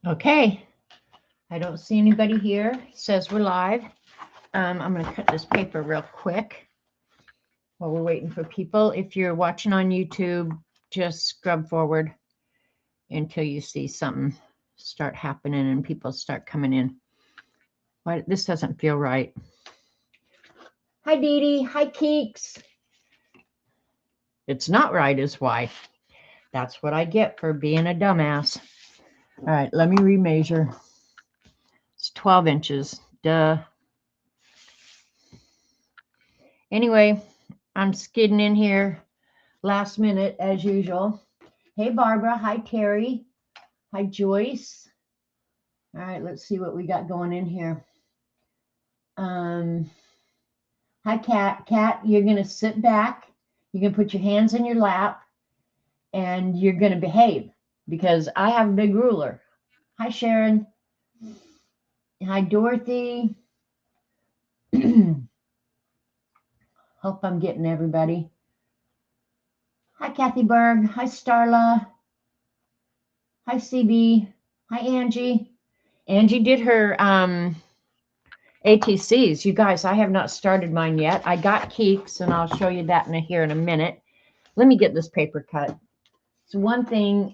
Okay, I don't see anybody here. It says we're live. I'm going to cut this paper real quick while we're waiting for people. If you're watching on YouTube, just scrub forward until you see something start happening and people start coming in. Why, this doesn't feel right. Hi, Dee Dee. Hi, Keeks. It's not right is why. That's what I get for being a dumbass. All right, let me remeasure. It's 12 inches. Duh. Anyway, I'm skidding in here last minute as usual. Hey, Barbara. Hi, Terry. Hi, Joyce. All right, let's see what we got going in here. Hi, Kat. Kat, you're going to sit back. You're going to put your hands in your lap and you're going to behave because I have a big ruler. Hi, Sharon. Hi, Dorothy. Hope I'm getting everybody. Hi, Kathy Berg. Hi, Starla. Hi, CB. Hi, Angie. Angie did her ATCs. You guys, I have not started mine yet. I got Keeks, and I'll show you that here in a minute. Let me get this paper cut. So one thing,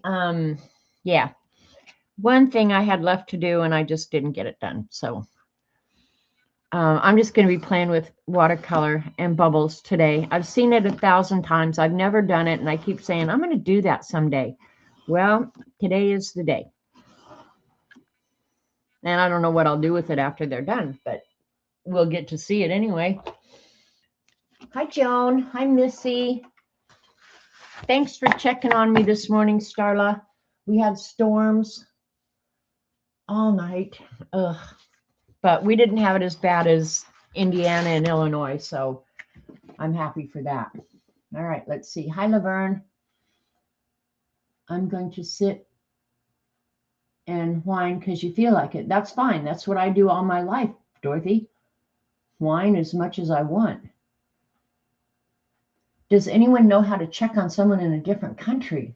one thing I had left to do, and I just didn't get it done. So I'm just going to be playing with watercolor and bubbles today. I've seen it 1,000 times. I've never done it, and I keep saying, I'm going to do that someday. Well, today is the day. And I don't know what I'll do with it after they're done, but we'll get to see it anyway. Hi, Joan. Hi, Missy. Thanks for checking on me this morning, Starla. We had storms all night. Ugh. But we didn't have it as bad as Indiana and Illinois, so I'm happy for that. All right, let's see. Hi, Laverne. I'm going to sit and whine because you feel like it. That's fine. That's what I do all my life, Dorothy. Whine as much as I want. Does anyone know how to check on someone in a different country?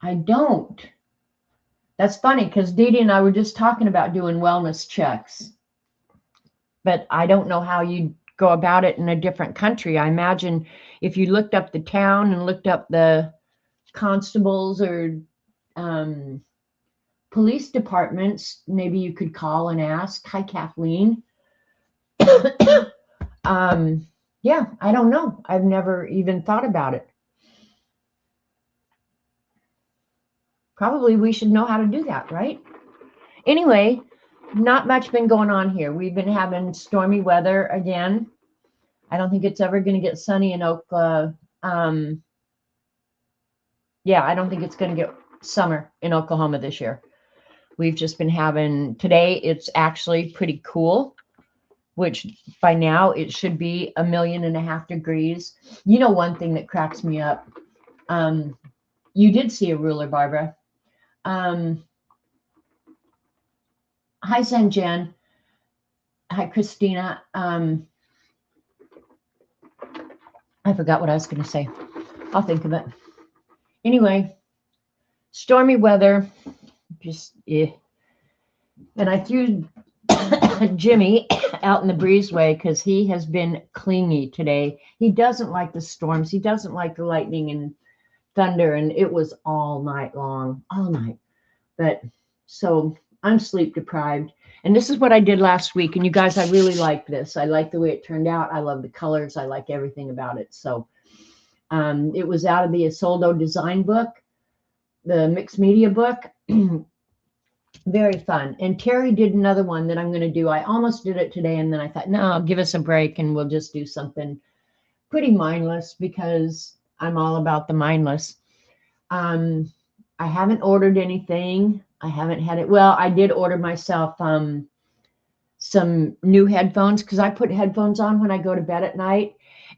I don't. That's funny because Dee Dee and I were just talking about doing wellness checks. But I don't know how you go about it in a different country. I imagine if you looked up the town and looked up the constables or police departments, maybe you could call and ask. Hi, Kathleen. Yeah, I don't know. I've never even thought about it. Probably we should know how to do that, right? Anyway, not much been going on here. We've been having stormy weather again. I don't think it's ever going to get sunny in Oklahoma. I don't think it's going to get summer in Oklahoma this year. We've just been having, today it's actually pretty cool, which by now it should be 1.5 million degrees. You know, one thing that cracks me up. You did see a ruler, Barbara. Hi, Zen Hi, Christina. I forgot what I was going to say. I'll think of it. Anyway, stormy weather. And I threw Jimmy out in the breezeway because he has been clingy today. He doesn't like the storms. He doesn't like the lightning and thunder. And it was all night long, all night. But so I'm sleep deprived. And this is what I did last week. And you guys, I really like this. I like the way it turned out. I love the colors. I like everything about it. So it was out of the Isoldo design book, the mixed media book. Very fun. And Terry did another one that I'm going to do. I almost did it today. And then I thought, no, give us a break and we'll just do something pretty mindless because I'm all about the mindless. I haven't ordered anything. I haven't had it. Well, I did order myself some new headphones because I put headphones on when I go to bed at night.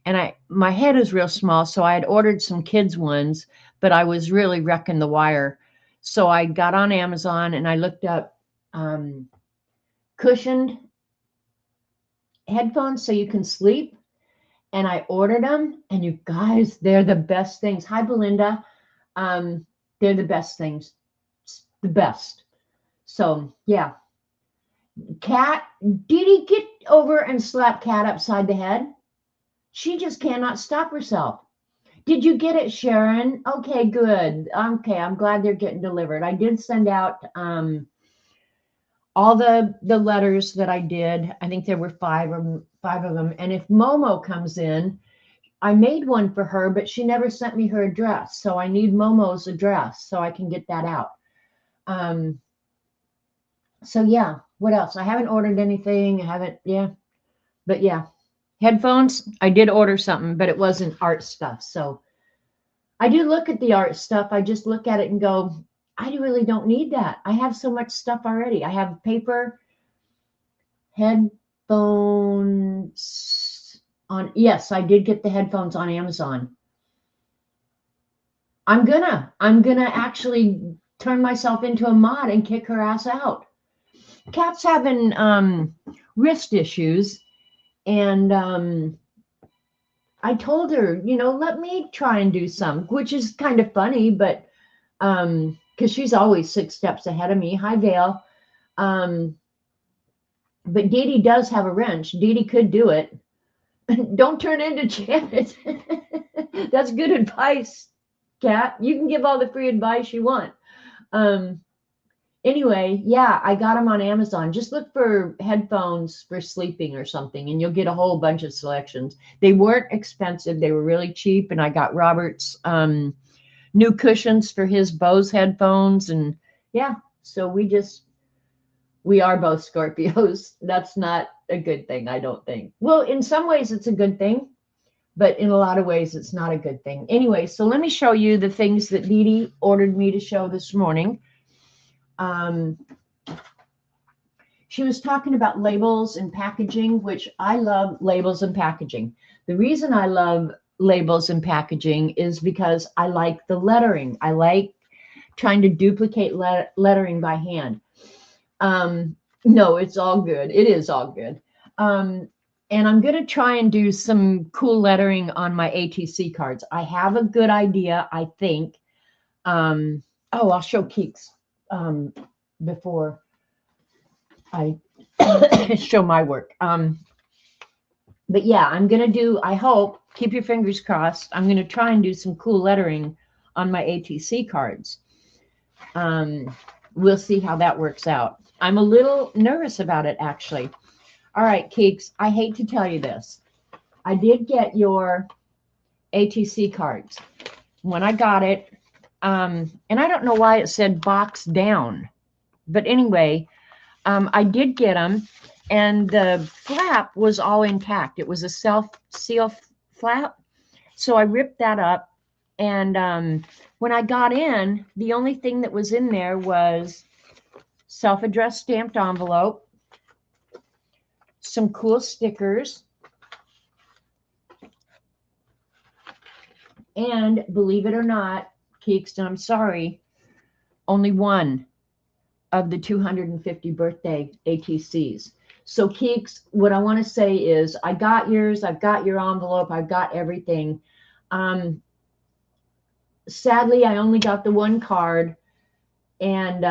And my head is real small. So I had ordered some kids ones, but I was really wrecking the wire. So I got on Amazon and I looked up cushioned headphones so you can sleep. And I ordered them. And you guys, they're the best things. Hi, Belinda. They're the best things. The best. So yeah. Cat, did he get over and slap Cat upside the head? She just cannot stop herself. Did you get it, Sharon? Okay, good. Okay, I'm glad they're getting delivered. I did send out all the letters that I did. I think there were five of them. And if Momo comes in, I made one for her, but she never sent me her address. So I need Momo's address so I can get that out. So yeah, what else? I haven't ordered anything. I haven't, yeah. But yeah, headphones, I did order something, but it wasn't art stuff. So I do look at the art stuff. I just look at it and go, I really don't need that. I have so much stuff already. I have paper, headphones on. Yes, I did get the headphones on Amazon. I'm gonna actually turn myself into a mod and kick her ass out. Cat's having wrist issues, and I told her, let me try and do some, which is kind of funny, but because she's always 6 steps ahead of me. Hi, Vale. But Dee Dee does have a wrench. Dee Dee could do it. Don't turn into Janet. That's good advice, Kat. You can give all the free advice you want. Anyway, yeah, I got them on Amazon. Just look for headphones for sleeping or something, and you'll get a whole bunch of selections. They weren't expensive. They were really cheap, and I got Robert's new cushions for his Bose headphones. And yeah, so we are both Scorpios. That's not a good thing, I don't think. Well, in some ways it's a good thing, but in a lot of ways it's not a good thing. Anyway, so let me show you the things that Dee Dee ordered me to show this morning. She was talking about labels and packaging, which I love labels and packaging. The reason I love labels and packaging is because I like the lettering. I like trying to duplicate lettering by hand. No, it's all good. It is all good. And I'm going to try and do some cool lettering on my ATC cards. I have a good idea, I think. I'll show Keeks before I show my work. But yeah, I'm going to do, I hope, keep your fingers crossed, I'm going to try and do some cool lettering on my ATC cards. We'll see how that works out. I'm a little nervous about it, actually. All right, Keeks, I hate to tell you this. I did get your ATC cards. When I got it, and I don't know why it said box down, but anyway, I did get them, and the flap was all intact. It was a self-seal flap, so I ripped that up, and when I got in, the only thing that was in there was self-addressed stamped envelope, some cool stickers, and believe it or not, Keeks, I'm sorry, only one of the 250 birthday ATCs. So Keeks, what I want to say is I got yours, I've got your envelope, I've got everything. Sadly, I only got the one card, and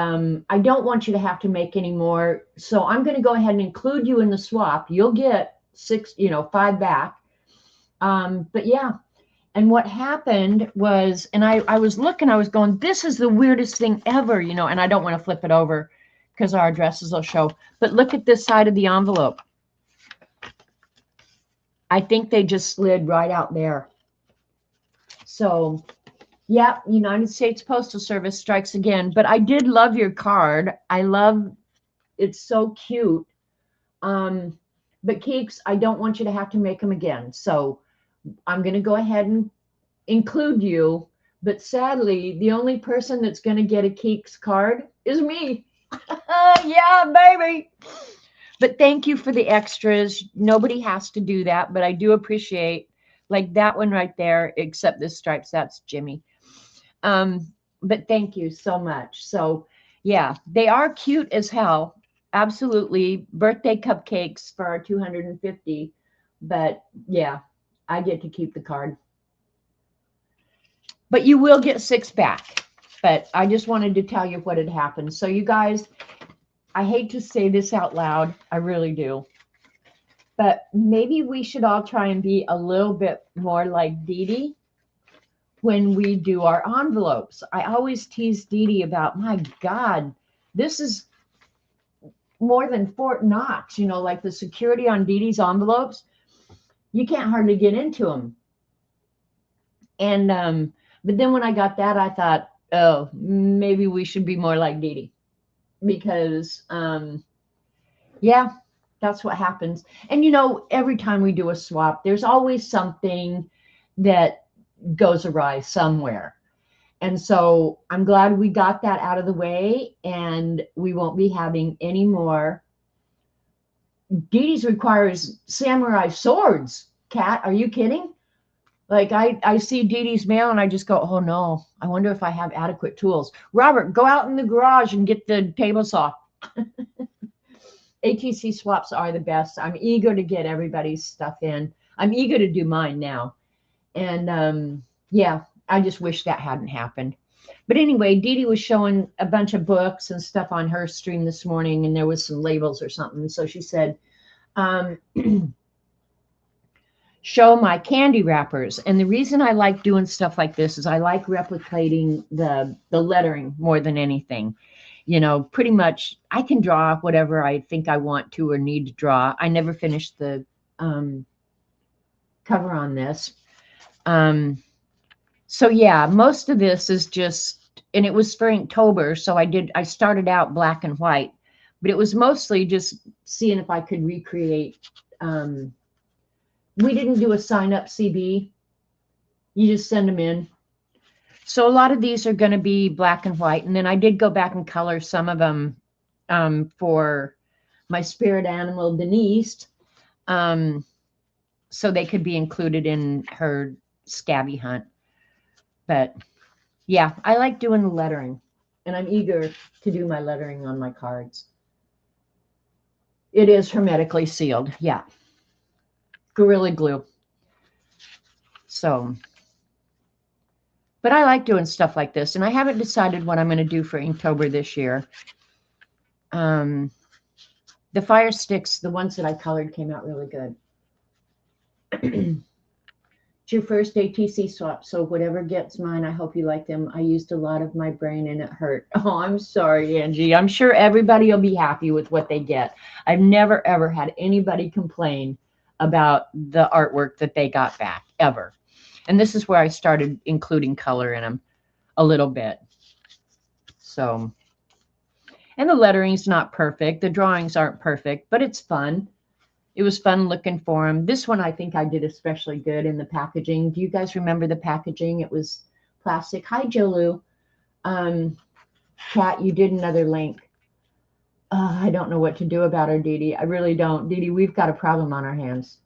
I don't want you to have to make any more. So I'm going to go ahead and include you in the swap. You'll get 5 back. But yeah. And what happened was, and I was looking, I was going, this is the weirdest thing ever, and I don't want to flip it over because our addresses will show. But look at this side of the envelope. I think they just slid right out there. So, yeah, United States Postal Service strikes again. But I did love your card. It's so cute. But Keeks, I don't want you to have to make them again. So I'm going to go ahead and include you, but sadly, the only person that's going to get a Keeks card is me. Yeah, baby. But thank you for the extras. Nobody has to do that, but I do appreciate, like that one right there, except this stripes, that's Jimmy. But thank you so much. So yeah, they are cute as hell. Absolutely. Birthday cupcakes for our 250. But yeah, I get to keep the card. But you will get 6 back. But I just wanted to tell you what had happened. So you guys, I hate to say this out loud. I really do. But maybe we should all try and be a little bit more like Dee Dee when we do our envelopes. I always tease Dee Dee about, my God, this is more than Fort Knox, like the security on Dee Dee's envelopes. You can't hardly get into them. And, but then when I got that, I thought, oh, maybe we should be more like Dee Dee because, yeah, that's what happens. And, every time we do a swap, there's always something that goes awry somewhere. And so I'm glad we got that out of the way, and we won't be having any more. Dee Dee's requires samurai swords. Kat, are you kidding? Like I see Dee Dee's mail and I just go, oh no, I wonder if I have adequate tools. Robert, go out in the garage and get the table saw. ATC swaps are the best. I'm eager to get everybody's stuff in. I'm eager to do mine now. And yeah, I just wish that hadn't happened. But anyway, Dee Dee was showing a bunch of books and stuff on her stream this morning, and there was some labels or something. So she said, show my candy wrappers. And the reason I like doing stuff like this is I like replicating the lettering more than anything. Pretty much I can draw whatever I think I want to or need to draw. I never finished the cover on this. So yeah, most of this is just, and it was for Inktober, so I started out black and white, but it was mostly just seeing if I could recreate. We didn't do a sign up CB. You just send them in. So a lot of these are going to be black and white. And then I did go back and color some of them for my spirit animal, Denise, so they could be included in her scabby hunt. But yeah, I like doing the lettering, and I'm eager to do my lettering on my cards. It is hermetically sealed. Yeah. Gorilla Glue. So, but I like doing stuff like this, and I haven't decided what I'm going to do for Inktober this year. The fire sticks, the ones that I colored, came out really good. It's your first ATC swap, so whatever gets mine, I hope you like them. I used a lot of my brain and it hurt. Oh, I'm sorry, Angie. I'm sure everybody will be happy with what they get. I've never, ever had anybody complain about the artwork that they got back, ever. And this is where I started including color in them a little bit. So, and the lettering's not perfect. The drawings aren't perfect, but it's fun. It was fun looking for them. This one I think I did especially good in the packaging. Do you guys remember the packaging? It was plastic. Hi, Jolu. Kat, you did another link. I don't know what to do about her, Dee Dee. I really don't. Dee Dee, we've got a problem on our hands.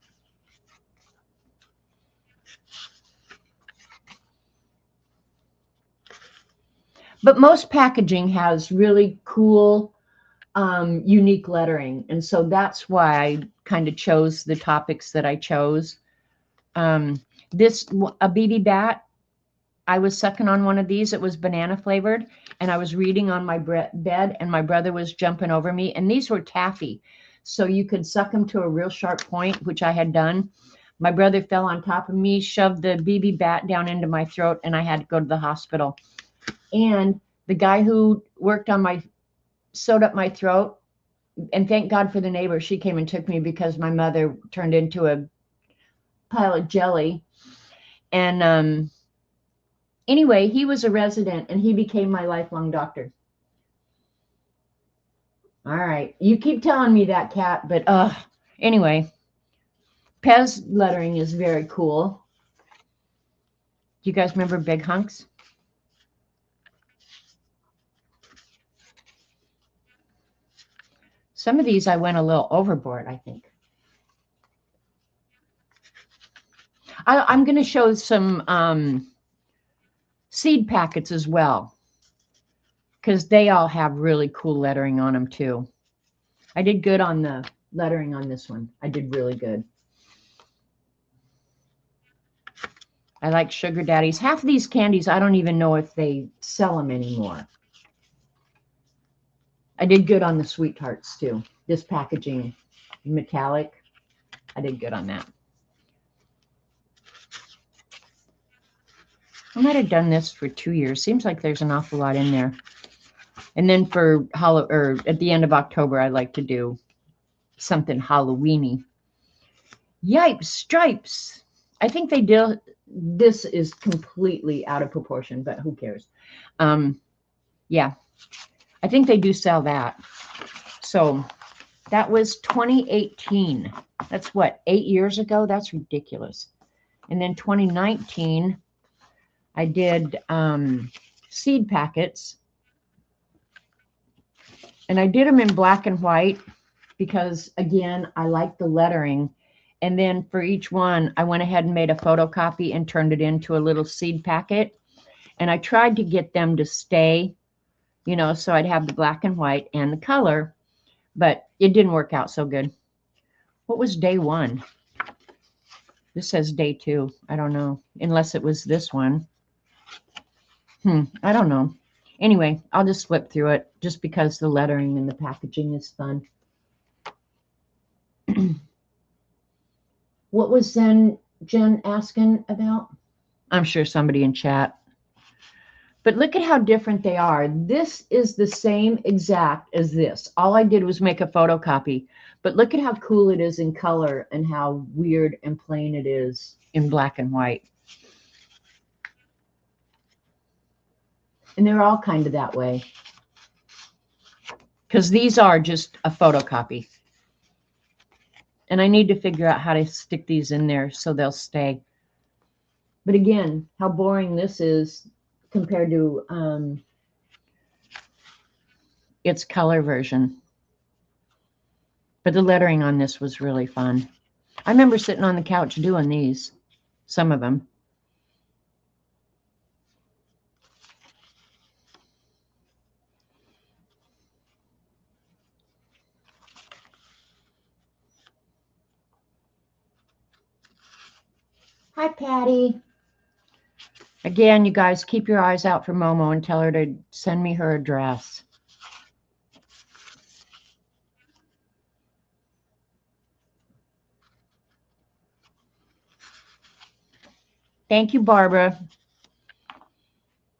But most packaging has really cool, unique lettering. And so that's why I kind of chose the topics that I chose. A BB bat, I was sucking on one of these. It was banana flavored, and I was reading on my bed, and my brother was jumping over me. And these were taffy, so you could suck them to a real sharp point, which I had done. My brother fell on top of me, shoved the BB bat down into my throat, and I had to go to the hospital. And the guy who worked on sewed up my throat, and thank God for the neighbor. She came and took me because my mother turned into a pile of jelly. And anyway, he was a resident, and he became my lifelong doctor. All right. You keep telling me that, Kat, but anyway, Pez lettering is very cool. Do you guys remember Big Hunks? Some of these I went a little overboard, I think. I'm going to show some seed packets as well, because they all have really cool lettering on them too. I did good on the lettering on this one. I did really good. I like Sugar Daddies. Half of these candies, I don't even know if they sell them anymore. I did good on the Sweet Tarts too. This packaging, metallic, I did good on that. I might have done this for 2 years. Seems like there's an awful lot in there. And then for at the end of October, I like to do something Halloweeny. Yipes, stripes. I think they do. This is completely out of proportion, but who cares? Yeah, I think they do sell that. So that was 2018. That's what, 8 years ago? That's ridiculous. And then 2019, I did seed packets. And I did them in black and white because, again, I like the lettering. And then for each one, I went ahead and made a photocopy and turned it into a little seed packet. And I tried to get them to stay, you know, so I'd have the black and white and the color, but it didn't work out so good. What was day 1? This says day 2. I don't know, unless it was this one. I don't know. Anyway, I'll just flip through it just because the lettering and the packaging is fun. What was Jen asking about? I'm sure somebody in chat. But look at how different they are. This is the same exact as this. All I did was make a photocopy. But look at how cool it is in color and how weird and plain it is in black and white. And they're all kind of that way. Because these are just a photocopy. And I need to figure out how to stick these in there so they'll stay. But again, how boring this is compared to its color version. But the lettering on this was really fun. I remember sitting on the couch doing these, some of them. Hi, Patty. Again, you guys, keep your eyes out for Momo and tell her to send me her address. Thank you, Barbara.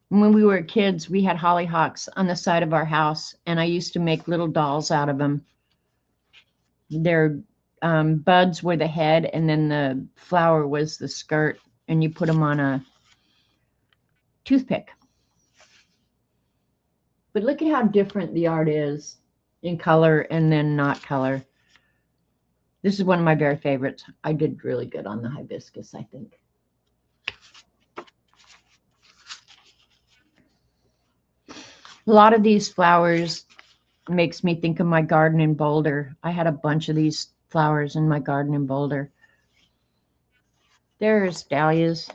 When we were kids, we had hollyhocks on the side of our house, and I used to make little dolls out of them. Their buds were the head, and then the flower was the skirt, and you put them on a toothpick. But look at how different the art is in color and then not color. This is one of my very favorites. I did really good on the hibiscus, I think. A lot of these flowers makes me think of my garden in Boulder. I had a bunch of these flowers in my garden in Boulder. There's dahlias.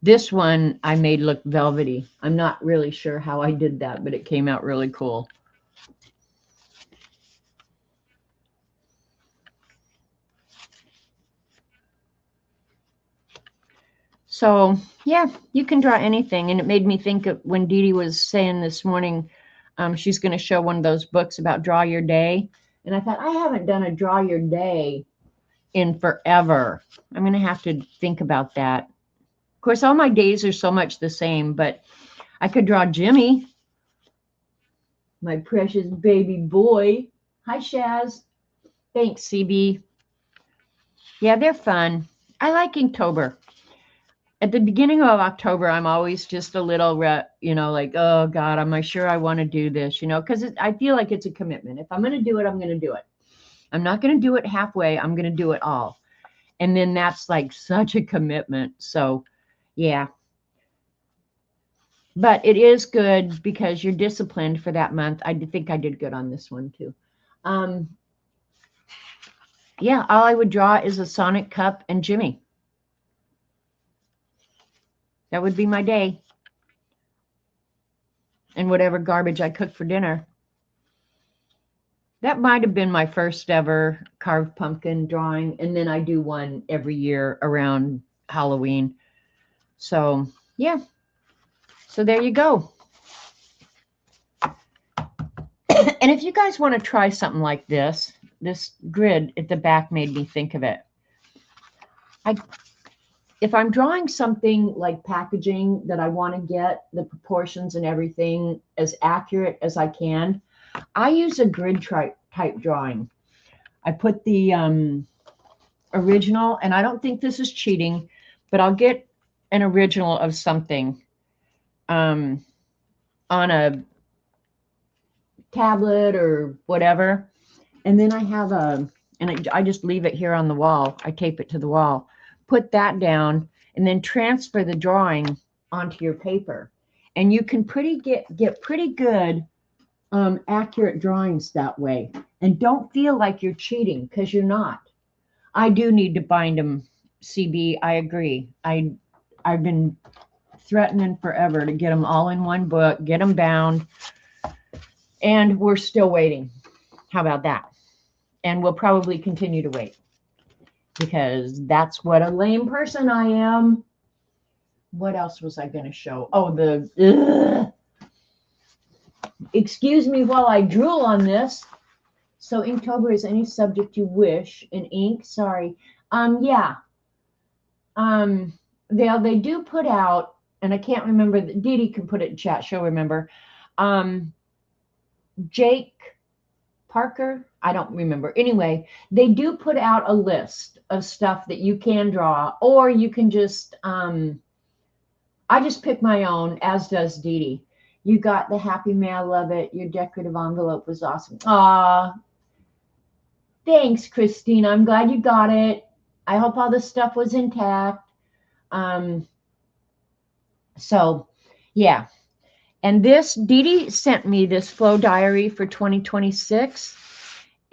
This one I made look velvety. I'm not really sure how I did that, but it came out really cool. So, yeah, you can draw anything. And it made me think of when Dee Dee was saying this morning, she's going to show one of those books about Draw Your Day. And I thought, I haven't done a Draw Your Day in forever. I'm going to have to think about that. Of course, all my days are so much the same, but I could draw Jimmy, my precious baby boy. Hi, Shaz. Thanks, CB. Yeah, they're fun. I like Inktober. At the beginning of October, I'm always just a little, you know, like, oh, God, am I sure I want to do this, you know, because I feel like it's a commitment. If I'm going to do it, I'm going to do it. I'm not going to do it halfway. I'm going to do it all. And then that's like such a commitment. So, yeah. But it is good because you're disciplined for that month. I think I did good on this one, too. Yeah, all I would draw is a Sonic cup and Jimmy. That would be my day. And whatever garbage I cook for dinner. That might have been my first ever carved pumpkin drawing. And then I do one every year around Halloween. So, yeah. So there you go. And if you guys want to try something like this grid at the back made me think of it. If I'm drawing something like packaging that I want to get the proportions and everything as accurate as I can, I use a grid type drawing. I put the original, and I don't think this is cheating, but I'll get an original of something on a tablet or whatever. And then I have I just leave it here on the wall. I tape it to the wall, put that down, and then transfer the drawing onto your paper. And you can get pretty good accurate drawings that way. And don't feel like you're cheating, because you're not. I do need to bind them, CB. I agree. I've been threatening forever to get them all in one book, get them bound, and we're still waiting. How about that? And we'll probably continue to wait, because that's what a lame person I am. What else was I going to show? Oh, excuse me while I drool on this. So Inktober is any subject you wish in ink. Sorry. Yeah. They do put out, and I can't remember. Dee Dee can put it in chat. She'll remember. Jake Parker, I don't remember. Anyway, they do put out a list of stuff that you can draw, or you can just, I just pick my own, as does Dee Dee. You got the Happy Mail, love it. Your decorative envelope was awesome. Aw, thanks, Christina. I'm glad you got it. I hope all the stuff was intact. So, yeah. And this, Dee Dee sent me this flow diary for 2026,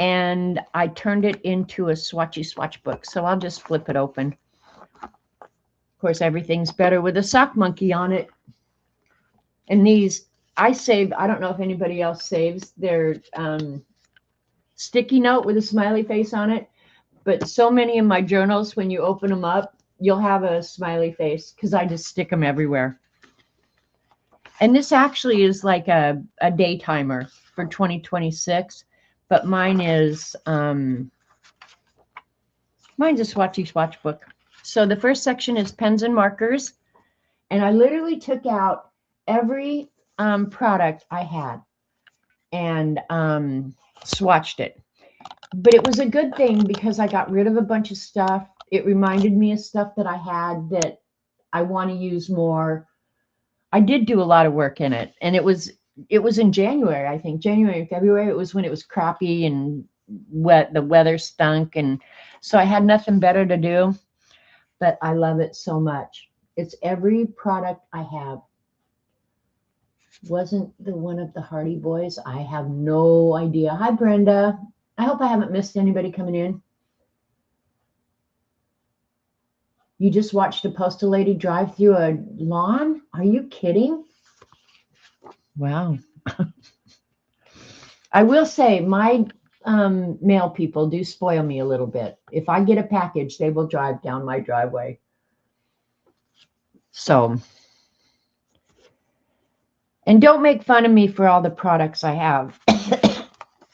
and I turned it into a swatchy swatch book. So I'll just flip it open. Of course, everything's better with a sock monkey on it. And these, I save, I don't know if anybody else saves their sticky note with a smiley face on it, but so many of my journals, when you open them up, you'll have a smiley face, because I just stick them everywhere. And this actually is like a day timer for 2026, but mine is mine's a swatchy swatch book. So the first section is pens and markers, and I literally took out every product I had and swatched it. But it was a good thing, because I got rid of a bunch of stuff. It reminded me of stuff that I had that I want to use more. I did do a lot of work in it, and it was in January, I think, January, February. It was when it was crappy and wet, the weather stunk, and so I had nothing better to do. But I love it so much. It's every product I have. Wasn't the one of the Hardy Boys? I have no idea. Hi, Brenda. I hope I haven't missed anybody coming in. You just watched a postal lady drive through a lawn? Are you kidding? Wow. I will say my mail people do spoil me a little bit. If I get a package, they will drive down my driveway. So, and don't make fun of me for all the products I have.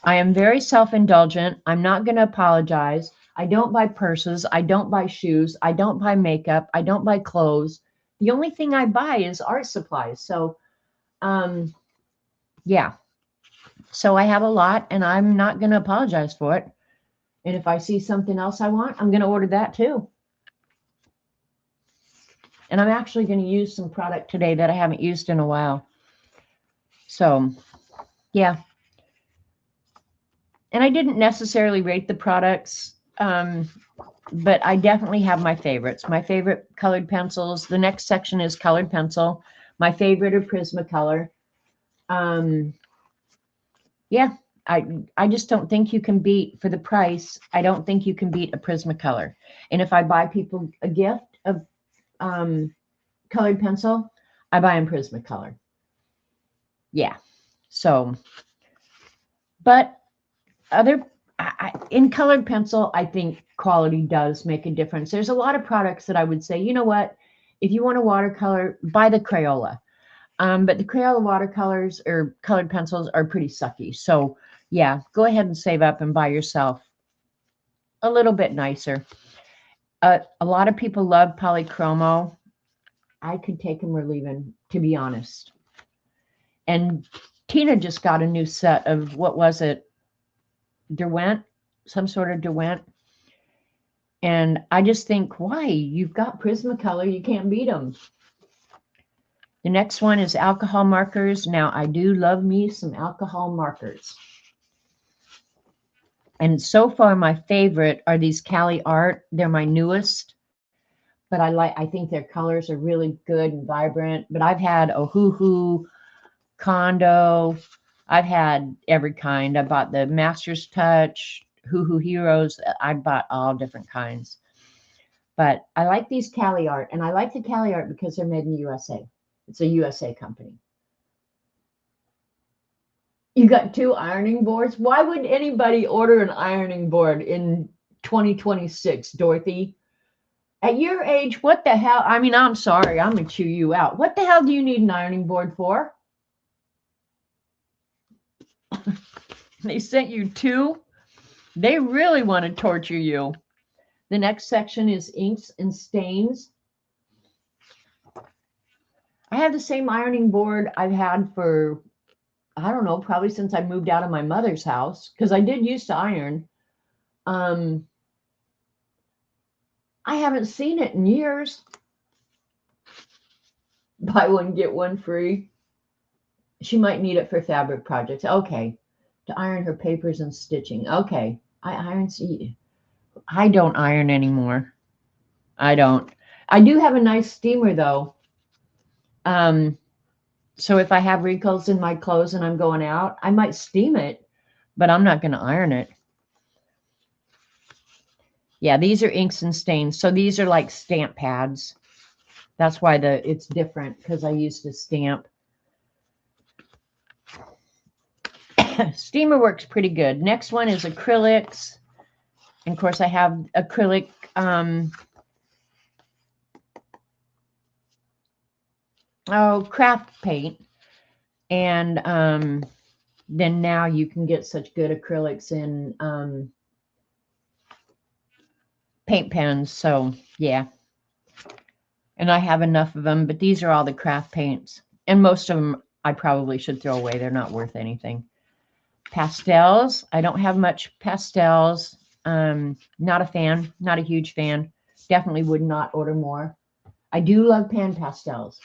I am very self-indulgent. I'm not going to apologize. I don't buy purses. I don't buy shoes. I don't buy makeup. I don't buy clothes. The only thing I buy is art supplies. So, yeah. So I have a lot, and I'm not going to apologize for it. And if I see something else I want, I'm going to order that too. And I'm actually going to use some product today that I haven't used in a while. So, yeah. And I didn't necessarily rate the products, but I definitely have my favorites. My favorite colored pencils. The next section is colored pencil. My favorite are Prismacolor. Yeah, I just don't think you can beat, for the price, I don't think you can beat a Prismacolor. And if I buy people a gift of colored pencil, I buy them Prismacolor. Yeah. So, but other in colored pencil, I think quality does make a difference. There's a lot of products that I would say, you know what, if you want a watercolor, buy the Crayola. But the Crayola watercolors or colored pencils are pretty sucky. So yeah, go ahead and save up and buy yourself a little bit nicer. A lot of people love polychromo. I could take them or leave them, to be honest. And Tina just got a new set of, what was it? Derwent, some sort of Derwent. And I just think, why? You've got Prismacolor. You can't beat them. The next one is alcohol markers. Now, I do love me some alcohol markers. And so far, my favorite are these Cali Art. They're my newest. But I think their colors are really good and vibrant. But I've had Ohuhu, Condo. I've had every kind. I bought the Master's Touch, Hoo Heroes. I bought all different kinds. But I like these Cali Art. And I like the Cali Art because they're made in the USA. It's a USA company. You got 2 ironing boards? Why would anybody order an ironing board in 2026, Dorothy? At your age, what the hell? I mean, I'm sorry, I'm going to chew you out. What the hell do you need an ironing board for? They sent you 2? They really want to torture you. The next section is inks and stains. I have the same ironing board I've had for, I don't know, probably since I moved out of my mother's house, because I did used to iron. I haven't seen it in years. Buy one, get one free. She might need it for fabric projects. Okay. To iron her papers and stitching. Okay. I don't iron anymore. I don't. I do have a nice steamer though. So if I have wrinkles in my clothes and I'm going out, I might steam it, but I'm not going to iron it. Yeah, these are inks and stains. So these are like stamp pads. That's why it's different, because I used to stamp. Steamer works pretty good. Next one is acrylics. And of course I have acrylic craft paint. And then now you can get such good acrylics in paint pens. So yeah. And I have enough of them, but these are all the craft paints. And most of them I probably should throw away. They're not worth anything. Pastels. I don't have much pastels. Not a fan. Not a huge fan. Definitely would not order more. I do love pan pastels.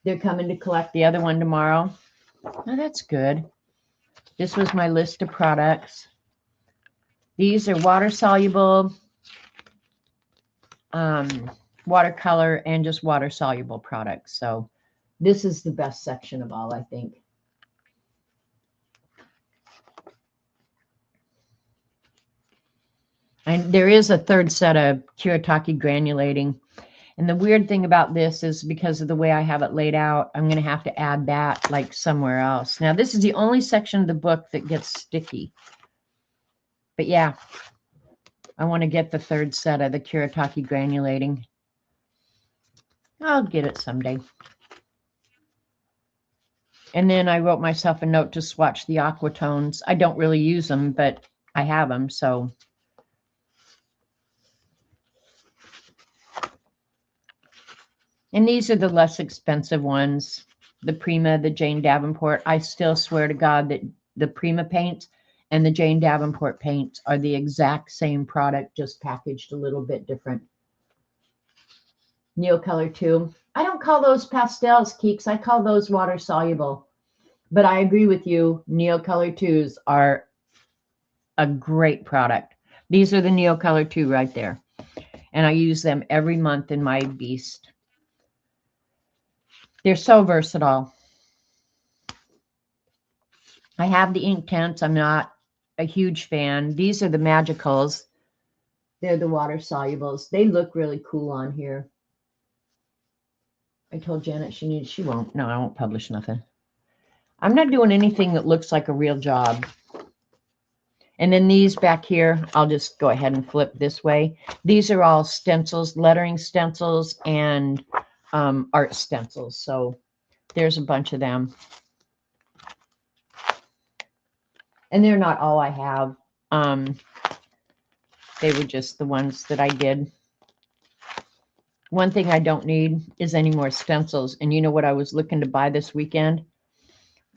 They're coming to collect the other one tomorrow. Oh, that's good. This was my list of products. These are water-soluble, watercolor, and just water-soluble products. So this is the best section of all, I think. And there is a third set of Kuretake granulating. And the weird thing about this is because of the way I have it laid out, I'm going to have to add that like somewhere else. Now, this is the only section of the book that gets sticky. But yeah, I want to get the third set of the Kuretake granulating. I'll get it someday. And then I wrote myself a note to swatch the aquatones. I don't really use them, but I have them, so. And these are the less expensive ones. The Prima, the Jane Davenport. I still swear to God that the Prima paints and the Jane Davenport paints are the exact same product, just packaged a little bit different. Neocolor 2. I don't call those pastels, Keeks. I call those water soluble. But I agree with you. Neocolor 2s are a great product. These are the Neocolor 2 right there. And I use them every month in my Beast. They're so versatile. I have the ink tints. I'm not a huge fan. These are the Magicals. They're the water solubles. They look really cool on here. I told Janet she won't. No, I won't publish nothing. I'm not doing anything that looks like a real job. And then these back here, I'll just go ahead and flip this way. These are all stencils, lettering stencils, and art stencils. So there's a bunch of them. And they're not all I have. They were just the ones that I did. One thing I don't need is any more stencils. And you know what I was looking to buy this weekend?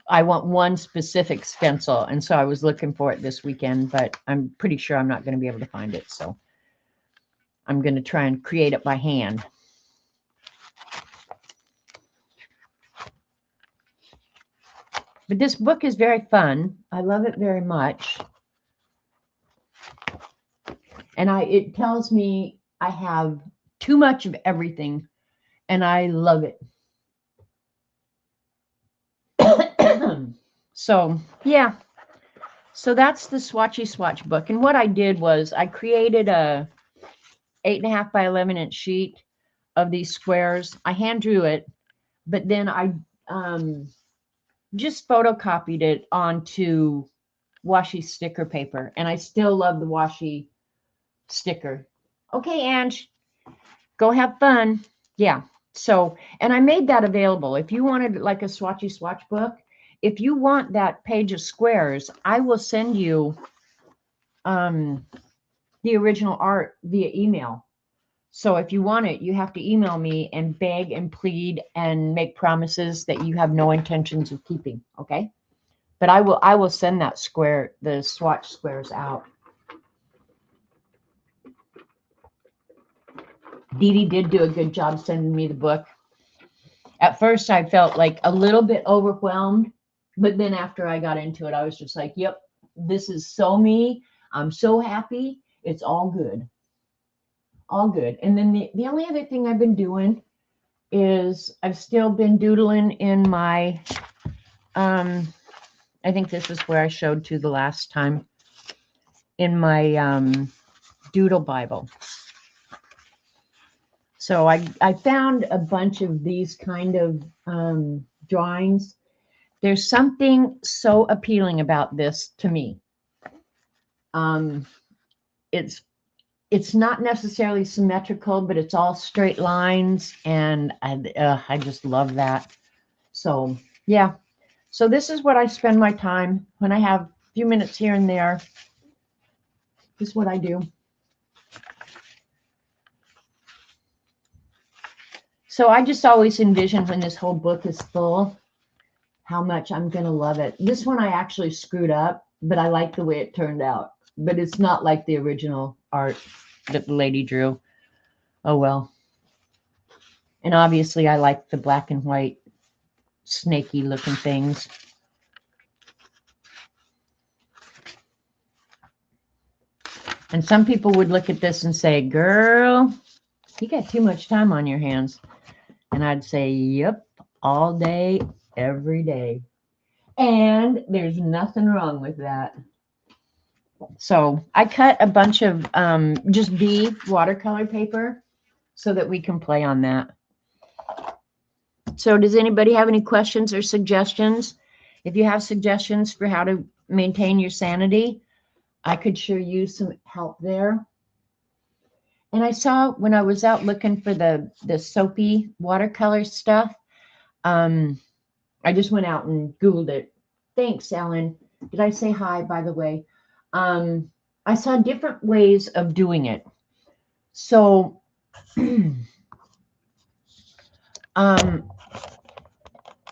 I want one specific stencil. And so I was looking for it this weekend, but I'm pretty sure I'm not going to be able to find it. So I'm going to try and create it by hand. But this book is very fun. I love it very much. And it tells me I have too much of everything, and I love it. So, yeah. So that's the Swatchy Swatch book. And what I did was I created a 8.5 by 11-inch sheet of these squares. I hand drew it, but then I just photocopied it onto washi sticker paper. And I still love the washi sticker. Okay, Ange, go have fun. Yeah. So, and I made that available. If you wanted like a Swatchy Swatch book, if you want that page of squares, I will send you the original art via email. So if you want it, you have to email me and beg and plead and make promises that you have no intentions of keeping. Okay. But I will send that the swatch squares out. Dee Dee did do a good job sending me the book. At first, I felt like a little bit overwhelmed, but then after I got into it, I was just like, yep, this is so me. I'm so happy. It's all good. All good. And then the only other thing I've been doing is I've still been doodling in my, I think this is where I showed to the last time, in my doodle Bible. So I found a bunch of these kind of drawings. There's something so appealing about this to me. It's not necessarily symmetrical, but it's all straight lines, and I just love that. So yeah, so this is what I spend my time when I have a few minutes here and there. This is what I do. So I just always envision when this whole book is full, how much I'm going to love it. This one I actually screwed up, but I like the way it turned out. But it's not like the original art that the lady drew. Oh, well. And obviously I like the black and white snaky looking things. And some people would look at this and say, girl, you got too much time on your hands. And I'd say, yep, all day, every day. And there's nothing wrong with that. So I cut a bunch of just B watercolor paper so that we can play on that. So does anybody have any questions or suggestions? If you have suggestions for how to maintain your sanity, I could sure use some help there. And I saw when I was out looking for the soapy watercolor stuff, I just went out and Googled it. Thanks, Ellen. Did I say hi, by the way? I saw different ways of doing it. So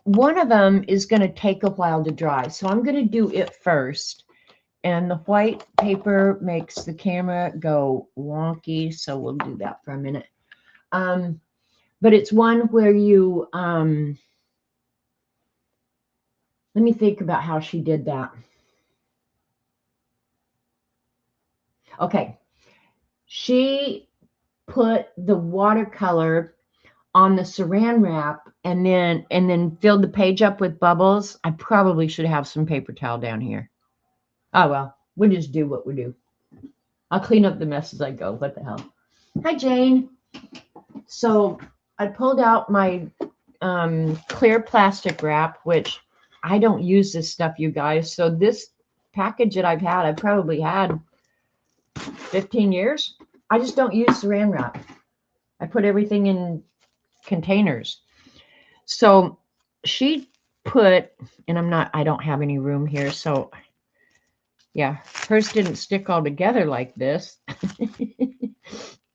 one of them is going to take a while to dry. So I'm going to do it first. And the white paper makes the camera go wonky, so we'll do that for a minute. But it's one where you, let me think about how she did that. Okay, she put the watercolor on the saran wrap and then filled the page up with bubbles. I probably should have some paper towel down here. Oh, well, we'll just do what we do. I'll clean up the mess as I go. What the hell? Hi, Jane. So I pulled out my clear plastic wrap, which I don't use this stuff, you guys. So this package that I've had. I've probably had 15 years. I just don't use saran wrap. I put everything in containers. So she put, and I don't have any room here. So yeah, hers didn't stick all together like this.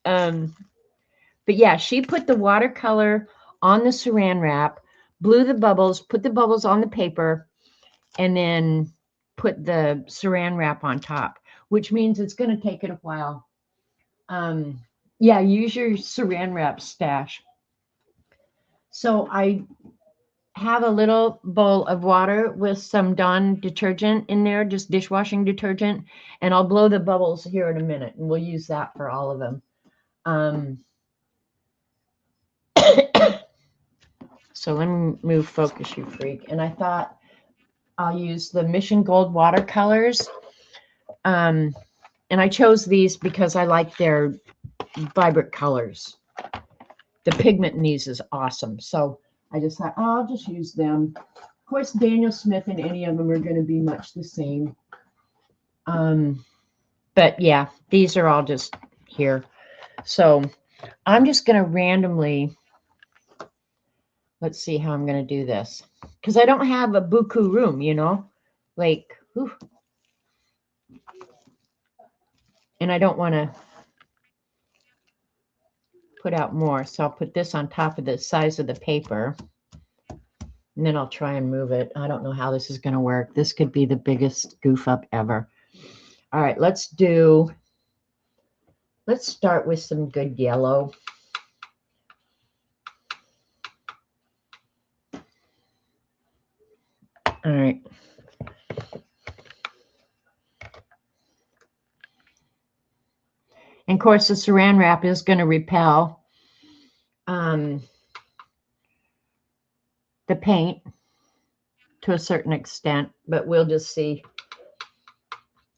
But yeah, she put the watercolor on the saran wrap, blew the bubbles, put the bubbles on the paper, and then put the saran wrap on top, which means it's going to take it a while. Yeah, use your saran wrap stash. So I have a little bowl of water with some Dawn detergent in there, just dishwashing detergent, and I'll blow the bubbles here in a minute, and we'll use that for all of them. So let me move focus, you freak. And I thought I'll use the Mission Gold watercolors. And I chose these because I like their vibrant colors. The pigment in these is awesome. So I just thought, oh, I'll just use them. Of course, Daniel Smith and any of them are going to be much the same. But yeah, these are all just here. So I'm just going to randomly, let's see how I'm going to do this. Because I don't have a buku room, you know, like, whew. And I don't want to put out more. So I'll put this on top of the size of the paper. And then I'll try and move it. I don't know how this is going to work. This could be the biggest goof up ever. All right, let's start with some good yellow. All right. And of course, the saran wrap is going to repel the paint to a certain extent, but we'll just see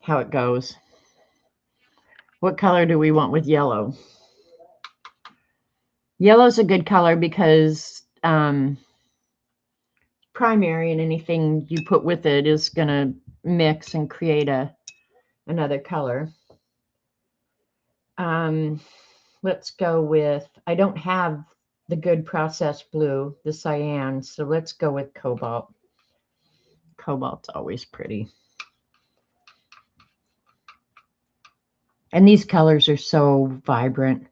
how it goes. What color do we want with yellow? Yellow is a good color because primary, and anything you put with it is going to mix and create another color. Let's go with, I don't have the good processed blue, the cyan, so let's go with cobalt. Cobalt's always pretty. And these colors are so vibrant.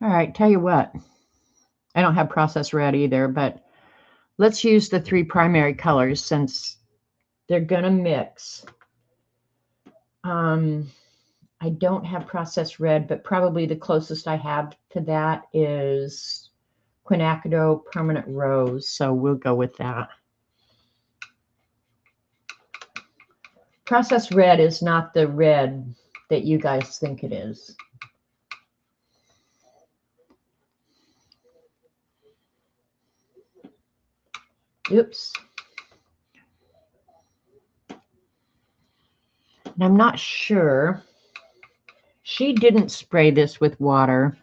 All right, tell you what, I don't have processed red either, but let's use the three primary colors since they're gonna mix. I don't have processed red, but probably the closest I have to that is Quinacridone Permanent Rose, so we'll go with that. Processed red is not the red that you guys think it is. Oops. And I'm not sure. She didn't spray this with water.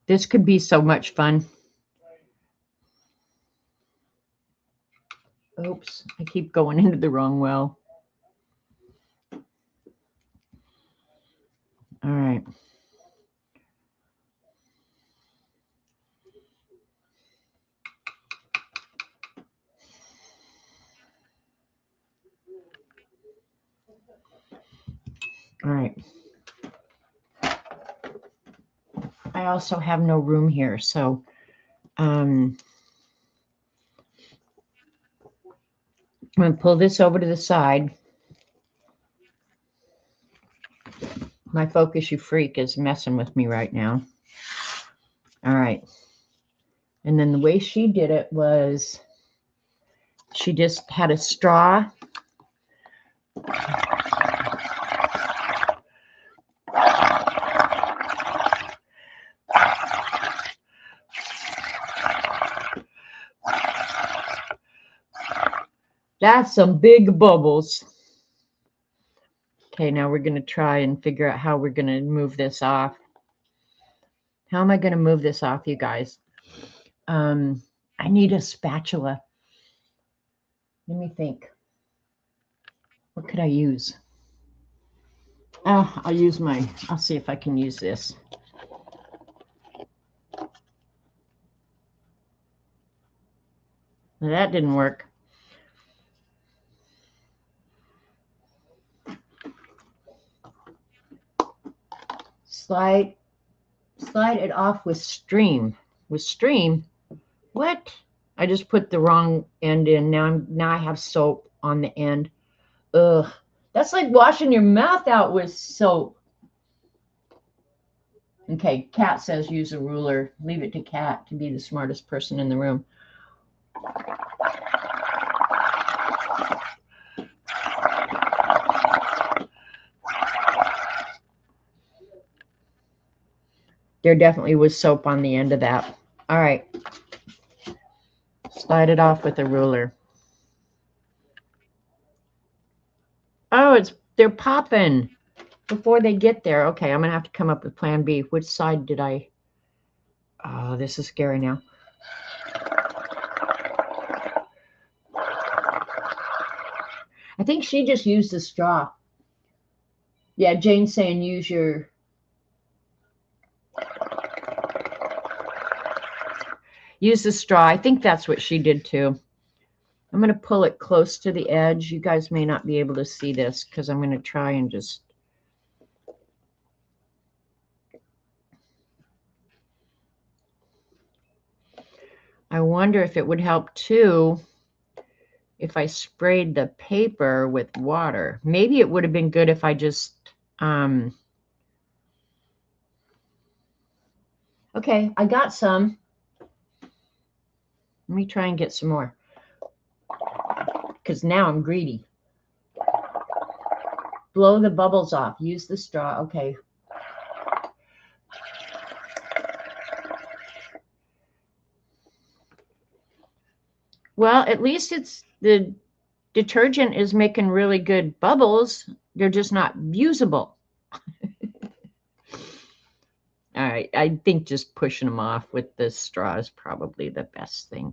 This could be so much fun. Oops, I keep going into the wrong well. All right. All right. I also have no room here, so I'm going to pull this over to the side. My focus, you freak, is messing with me right now. All right. And then the way she did it was she just had a straw. That's some big bubbles. Okay, now we're going to try and figure out how we're going to move this off. How am I going to move this off, you guys? I need a spatula. Let me think. What could I use? I'll see if I can use this. Now, that didn't work. Slide it off with stream. With stream? What? I just put the wrong end in. Now I have soap on the end. Ugh. That's like washing your mouth out with soap. Okay, Kat says use a ruler. Leave it to Kat to be the smartest person in the room. There definitely was soap on the end of that. All right. Slide it off with a ruler. Oh, they're popping before they get there. Okay, I'm going to have to come up with plan B. Which side did I? Oh, this is scary now. I think she just used the straw. Yeah, Jane's saying use your... Use the straw. I think that's what she did too. I'm going to pull it close to the edge. You guys may not be able to see this because I'm going to try and just... I wonder if it would help too if I sprayed the paper with water. Maybe it would have been good if I just... Okay, I got some. Let me try and get some more. Because now I'm greedy. Blow the bubbles off. Use the straw. Okay. Well, at least the detergent is making really good bubbles. They're just not usable. All right. I think just pushing them off with the straw is probably the best thing.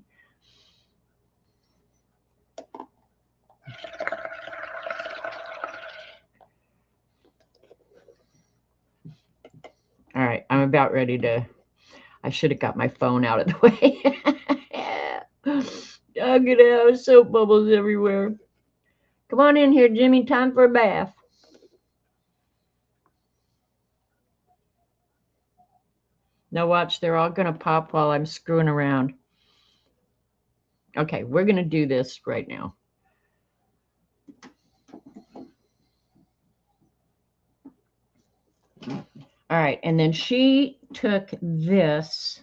All right. I'm about ready to... I should have got my phone out of the way. I'm going to have soap bubbles everywhere. Come on in here, Jimmy. Time for a bath. Now watch, they're all going to pop while I'm screwing around. Okay, we're going to do this right now. All right, and then she took this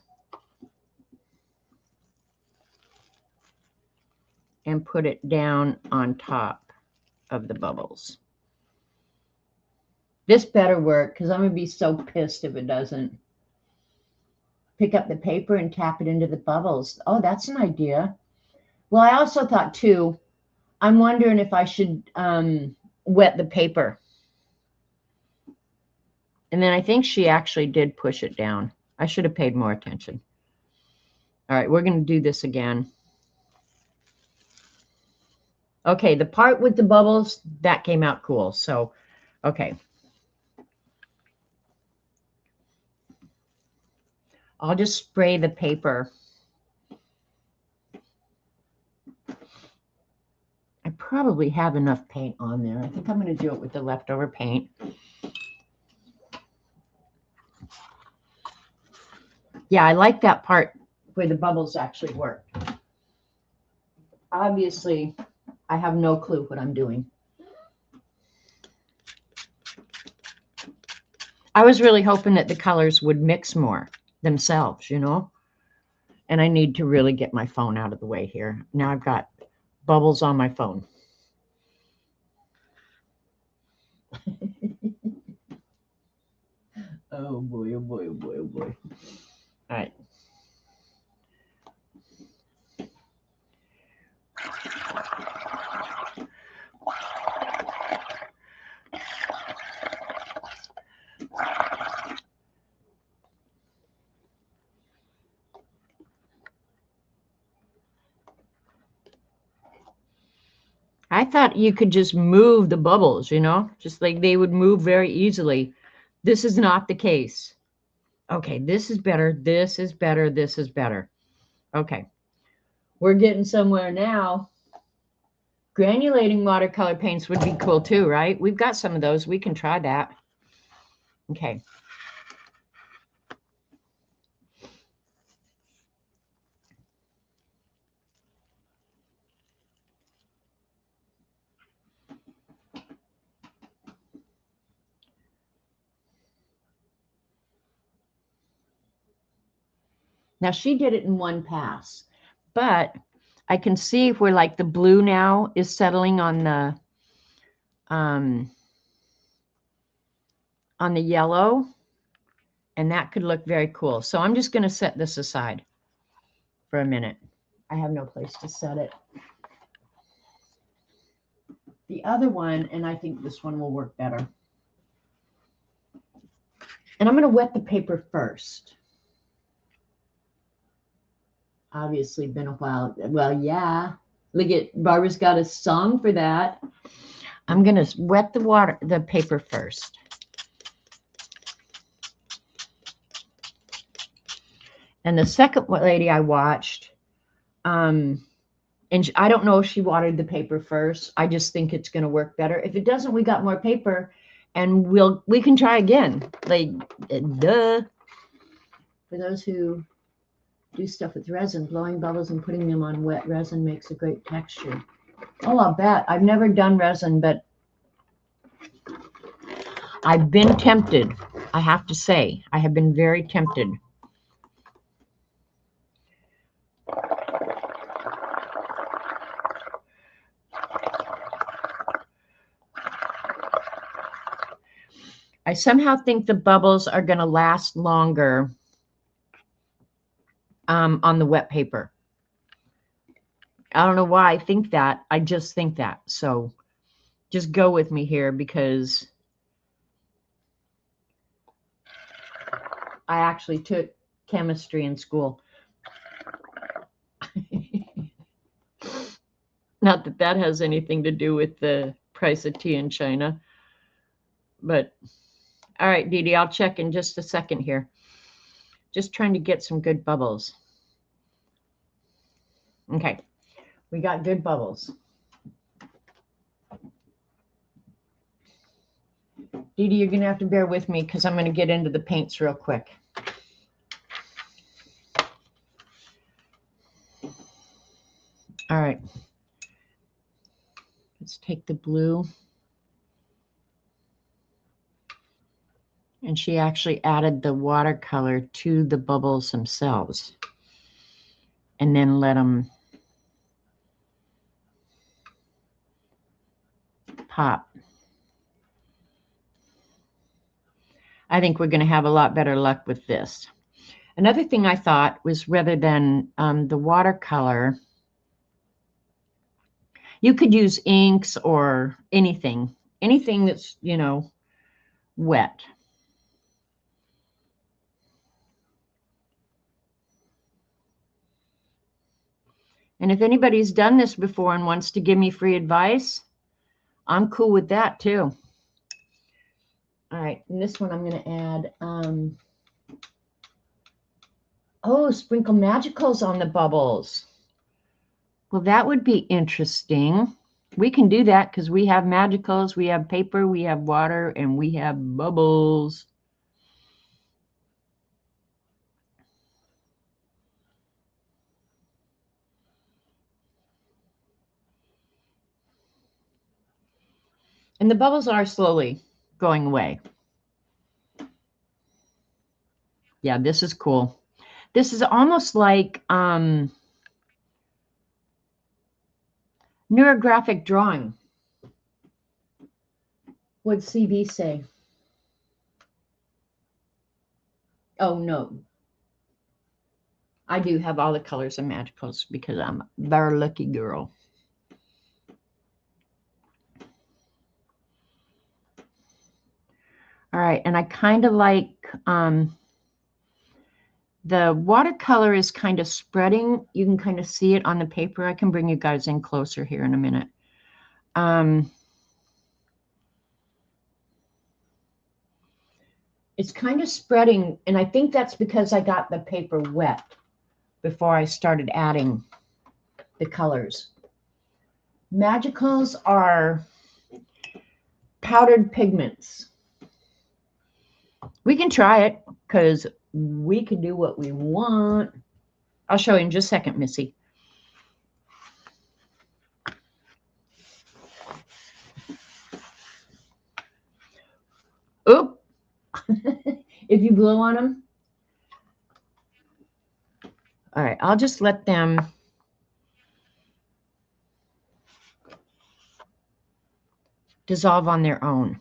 and put it down on top of the bubbles. This better work because I'm going to be so pissed if it doesn't. Pick up the paper and tap it into the bubbles. Oh, that's an idea. Well, I also thought too, I'm wondering if I should wet the paper. And then I think she actually did push it down. I should have paid more attention. All right, we're going to do this again. Okay, the part with the bubbles, that came out cool. So, okay. I'll just spray the paper. I probably have enough paint on there. I think I'm going to do it with the leftover paint. Yeah, I like that part where the bubbles actually work. Obviously, I have no clue what I'm doing. I was really hoping that the colors would mix more themselves, you know? And I need to really get my phone out of the way here. Now I've got bubbles on my phone. Oh boy, oh boy, oh boy, oh boy. All right. thought you could just move the bubbles, you know, just like they would move very easily. This is not the case. Okay, this is better. This is better. This is better. Okay, we're getting somewhere now. Granulating watercolor paints would be cool too, right? We've got some of those. We can try that. Okay. Now she did it in one pass, but I can see where like the blue now is settling on the yellow, and that could look very cool. So I'm just going to set this aside for a minute. I have no place to set it. The other one, and I think this one will work better. And I'm going to wet the paper first. Obviously been a while. Well, yeah. Look at Barbara's got a song for that. I'm going to wet the paper first. And the second lady I watched, and I don't know if she watered the paper first. I just think it's going to work better. If it doesn't, we got more paper, and we can try again. Like, duh. For those who do stuff with resin, blowing bubbles and putting them on wet resin makes a great texture. Oh, I'll bet. I've never done resin, but I've been tempted. I have to say, I have been very tempted. I somehow think the bubbles are going to last longer on the wet paper. I don't know why I think that. I just think that. So just go with me here because I actually took chemistry in school. Not that that has anything to do with the price of tea in China. But, all right, Dee Dee, I'll check in just a second here. Just trying to get some good bubbles. Okay, we got good bubbles. Dee Dee, you're going to have to bear with me because I'm going to get into the paints real quick. All right. Let's take the blue. And she actually added the watercolor to the bubbles themselves. And then let them pop. I think we're going to have a lot better luck with this. Another thing I thought was rather than the watercolor, you could use inks or anything that's, you know, wet. And if anybody's done this before and wants to give me free advice, I'm cool with that too. All right, and this one I'm going to add, sprinkle magicals on the bubbles. Well, that would be interesting. We can do that because we have magicals, we have paper, we have water, and we have bubbles. And the bubbles are slowly going away. Yeah, this is cool. This is almost like neurographic drawing. What'd CB say? Oh, no. I do have all the colors and magicals because I'm a very lucky girl. All right, and I kind of like the watercolor is kind of spreading. You can kind of see it on the paper. I can bring you guys in closer here in a minute. It's kind of spreading, and I think that's because I got the paper wet before I started adding the colors. Magicals are powdered pigments. We can try it because we can do what we want. I'll show you in just a second, Missy. Oop. If you blow on them. All right, I'll just let them dissolve on their own.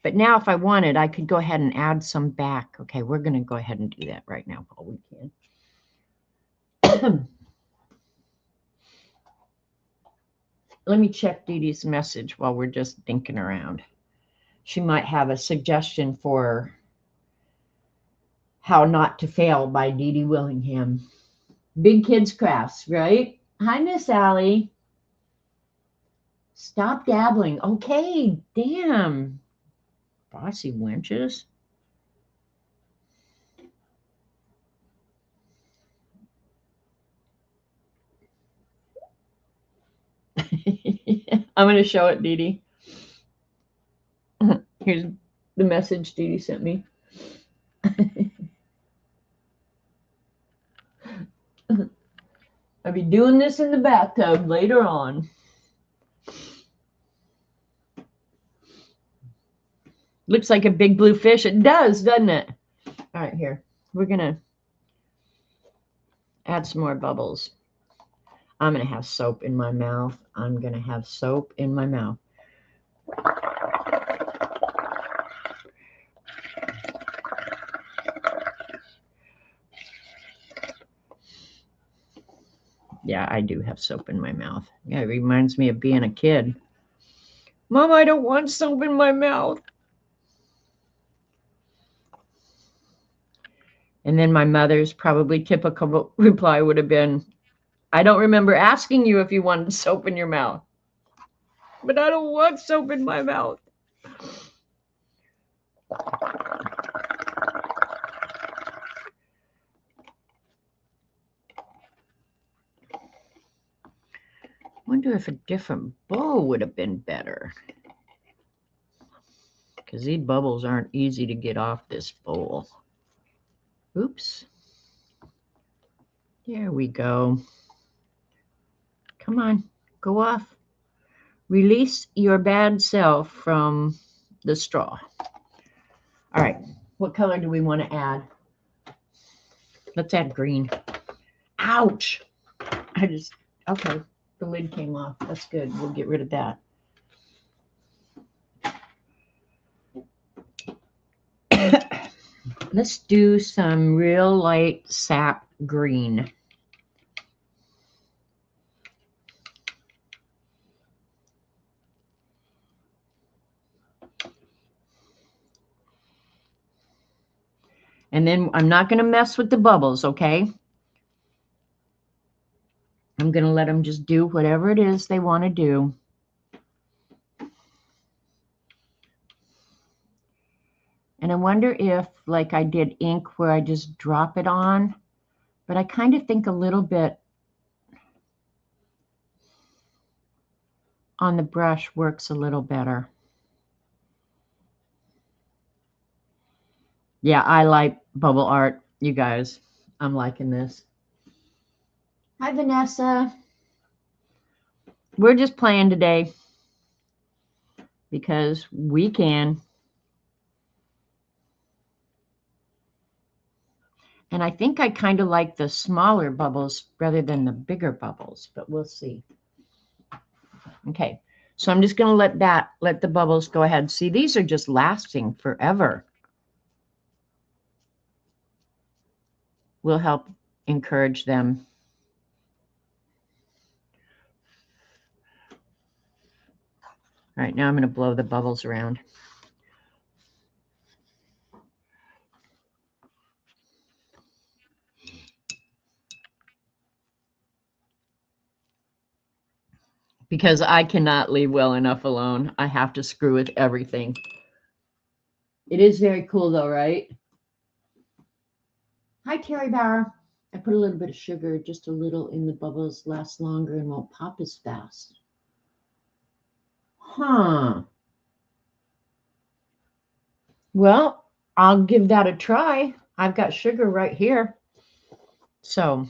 But now if I wanted, I could go ahead and add some back. Okay, we're going to go ahead and do that right now while we can. Let me check Dee Dee's message while we're just thinking around. She might have a suggestion for How Not to Fail by Dee Dee Willingham. Big Kids Crafts, right? Hi, Miss Allie. Stop dabbling. Okay, damn. Bossy wenches. I'm going to show it, Dee Dee. Here's the message Dee Dee sent me. I'll be doing this in the bathtub later on. Looks like a big blue fish. It does, doesn't it? All right, here. We're going to add some more bubbles. I'm going to have soap in my mouth. I'm going to have soap in my mouth. Yeah, I do have soap in my mouth. Yeah, it reminds me of being a kid. Mom, I don't want soap in my mouth. And then my mother's probably typical reply would have been, I don't remember asking you if you wanted soap in your mouth. But I don't want soap in my mouth. Wonder if a different bowl would have been better. Because these bubbles aren't easy to get off this bowl. Oops. There we go. Come on, go off. Release your bad self from the straw. All right, what color do we want to add? Let's add green. Ouch! Okay, the lid came off. That's good. We'll get rid of that. Let's do some real light sap green. And then I'm not going to mess with the bubbles, okay? I'm going to let them just do whatever it is they want to do. And I wonder if, like I did ink, where I just drop it on, but I kind of think a little bit on the brush works a little better. Yeah, I like bubble art, you guys. I'm liking this. Hi, Vanessa. We're just playing today because we can. And I think I kind of like the smaller bubbles rather than the bigger bubbles, but we'll see. Okay, so I'm just going to let the bubbles go ahead. See, these are just lasting forever. We'll help encourage them. All right, now I'm going to blow the bubbles around. because I cannot leave well enough alone. I have to screw with everything. It is very cool though, right? Hi, Terry Bauer. I put a little bit of sugar, just a little, in the bubbles, last longer and won't pop as fast. Huh. Well, I'll give that a try. I've got sugar right here. So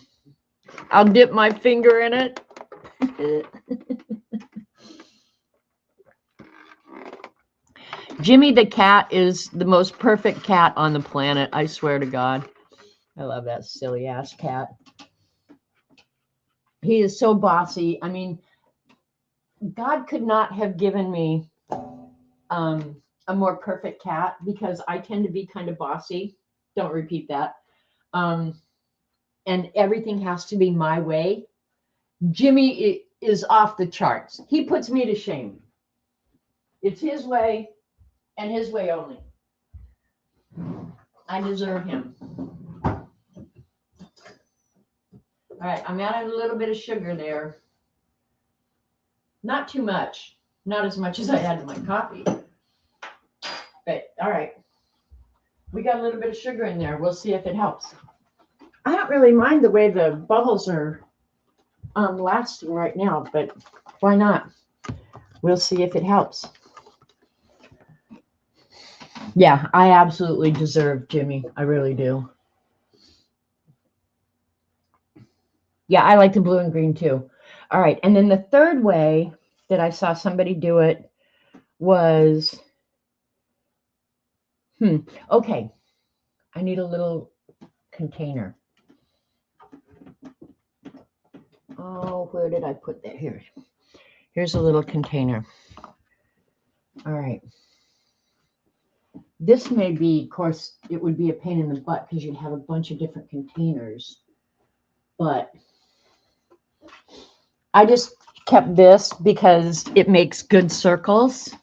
I'll dip my finger in it. Jimmy the cat is the most perfect cat on the planet. I swear to God. I love that silly ass cat. He is so bossy. I mean, God could not have given me a more perfect cat because I tend to be kind of bossy. Don't repeat that. And everything has to be my way. Jimmy is off the charts. He puts me to shame. It's his way and his way only. I deserve him. All right, I'm adding a little bit of sugar there. Not too much. Not as much as I add to my coffee. But all right. We got a little bit of sugar in there. We'll see if it helps. I don't really mind the way the bubbles are lasting right now, but why not? We'll see if it helps. Yeah, I absolutely deserve Jimmy. I really do. Yeah, I like the blue and green too. All right. And then the third way that I saw somebody do it was, okay. I need a little container. Oh, where did I put that? Here. Here's a little container. All right. This may be, of course, it would be a pain in the butt because you'd have a bunch of different containers. But I just kept this because it makes good circles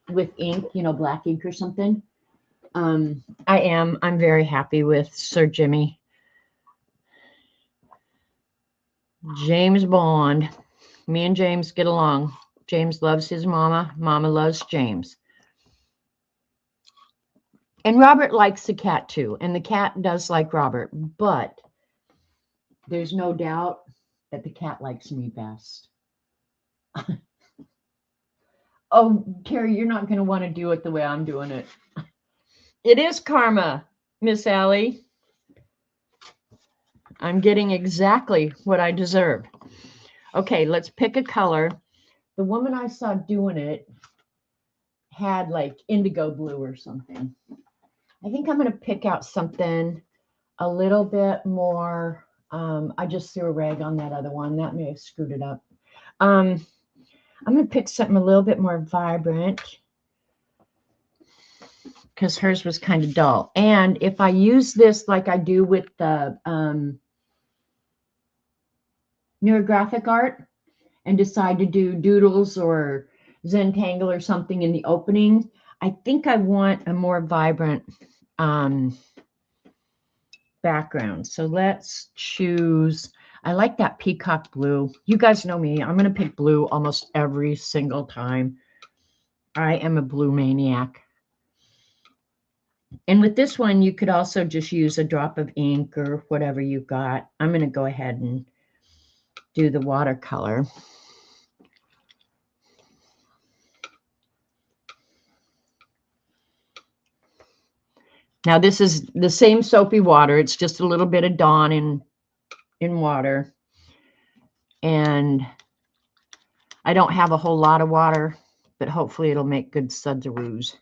with ink, black ink or something. I'm very happy with Sir Jimmy. James Bond. Me and James get along. James loves his mama. Mama loves James. And Robert likes the cat too. And the cat does like Robert. But there's no doubt that the cat likes me best. Oh, Terry, you're not going to want to do it the way I'm doing it. It is karma, Miss Allie. I'm getting exactly what I deserve. Okay, let's pick a color. The woman I saw doing it had like indigo blue or something. I think I'm going to pick out something a little bit more. I just threw a rag on that other one. That may have screwed it up. I'm going to pick something a little bit more vibrant because hers was kind of dull. And if I use this like I do with the neurographic art and decide to do doodles or Zentangle or something in the opening, I think I want a more vibrant background. So let's choose, I like that peacock blue. You guys know me. I'm going to pick blue almost every single time. I am a blue maniac. And with this one, you could also just use a drop of ink or whatever you've got. I'm going to go ahead and do the watercolor. Now this is the same soapy water. It's just a little bit of Dawn in water. And I don't have a whole lot of water, but hopefully it'll make good sudsaroos.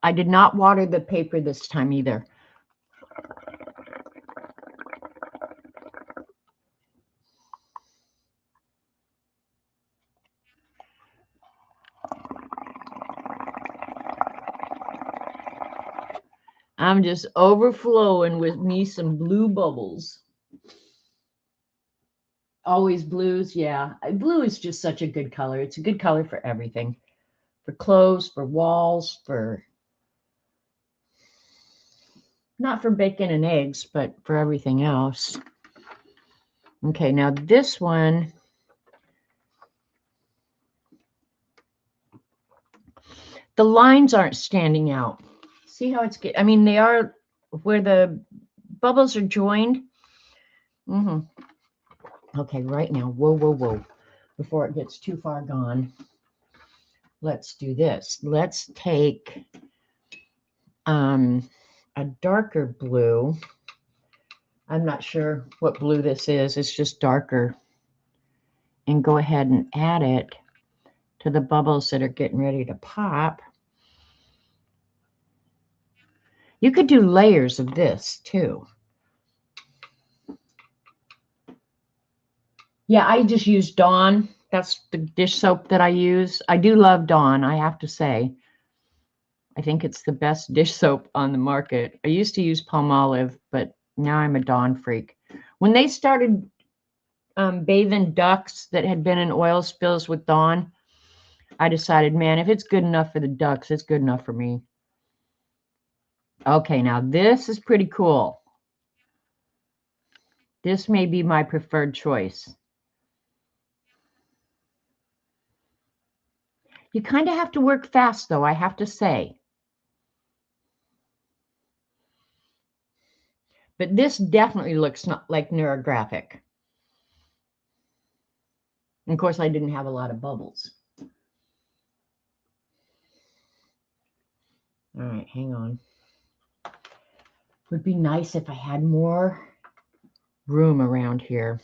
I did not water the paper this time either. I'm just overflowing with me some blue bubbles. Always blues, yeah. Blue is just such a good color. It's a good color for everything. For clothes, for walls, for not for bacon and eggs, but for everything else. Okay, now this one, the lines aren't standing out. See how it's I mean, they are where the bubbles are joined. Okay, right now, whoa, whoa, whoa. Before it gets too far gone, let's do this. Let's take a darker blue. I'm not sure what blue this is. It's just darker. And go ahead and add it to the bubbles that are getting ready to pop. You could do layers of this too. Yeah, I just use Dawn. That's the dish soap that I use. I do love Dawn, I have to say. I think it's the best dish soap on the market. I used to use Palmolive, but now I'm a Dawn freak. When they started bathing ducks that had been in oil spills with Dawn, I decided, man, if it's good enough for the ducks, it's good enough for me. Okay, now this is pretty cool. This may be my preferred choice. You kind of have to work fast, though, I have to say. But this definitely looks not like neurographic. And of course, I didn't have a lot of bubbles. All right, hang on. Would be nice if I had more room around here.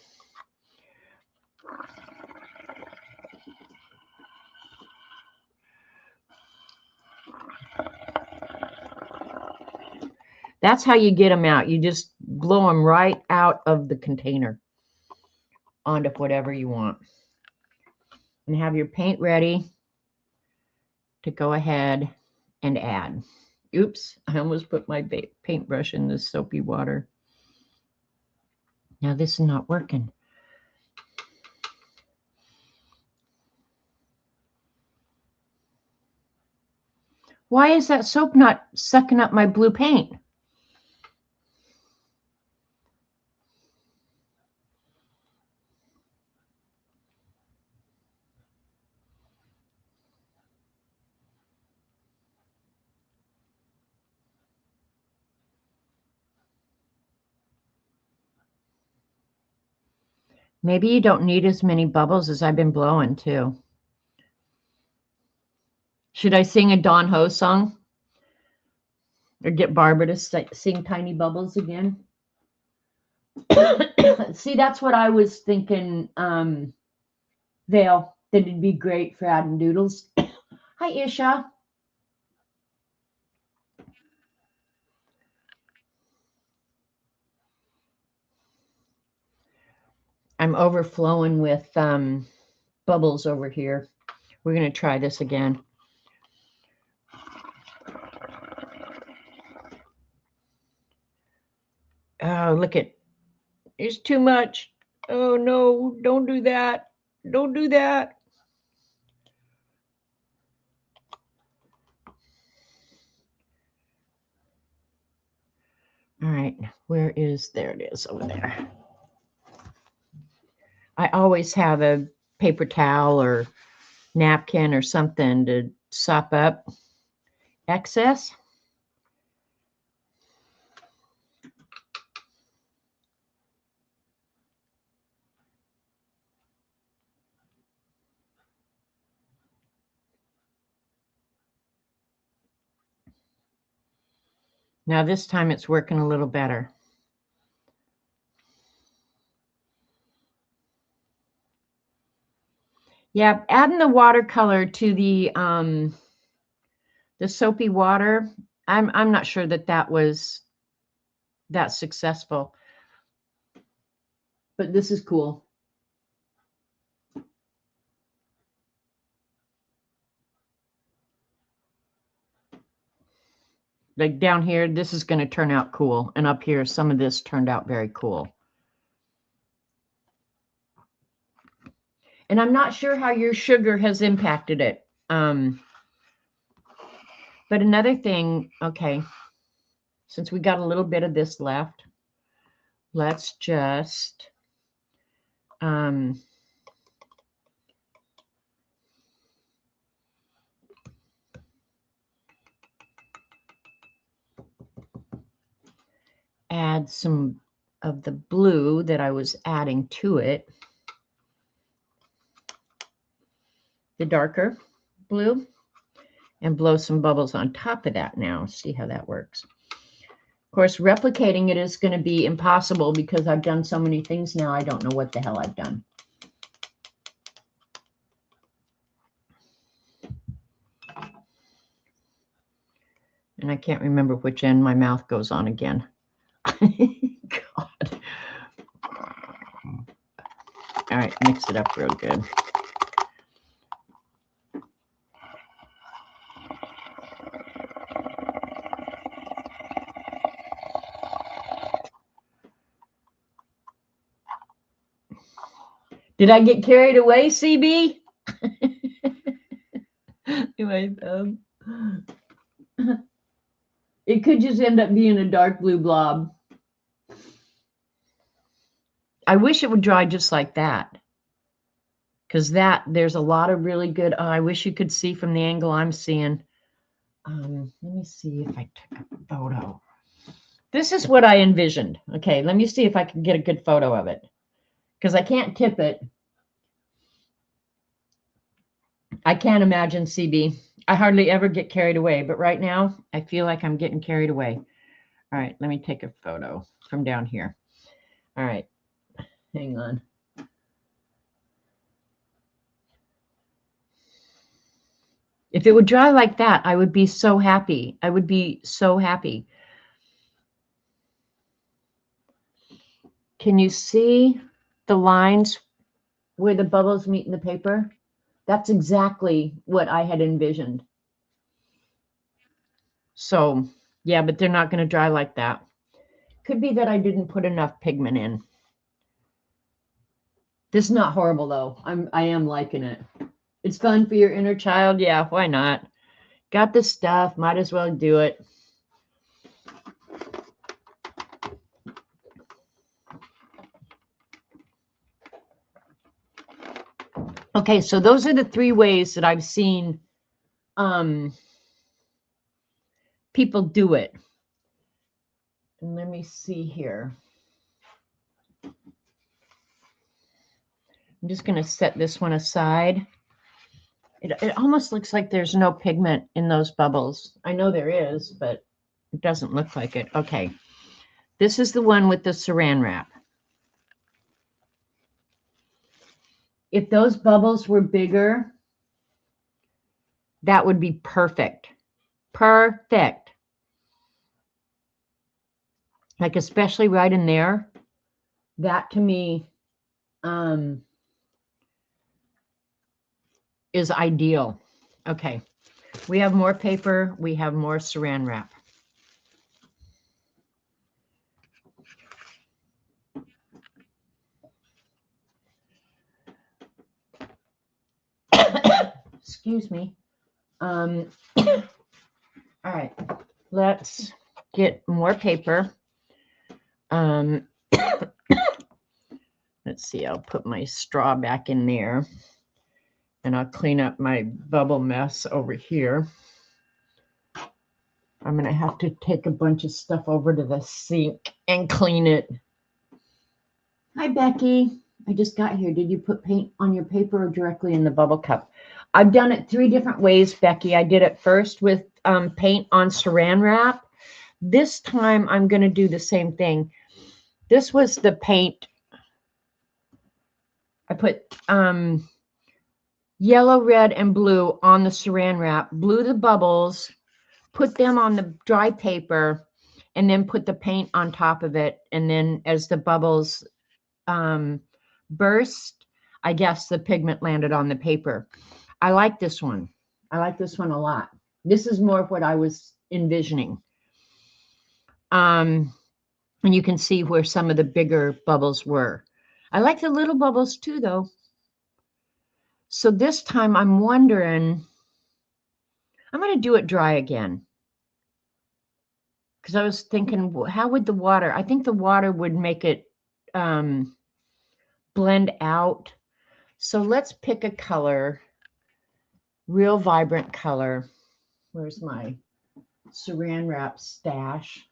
That's how you get them out. You just blow them right out of the container onto whatever you want. And have your paint ready to go ahead and add. Oops, I almost put my paintbrush in this soapy water. Now this is not working. Why is that soap not sucking up my blue paint? Maybe you don't need as many bubbles as I've been blowing too. Should I sing a Don Ho song? Or get Barbara to sing Tiny Bubbles again? See, that's what I was thinking, Vale, that it'd be great for adding doodles. Hi, Isha. I'm overflowing with bubbles over here. We're going to try this again. Oh, look at, it's too much. Oh no, don't do that. Don't do that. All right, where is, there it is over there. I always have a paper towel or napkin or something to sop up excess. Now this time it's working a little better. Yeah, adding the watercolor to the soapy water, I'm not sure that that was that successful. But this is cool. Like down here, this is going to turn out cool. And up here, some of this turned out very cool. And I'm not sure how your sugar has impacted it. But another thing, okay, since we got a little bit of this left, let's just add some of the blue that I was adding to it. The darker blue, and blow some bubbles on top of that now. See how that works. Of course, replicating it is going to be impossible because I've done so many things now, I don't know what the hell I've done. And I can't remember which end my mouth goes on again. God. All right, mix it up real good. Did I get carried away, CB? It could just end up being a dark blue blob. I wish it would dry just like that. Because there's a lot of really good, I wish you could see from the angle I'm seeing. Let me see if I took a photo. This is what I envisioned. Okay, let me see if I can get a good photo of it. Because I can't tip it. I can't imagine, CB. I hardly ever get carried away, but right now I feel like I'm getting carried away. All right, let me take a photo from down here. All right, hang on. If it would dry like that, I would be so happy. I would be so happy. Can you see the lines where the bubbles meet in the paper? That's exactly what I had envisioned. So, yeah, but they're not going to dry like that. Could be that I didn't put enough pigment in. This is not horrible, though. I am liking it. It's fun for your inner child. Yeah, why not? Got the stuff. Might as well do it. Okay, so those are the 3 ways that I've seen people do it. And let me see here. I'm just going to set this one aside. It almost looks like there's no pigment in those bubbles. I know there is, but it doesn't look like it. Okay. This is the one with the saran wrap. If those bubbles were bigger, that would be perfect. Perfect. Like especially right in there. That to me is ideal. Okay. We have more paper. We have more saran wrap. Excuse me. All right. Let's get more paper. Let's see. I'll put my straw back in there. And I'll clean up my bubble mess over here. I'm going to have to take a bunch of stuff over to the sink and clean it. Hi, Becky. I just got here. Did you put paint on your paper or directly in the bubble cup? I've done it 3 different ways, Becky. I did it first with paint on saran wrap. This time I'm going to do the same thing. This was the paint. I put yellow, red, and blue on the saran wrap, blew the bubbles, put them on the dry paper, and then put the paint on top of it. And then as the bubbles burst, I guess the pigment landed on the paper. I like this one. I like this one a lot. This is more of what I was envisioning. And you can see where some of the bigger bubbles were. I like the little bubbles too, though. So this time I'm wondering, I'm going to do it dry again. Because I was thinking, how would the water, I think the water would make it blend out. So let's pick a color, real vibrant color. Where's my saran wrap stash?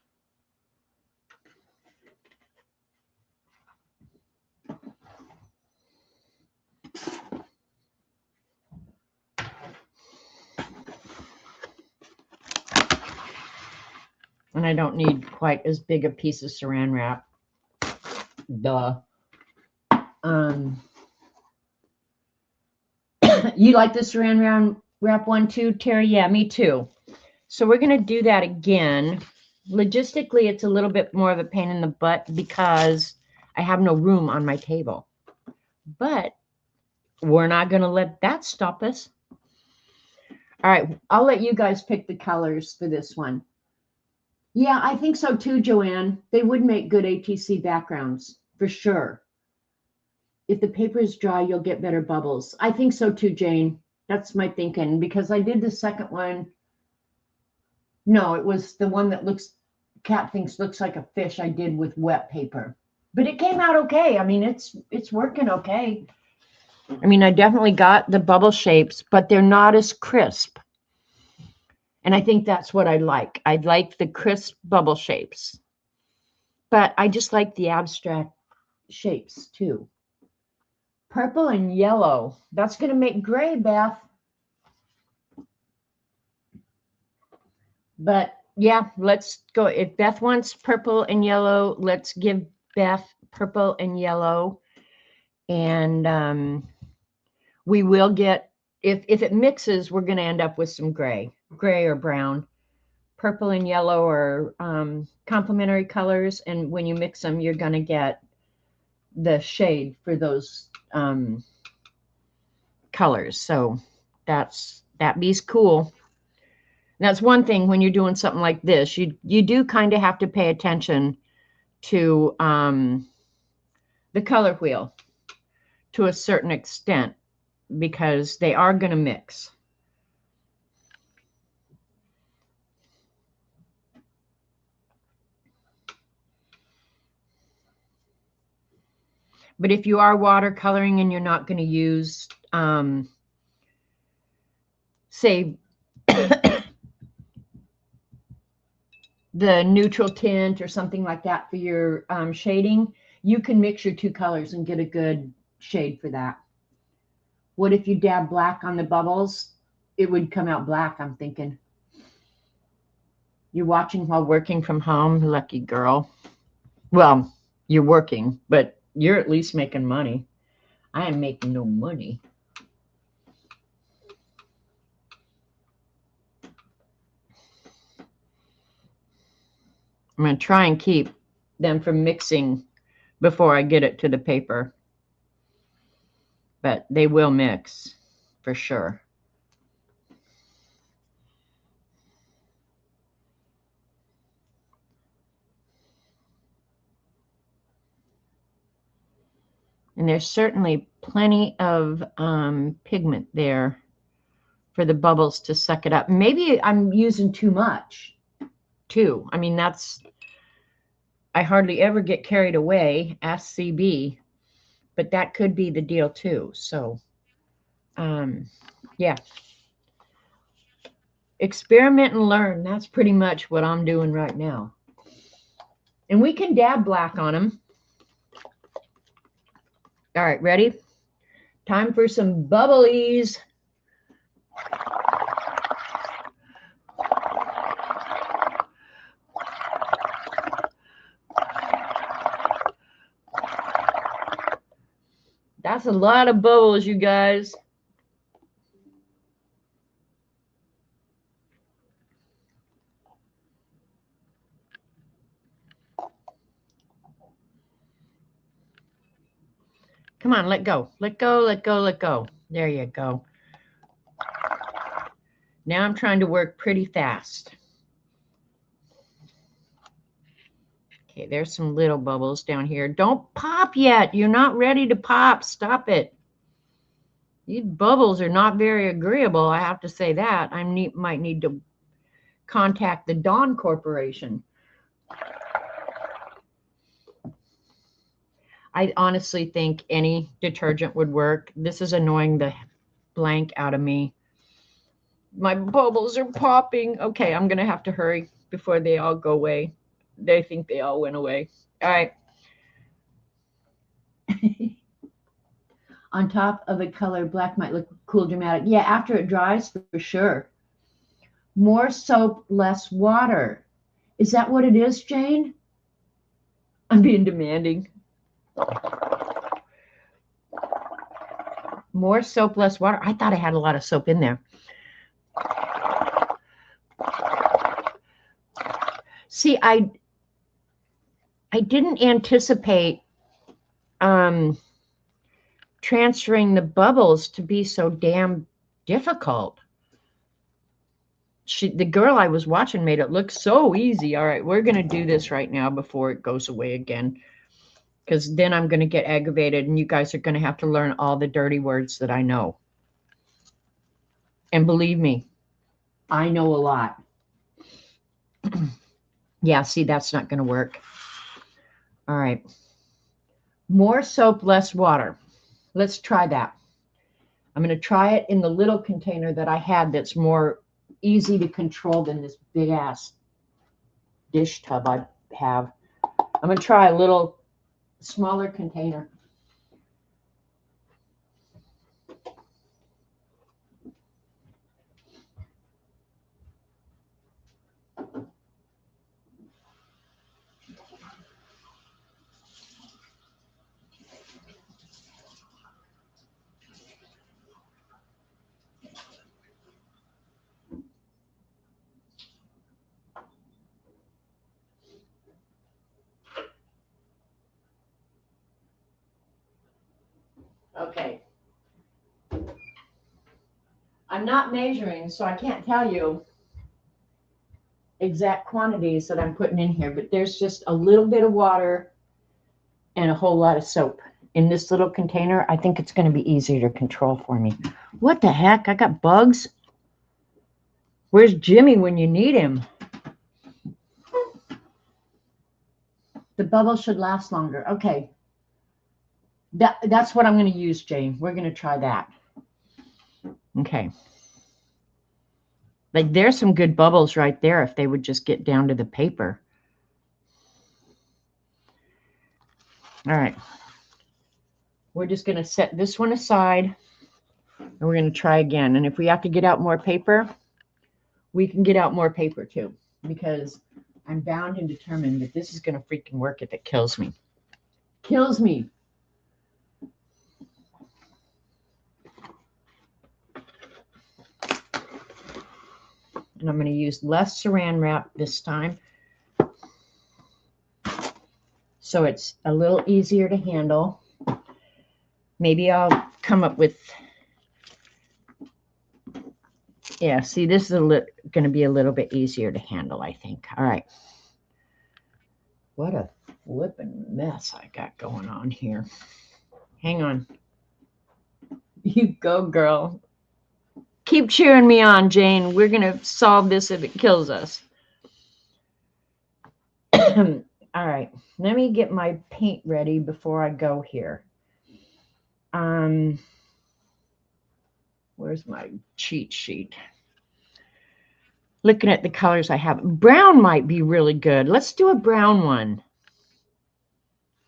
And I don't need quite as big a piece of saran wrap. Duh. You like the saran wrap one too, Terry? Yeah, me too. So we're going to do that again. Logistically, it's a little bit more of a pain in the butt because I have no room on my table. But we're not going to let that stop us. All right, I'll let you guys pick the colors for this one. Yeah, I think so too, Joanne. They would make good ATC backgrounds, for sure. If the paper is dry, you'll get better bubbles. I think so too, Jane. That's my thinking, because I did the second one. No, it was the one that Cat thinks looks like a fish I did with wet paper. But it came out okay. I mean, it's working okay. I mean, I definitely got the bubble shapes, but they're not as crisp. And I think that's what I like. I like the crisp bubble shapes. But I just like the abstract shapes too. Purple and yellow. That's going to make gray, Beth. But yeah, let's go. If Beth wants purple and yellow, let's give Beth purple and yellow. And we will get, if it mixes, we're going to end up with some gray or brown. Purple and yellow are complementary colors. And when you mix them, you're going to get the shade for those colors. So that be's cool. That's one thing when you're doing something like this, you do kind of have to pay attention to the color wheel to a certain extent because they are going to mix. But if you are watercoloring and you're not going to use, say, the neutral tint or something like that for your shading, you can mix your two colors and get a good shade for that. What if you dab black on the bubbles? It would come out black, I'm thinking. You're watching while working from home, lucky girl. Well, you're working, but you're at least making money. I am making no money. I'm going to try and keep them from mixing before I get it to the paper. But they will mix for sure. And there's certainly plenty of pigment there for the bubbles to suck it up. Maybe I'm using too much too. I mean, I hardly ever get carried away, ask CB, but that could be the deal too. So, yeah. Experiment and learn. That's pretty much what I'm doing right now. And we can dab black on them. All right, ready? Time for some bubblies. That's a lot of bubbles, you guys. Come on, let go. Let go, let go, let go. There you go. Now I'm trying to work pretty fast. Okay, there's some little bubbles down here. Don't pop yet. You're not ready to pop. Stop it. These bubbles are not very agreeable. I have to say that. Might need to contact the Dawn Corporation. I honestly think any detergent would work. This is annoying the blank out of me. My bubbles are popping. Okay, I'm going to have to hurry before they all go away. They think they all went away. All right. On top of a color, black might look cool, dramatic. Yeah, after it dries, for sure. More soap, less water. Is that what it is, Jane? I'm being demanding. More soap, less water. I thought I had a lot of soap in there. See, I didn't anticipate transferring the bubbles to be so damn difficult. The girl I was watching made it look so easy. All right, we're going to do this right now before it goes away again, because then I'm going to get aggravated and you guys are going to have to learn all the dirty words that I know. And believe me, I know a lot. Yeah, see, that's not going to work. All right. More soap, less water. Let's try that. I'm going to try it in the little container that I had that's more easy to control than this big ass dish tub I have. I'm going to try a little smaller container. Okay. I'm not measuring, so I can't tell you exact quantities that I'm putting in here, but there's just a little bit of water and a whole lot of soap in this little container. I think it's going to be easier to control for me. What the heck? I got bugs. Where's Jimmy when you need him? The bubble should last longer. Okay. That's what I'm going to use, Jane. We're going to try that. Okay. Like, there's some good bubbles right there if they would just get down to the paper. All right. We're just going to set this one aside, and we're going to try again. And if we have to get out more paper, we can get out more paper too, because I'm bound and determined that this is going to freaking work if it kills me. Kills me. And I'm going to use less saran wrap this time, so it's a little easier to handle. Maybe I'll come up with, yeah, see, this is going to be a little bit easier to handle, I think. All right. What a flippin' mess I got going on here. Hang on. You go, girl. Keep cheering me on, Jane. We're going to solve this if it kills us. All right. Let me get my paint ready before I go here. Where's my cheat sheet? Looking at the colors I have. Brown might be really good. Let's do a brown one.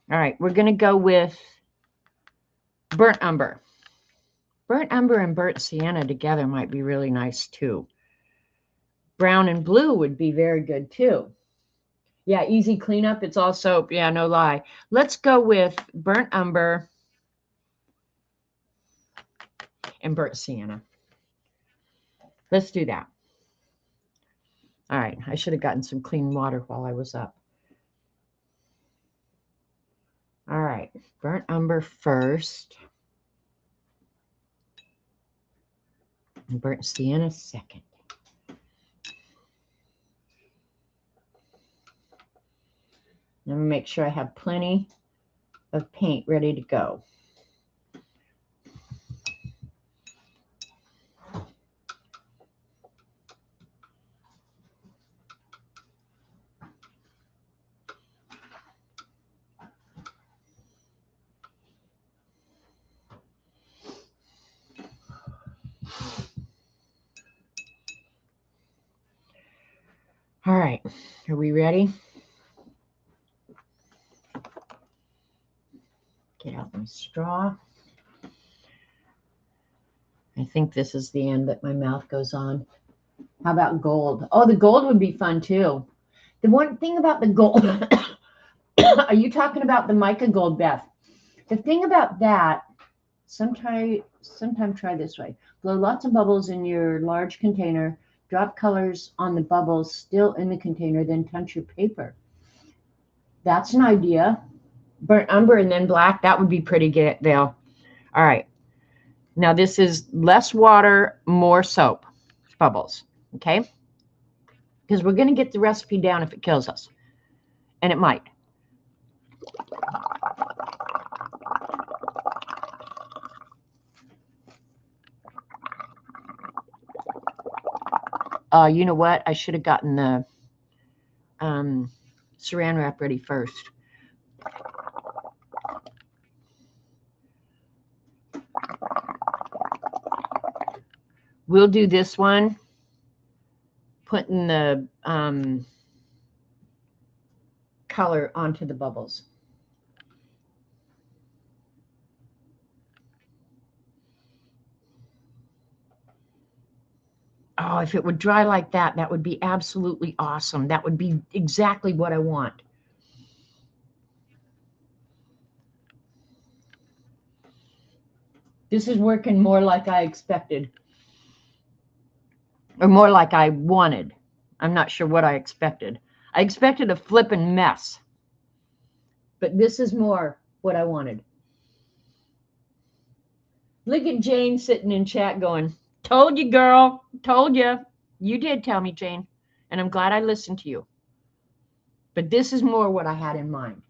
All right. We're going to go with burnt umber. Burnt umber and burnt sienna together might be really nice too. Brown and blue would be very good too. Yeah, easy cleanup. It's all soap. Yeah, no lie. Let's go with burnt umber and burnt sienna. Let's do that. All right. I should have gotten some clean water while I was up. All right. Burnt umber first. And burnt sienna second. Let me make sure I have plenty of paint ready to go. All right, are we ready? Get out my straw. I think this is the end that my mouth goes on. How about gold? Oh, the gold would be fun too. The one thing about the gold, are you talking about the mica gold, Beth? The thing about that, sometime try this way. Blow lots of bubbles in your large container. Drop colors on the bubbles still in the container, then touch your paper. That's an idea. Burnt umber and then black. That would be pretty good, Vale. All right. Now this is less water, more soap bubbles. Okay. Because we're going to get the recipe down if it kills us. And it might. You know what? I should have gotten the saran wrap ready first. We'll do this one, putting the color onto the bubbles. Oh, if it would dry like that, that would be absolutely awesome. That would be exactly what I want. This is working more like I expected. Or more like I wanted. I'm not sure what I expected. I expected a flippin' mess. But this is more what I wanted. Look at Jane sitting in chat going, told you, girl. Told you. You did tell me, Jane. And I'm glad I listened to you. But this is more what I had in mind.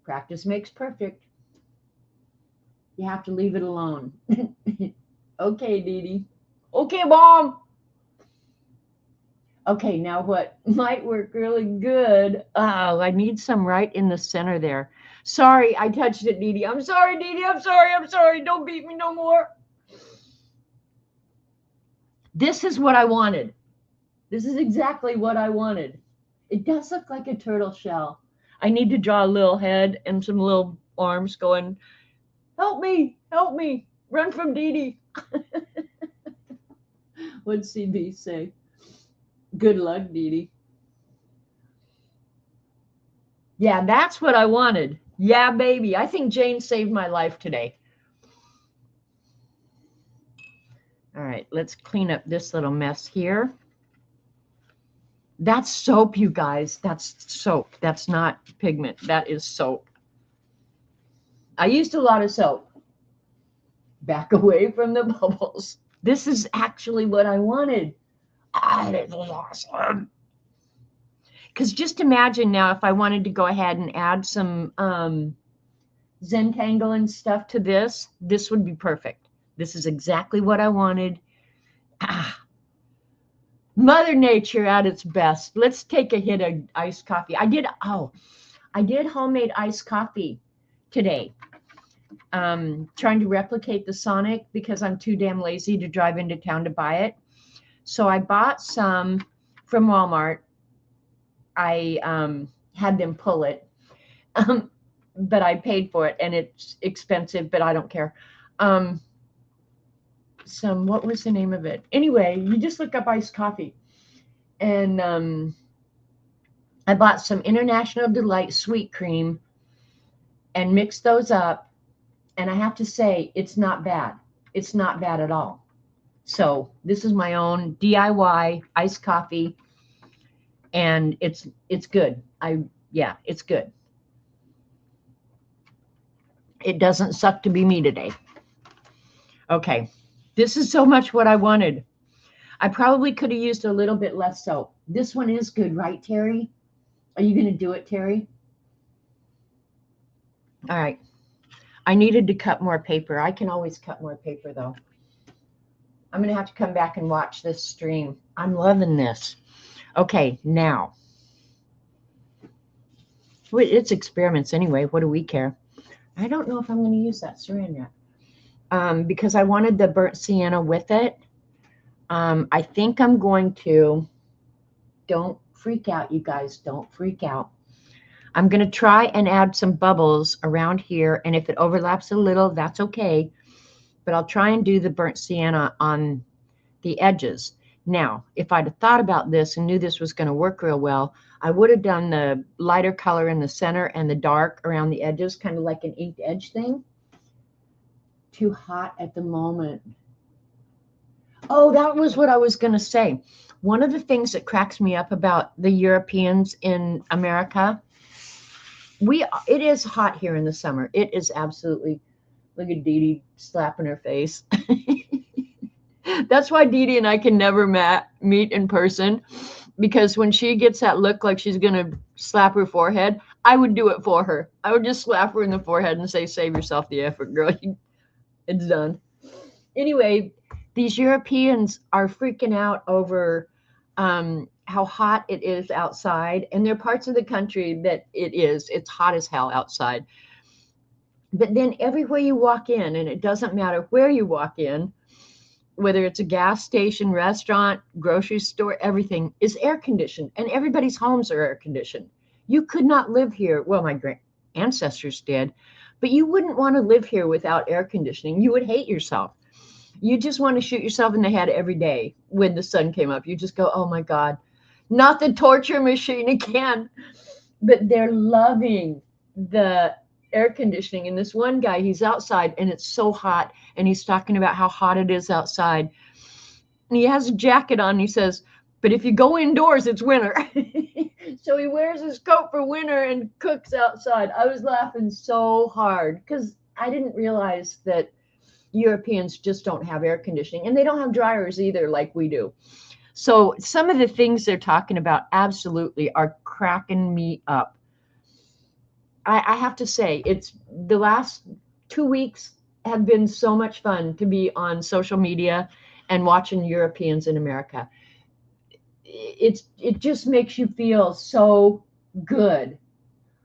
Practice makes perfect. You have to leave it alone. Okay, Dee Dee. Okay, Mom. Okay, now what might work really good. Oh, I need some right in the center there. Sorry, I touched it, Dee Dee. I'm sorry, Dee Dee. I'm sorry. I'm sorry. Don't beat me no more. This is what I wanted. This is exactly what I wanted. It does look like a turtle shell. I need to draw a little head and some little arms going, help me, run from Dee Dee. What'd CB say? Good luck, Dee Dee. Yeah, that's what I wanted. Yeah, baby. I think Jane saved my life today. All right, let's clean up this little mess here. That's soap, you guys. That's soap. That's not pigment. That is soap. I used a lot of soap. Back away from the bubbles. This is actually what I wanted. This is awesome. Because just imagine now if I wanted to go ahead and add some Zentangle and stuff to this, this would be perfect. This is exactly what I wanted. Mother Nature at its best. Let's take a hit of iced coffee. I did homemade iced coffee today. Trying to replicate the Sonic because I'm too damn lazy to drive into town to buy it. So I bought some from Walmart. I had them pull it, but I paid for it, and it's expensive, but I don't care. What was the name of it? Anyway, you just look up iced coffee. And I bought some International Delight sweet cream and mixed those up. And I have to say, it's not bad. It's not bad at all. So this is my own DIY iced coffee. And it's good. It's good. It doesn't suck to be me today. Okay. This is so much what I wanted. I probably could have used a little bit less soap. This one is good, right, Terry? Are you going to do it, Terry? All right. I needed to cut more paper. I can always cut more paper, though. I'm going to have to come back and watch this stream. I'm loving this. Okay, now. It's experiments anyway. What do we care? I don't know if I'm going to use that saran wrap because I wanted the burnt sienna with it. I think I'm going to, don't freak out, you guys. Don't freak out. I'm going to try and add some bubbles around here. And if it overlaps a little, that's okay. But I'll try and do the burnt sienna on the edges. Now, if I'd have thought about this and knew this was going to work real well, I would have done the lighter color in the center and the dark around the edges, kind of like an inked edge thing. Too hot at the moment. Oh, that was what I was going to say. One of the things that cracks me up about the Europeans in America, it is hot here in the summer. It is absolutely, look at Dee Dee slapping her face. That's why Dee Dee and I can never meet in person, because when she gets that look like she's going to slap her forehead, I would do it for her. I would just slap her in the forehead and say, save yourself the effort, girl. It's done. Anyway, these Europeans are freaking out over how hot it is outside. And there are parts of the country that it's hot as hell outside. But then everywhere you walk in, and it doesn't matter where you walk in, whether it's a gas station, restaurant, grocery store, everything is air conditioned, and everybody's homes are air conditioned. You could not live here. Well, my ancestors did, but you wouldn't want to live here without air conditioning. You would hate yourself. You just want to shoot yourself in the head every day when the sun came up. You just go, oh my God, not the torture machine again. But they're loving the air conditioning. And this one guy, he's outside and it's so hot. And he's talking about how hot it is outside. And he has a jacket on. And he says, but if you go indoors, it's winter. So he wears his coat for winter and cooks outside. I was laughing so hard because I didn't realize that Europeans just don't have air conditioning, and they don't have dryers either like we do. So some of the things they're talking about absolutely are cracking me up. I have to say, it's the last 2 weeks have been so much fun to be on social media and watching Europeans in America. It just makes you feel so good.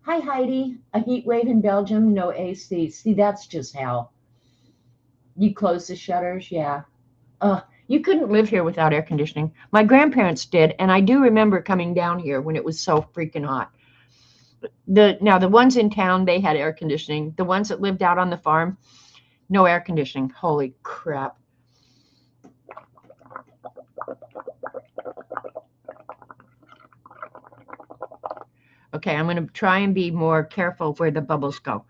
Hi, Heidi. A heat wave in Belgium, no AC. See, that's just hell. You close the shutters, yeah. You couldn't live here without air conditioning. My grandparents did, and I do remember coming down here when it was so freaking hot. Now the ones in town, they had air conditioning. The ones that lived out on the farm, no air conditioning. Holy crap. Okay, I'm going to try and be more careful where the bubbles go.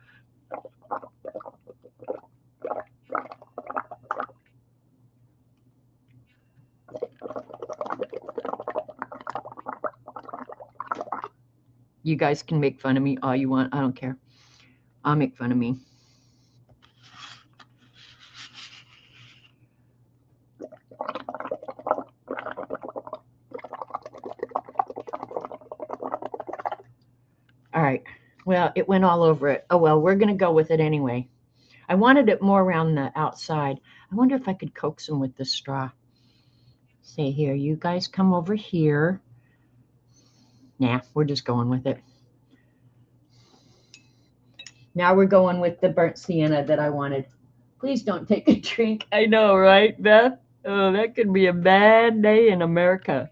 You guys can make fun of me all you want. I don't care. I'll make fun of me. All right. Well, it went all over it. Oh, well, we're going to go with it anyway. I wanted it more around the outside. I wonder if I could coax them with the straw. Say, here, you guys come over here. Nah, we're just going with it. Now we're going with the burnt sienna that I wanted. Please don't take a drink. I know, right, Beth? Oh, that could be a bad day in America.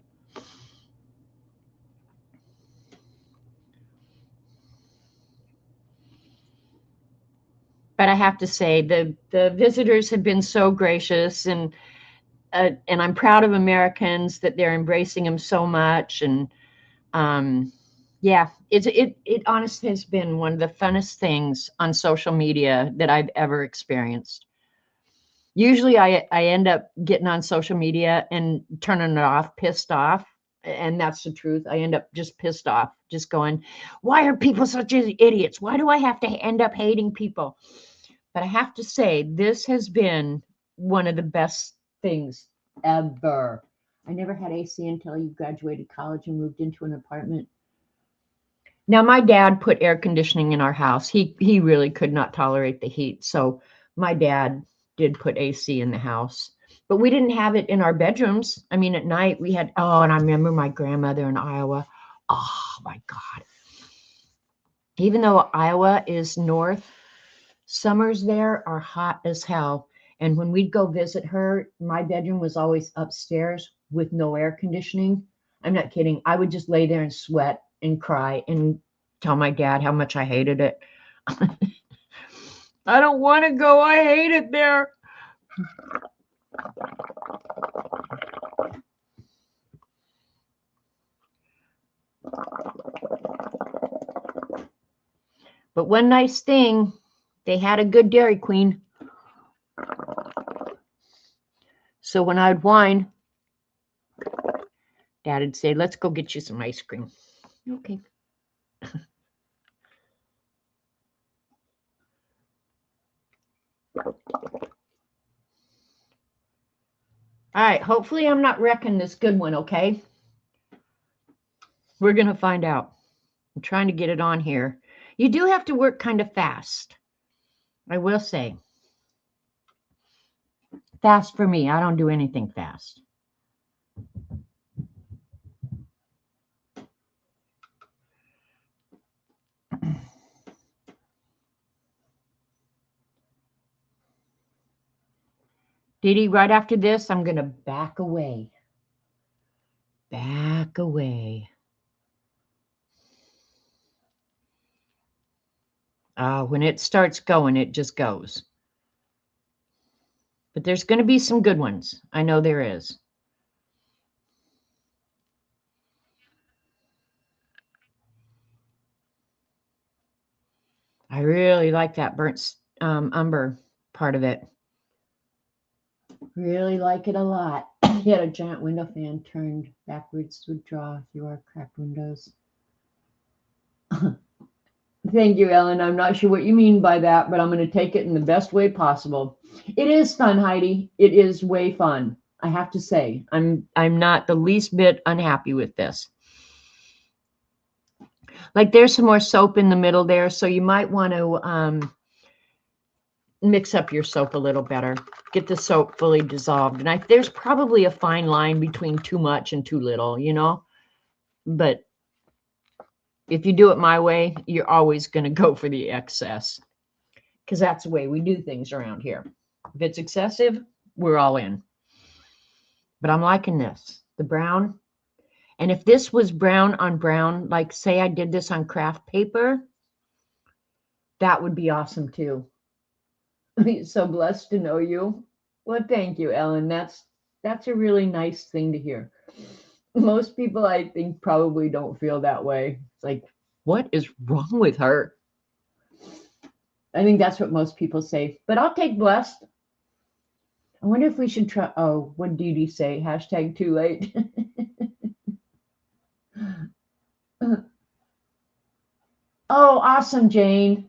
But I have to say, the visitors have been so gracious, and I'm proud of Americans that they're embracing them so much. And yeah, it honestly has been one of the funnest things on social media that I've ever experienced. Usually I end up getting on social media and turning it off, pissed off. And that's the truth. I end up just pissed off, just going, why are people such idiots? Why do I have to end up hating people? But I have to say, this has been one of the best things ever. I never had AC until you graduated college and moved into an apartment. Now, my dad put air conditioning in our house. He really could not tolerate the heat. So my dad did put AC in the house. But we didn't have it in our bedrooms. I mean, at night we had, oh, and I remember my grandmother in Iowa. Oh, my God. Even though Iowa is north, summers there are hot as hell. And when we'd go visit her, my bedroom was always upstairs with no air conditioning. I'm not kidding. I would just lay there and sweat and cry and tell my dad how much I hated it. I don't want to go. I hate it there. But one nice thing, they had a good Dairy Queen. So when I'd whine, Dad would say, let's go get you some ice cream. Okay. All right, hopefully I'm not wrecking this good one, okay? We're going to find out. I'm trying to get it on here. You do have to work kind of fast, I will say. Fast for me. I don't do anything fast. Dee Dee, right after this, I'm going to back away. Back away. When it starts going, it just goes. But there's going to be some good ones. I know there is. I really like that burnt umber part of it. Really like it a lot. He had a giant window fan turned backwards would draw through our cracked windows. Thank you, Ellen. I'm not sure what you mean by that, but I'm going to take it in the best way possible. It is fun, Heidi. It is way fun. I have to say, I'm not the least bit unhappy with this. Like there's some more soap in the middle there, so you might want to mix up your soap a little better. Get the soap fully dissolved. And there's probably a fine line between too much and too little, you know? But if you do it my way, you're always going to go for the excess. Because that's the way we do things around here. If it's excessive, we're all in. But I'm liking this. The brown. And if this was brown on brown, like say I did this on craft paper, that would be awesome too. So blessed to know you. Well, thank you, Ellen. That's a really nice thing to hear. Most people, I think, probably don't feel that way. It's like, what is wrong with her? I think that's what most people say. But I'll take blessed. I wonder if we should try. Oh, what did Dee say? Hashtag too late. Oh, awesome, Jane.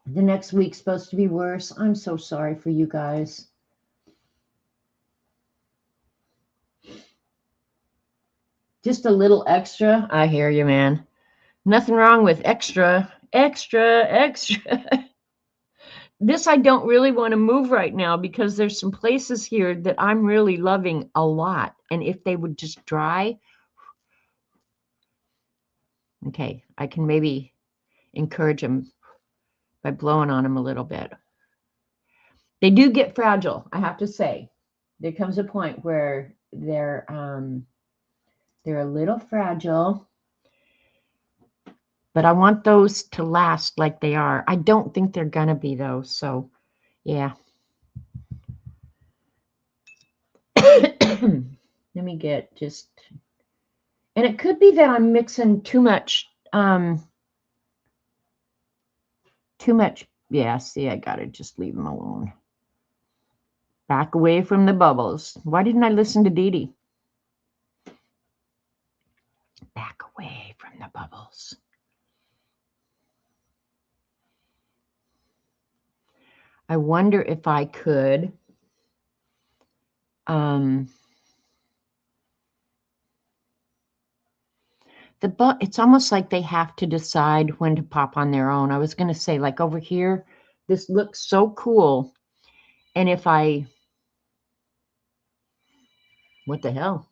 The next week's supposed to be worse. I'm so sorry for you guys. Just a little extra. I hear you, man. Nothing wrong with extra. This I don't really want to move right now because there's some places here that I'm really loving a lot. And if they would just dry, okay, I can maybe encourage them by blowing on them a little bit. They do get fragile, I have to say. There comes a point where they're a little fragile, but I want those to last like they are. I don't think they're gonna be though, so yeah. Let me get just, and it could be that I'm mixing too much. Yeah, see, I gotta just leave them alone. Back away from the bubbles. Why didn't I listen to Dee Dee? Back away from the bubbles. I wonder if I could it's almost like they have to decide when to pop on their own. I was going to say, like over here, this looks so cool. And if what the hell?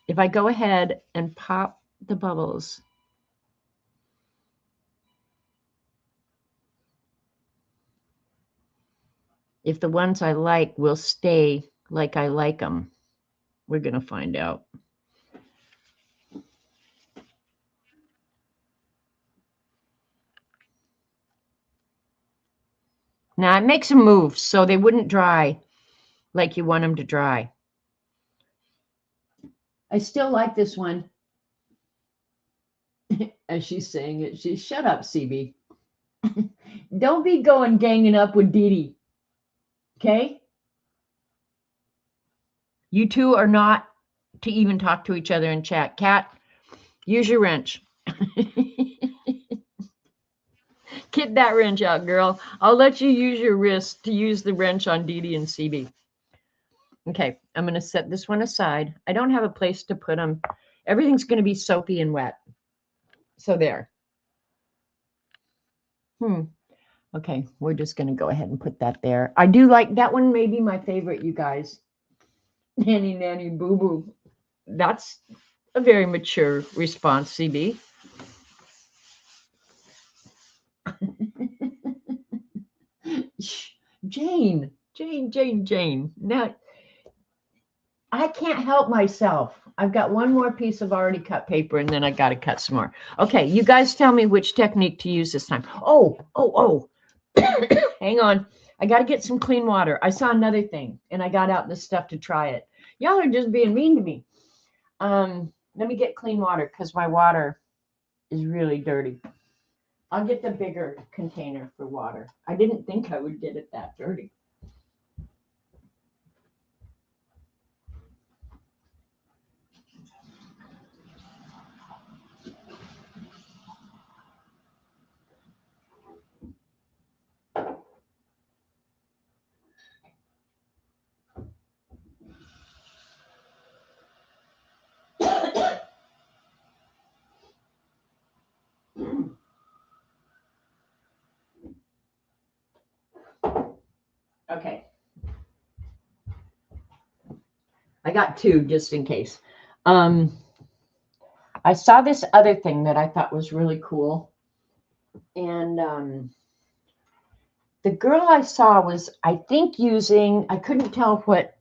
If I go ahead and pop the bubbles, if the ones I like will stay like I like them, we're going to find out. Now it makes them move so they wouldn't dry like you want them to dry. I still like this one. As she's saying it, she's shut up, CB. Don't be ganging up with Dee Dee. Okay? You two are not to even talk to each other in chat. Cat, use your wrench. Get that wrench out, girl. I'll let you use your wrist to use the wrench on Dee Dee and CB. Okay, I'm going to set this one aside. I don't have a place to put them. Everything's going to be soapy and wet. So there. Okay, we're just going to go ahead and put that there. I do like that one, may be my favorite, you guys. Nanny, nanny, boo, boo. That's a very mature response, CB. Jane. Now, I can't help myself. I've got one more piece of already cut paper, and then I got to cut some more. Okay, you guys tell me which technique to use this time. Oh. Hang on. I got to get some clean water. I saw another thing, and I got out this stuff to try it. Y'all are just being mean to me. Let me get clean water because my water is really dirty. I'll get the bigger container for water. I didn't think I would get it that dirty. Okay. I got two just in case. I saw this other thing that I thought was really cool. And the girl I saw was, I think, using, I couldn't tell what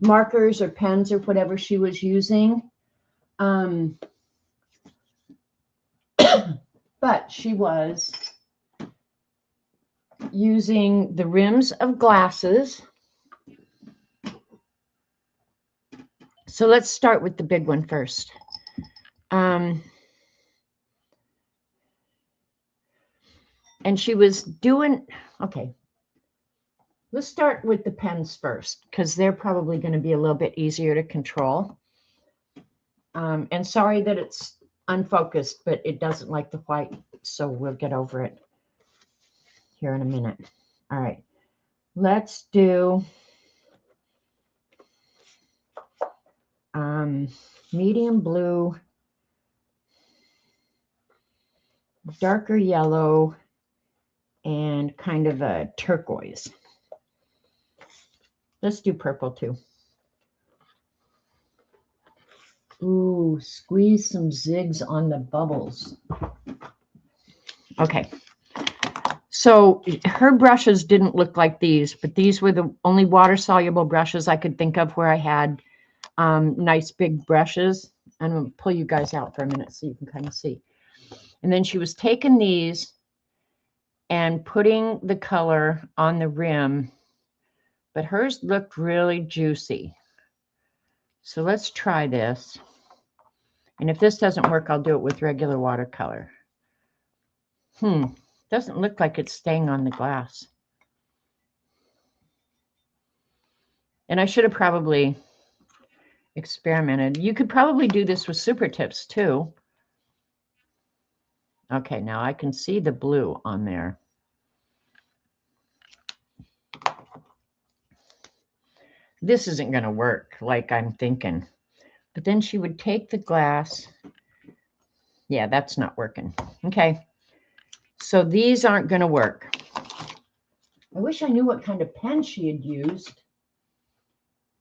markers or pens or whatever she was using. But she was using the rims of glasses. So let's start with the big one first. And she was doing, okay, let's start with the pens first, because they're probably going to be a little bit easier to control. And sorry that it's unfocused, but it doesn't like the white, so we'll get over it here in a minute. All right, let's do medium blue, darker yellow, and kind of a turquoise. Let's do purple too. Ooh, squeeze some zigs on the bubbles. Okay. So her brushes didn't look like these, but these were the only water-soluble brushes I could think of where I had nice big brushes. I'm going to pull you guys out for a minute so you can kind of see. And then she was taking these and putting the color on the rim, but hers looked really juicy. So let's try this. And if this doesn't work, I'll do it with regular watercolor. Doesn't look like it's staying on the glass. And I should have probably experimented. You could probably do this with super tips too. Okay, now I can see the blue on there. This isn't going to work like I'm thinking. But then she would take the glass. Yeah, that's not working. Okay. So these aren't going to work. I wish I knew what kind of pen she had used.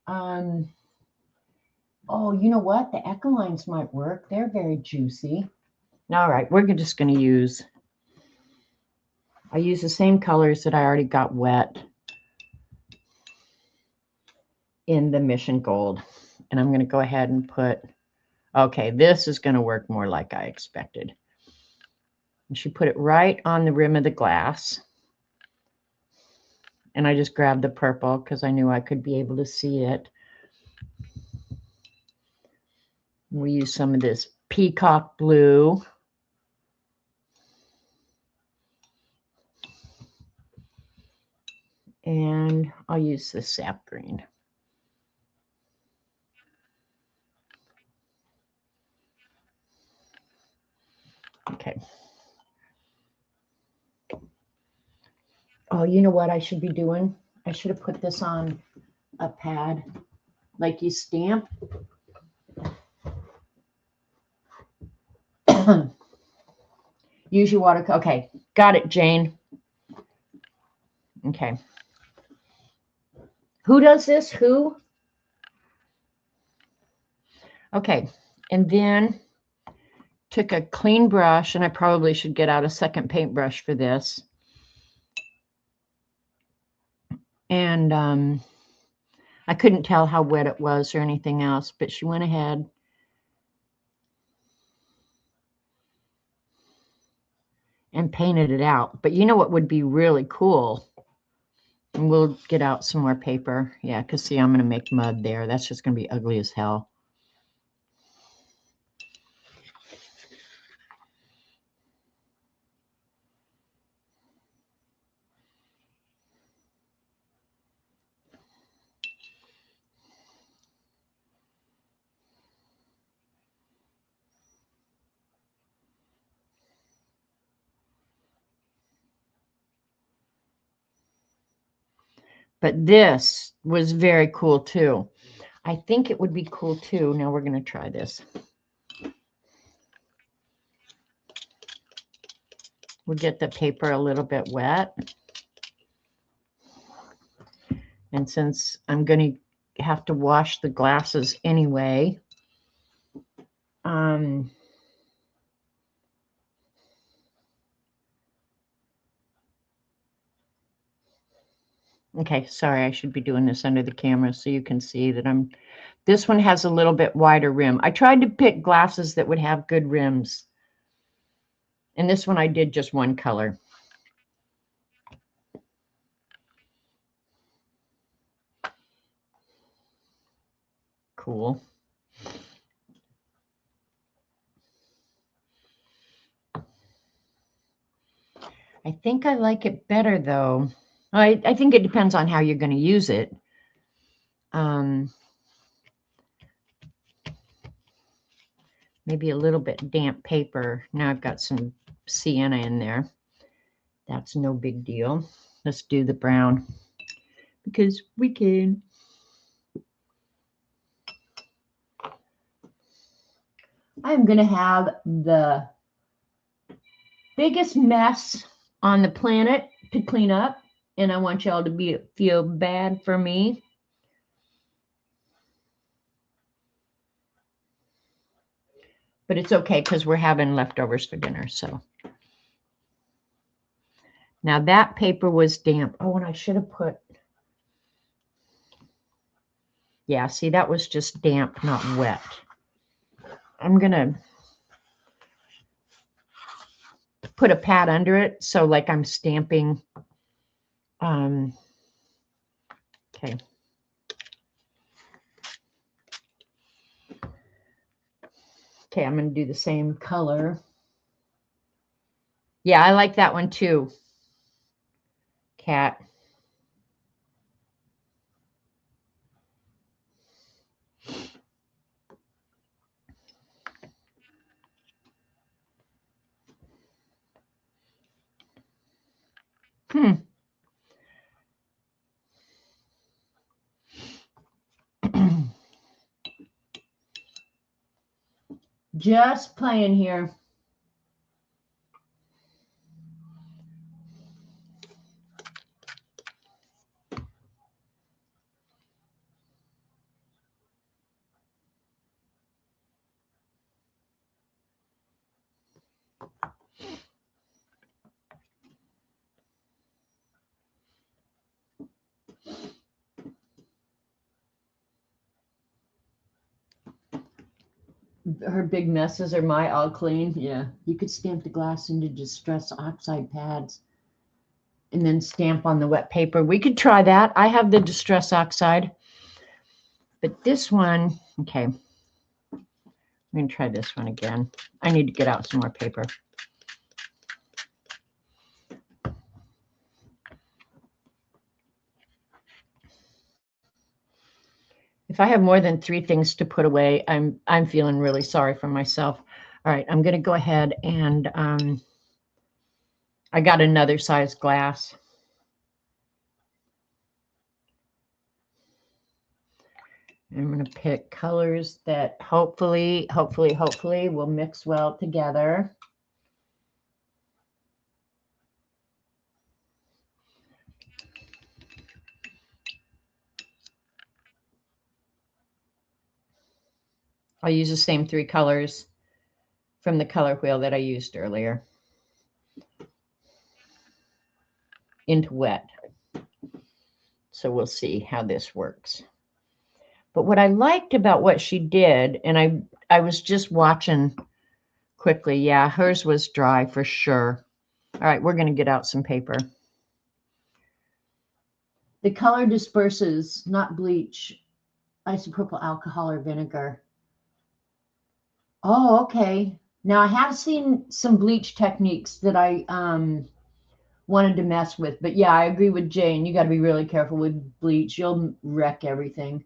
Oh, you know what? The Echolines might work. They're very juicy. All right, we're just going to use, I use the same colors that I already got wet in the Mission Gold. And I'm going to go ahead and put, okay, this is going to work more like I expected. And she put it right on the rim of the glass. And I just grabbed the purple because I knew I could be able to see it. We use some of this peacock blue. And I'll use the sap green. Okay. Oh, you know what I should be doing? I should have put this on a pad like you stamp. Use your watercolor. Okay, got it, Jane. Okay. Who does this? Who? Okay, and then took a clean brush, and I probably should get out a second paintbrush for this. And I couldn't tell how wet it was or anything else, but she went ahead and painted it out. But you know what would be really cool? And we'll get out some more paper. Yeah, because see, I'm going to make mud there. That's just going to be ugly as hell. But this was very cool too. I think it would be cool too. Now we're going to try this. We'll get the paper a little bit wet. And since I'm going to have to wash the glasses anyway, okay, sorry, I should be doing this under the camera so you can see that this one has a little bit wider rim. I tried to pick glasses that would have good rims. And this one I did just one color. Cool. I think I like it better though. I think it depends on how you're going to use it. Maybe a little bit damp paper. Now I've got some sienna in there. That's no big deal. Let's do the brown because we can. I'm going to have the biggest mess on the planet to clean up, and I want y'all to feel bad for me. But it's okay because we're having leftovers for dinner. So now that paper was damp. Oh, and I should have put, yeah, see, that was just damp, not wet. I'm going to put a pad under it. So like I'm stamping. Okay. Okay, I'm going to do the same color. Yeah, I like that one too. Cat. Just playing here. Her big messes are my all clean. Yeah. You could stamp the glass into distress oxide pads and then stamp on the wet paper. We could try that. I have the distress oxide. But this one, okay. I'm going to try this one again. I need to get out some more paper. If I have more than 3 things to put away, I'm feeling really sorry for myself. All right, I'm going to go ahead and I got another size glass. I'm going to pick colors that hopefully will mix well together. I'll use the same 3 colors from the color wheel that I used earlier into wet. So we'll see how this works. But what I liked about what she did, and I was just watching quickly. Yeah, hers was dry for sure. All right, we're going to get out some paper. The color disperses, not bleach, isopropyl alcohol or vinegar. Oh, okay. Now I have seen some bleach techniques that I wanted to mess with, but yeah, I agree with Jane. You got to be really careful with bleach. You'll wreck everything.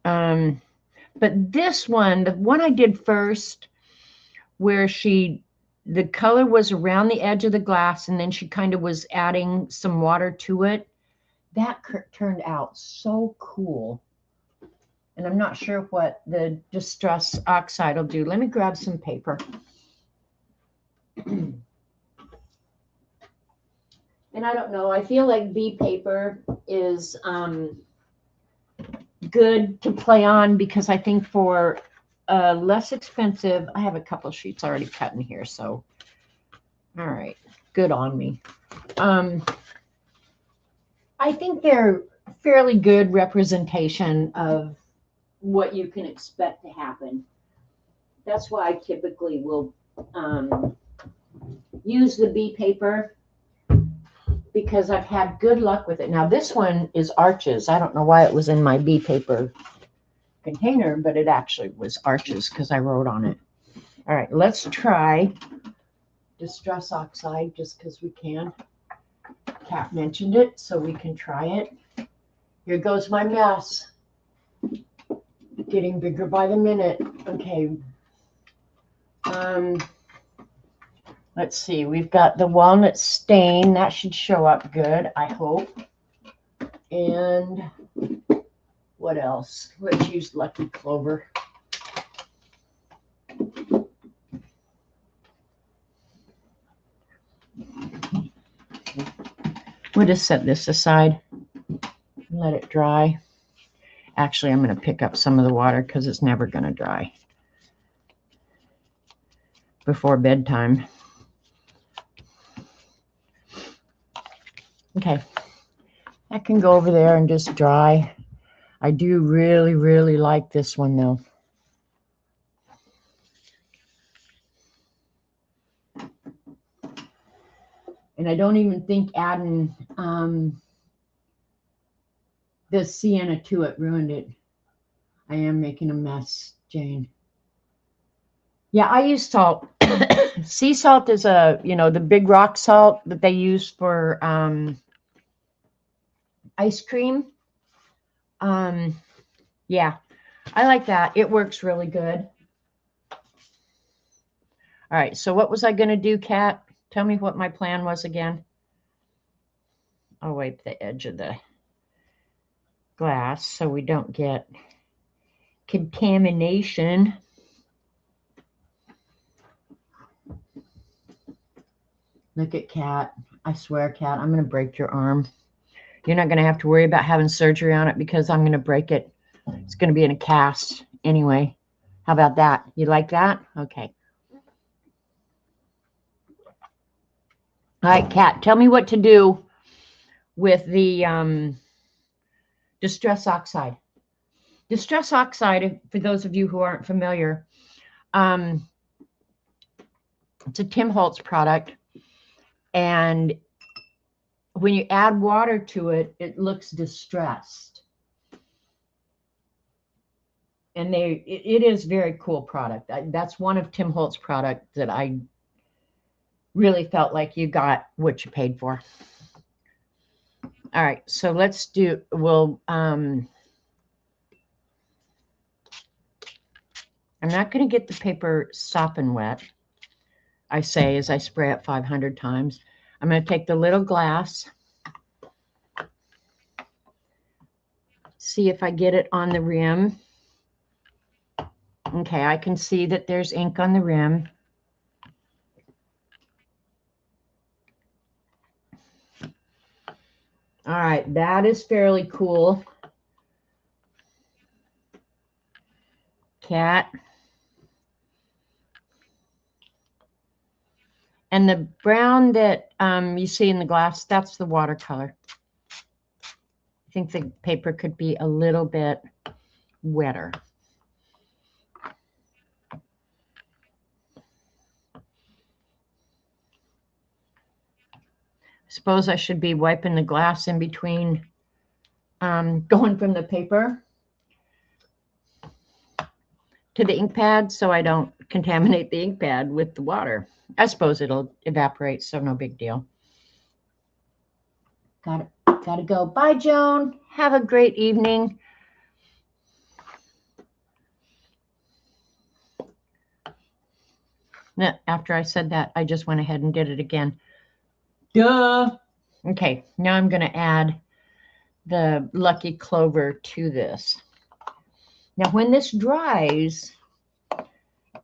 But this one, the one I did first, where the color was around the edge of the glass and then she kind of was adding some water to it, that turned out so cool. And I'm not sure what the distress oxide will do. Let me grab some paper. And I don't know, I feel like bee paper is good to play on because I think for less expensive, I have a couple sheets already cut in here, so all right, good on me. I think they're fairly good representation of what you can expect to happen. That's why I typically will use the bee paper because I've had good luck with it. Now this one is arches. I don't know why it was in my bee paper container, but it actually was arches because I wrote on it. All right, let's try distress oxide just because we can. Kat mentioned it, so we can try it. Here goes my mess. Getting bigger by the minute. Okay. Let's see. We've got the walnut stain. That should show up good, I hope. And what else? Let's use Lucky Clover. We'll just set this aside and let it dry. Actually, I'm going to pick up some of the water because it's never going to dry before bedtime. Okay, that can go over there and just dry. I do really, really like this one though. And I don't even think adding the sienna to it ruined it. I am making a mess, Jane. Yeah, I use salt. Sea salt is the big rock salt that they use for ice cream. Yeah, I like that. It works really good. All right, so what was I going to do, Kat? Tell me what my plan was again. I'll wipe the edge of the glass so we don't get contamination. Look at Kat. I swear, Kat, I'm going to break your arm. You're not going to have to worry about having surgery on it because I'm going to break it. It's going to be in a cast anyway. How about that? You like that? Okay. All right, Kat, tell me what to do with the Distress Oxide. Distress Oxide, for those of you who aren't familiar, it's a Tim Holtz product. And when you add water to it, it looks distressed. And it is very cool product. That's one of Tim Holtz product that I really felt like you got what you paid for. All right, so let's do, I'm not going to get the paper sopping wet, I say, as I spray it 500 times. I'm going to take the little glass, see if I get it on the rim. Okay, I can see that there's ink on the rim. All right, that is fairly cool. Cat. And the brown that you see in the glass, that's the watercolor. I think the paper could be a little bit wetter. I suppose I should be wiping the glass in between going from the paper to the ink pad so I don't contaminate the ink pad with the water. I suppose it'll evaporate, so no big deal. Gotta go. Bye, Joan. Have a great evening. After I said that, I just went ahead and did it again. Duh. Okay, now I'm going to add the Lucky Clover to this. Now, when this dries,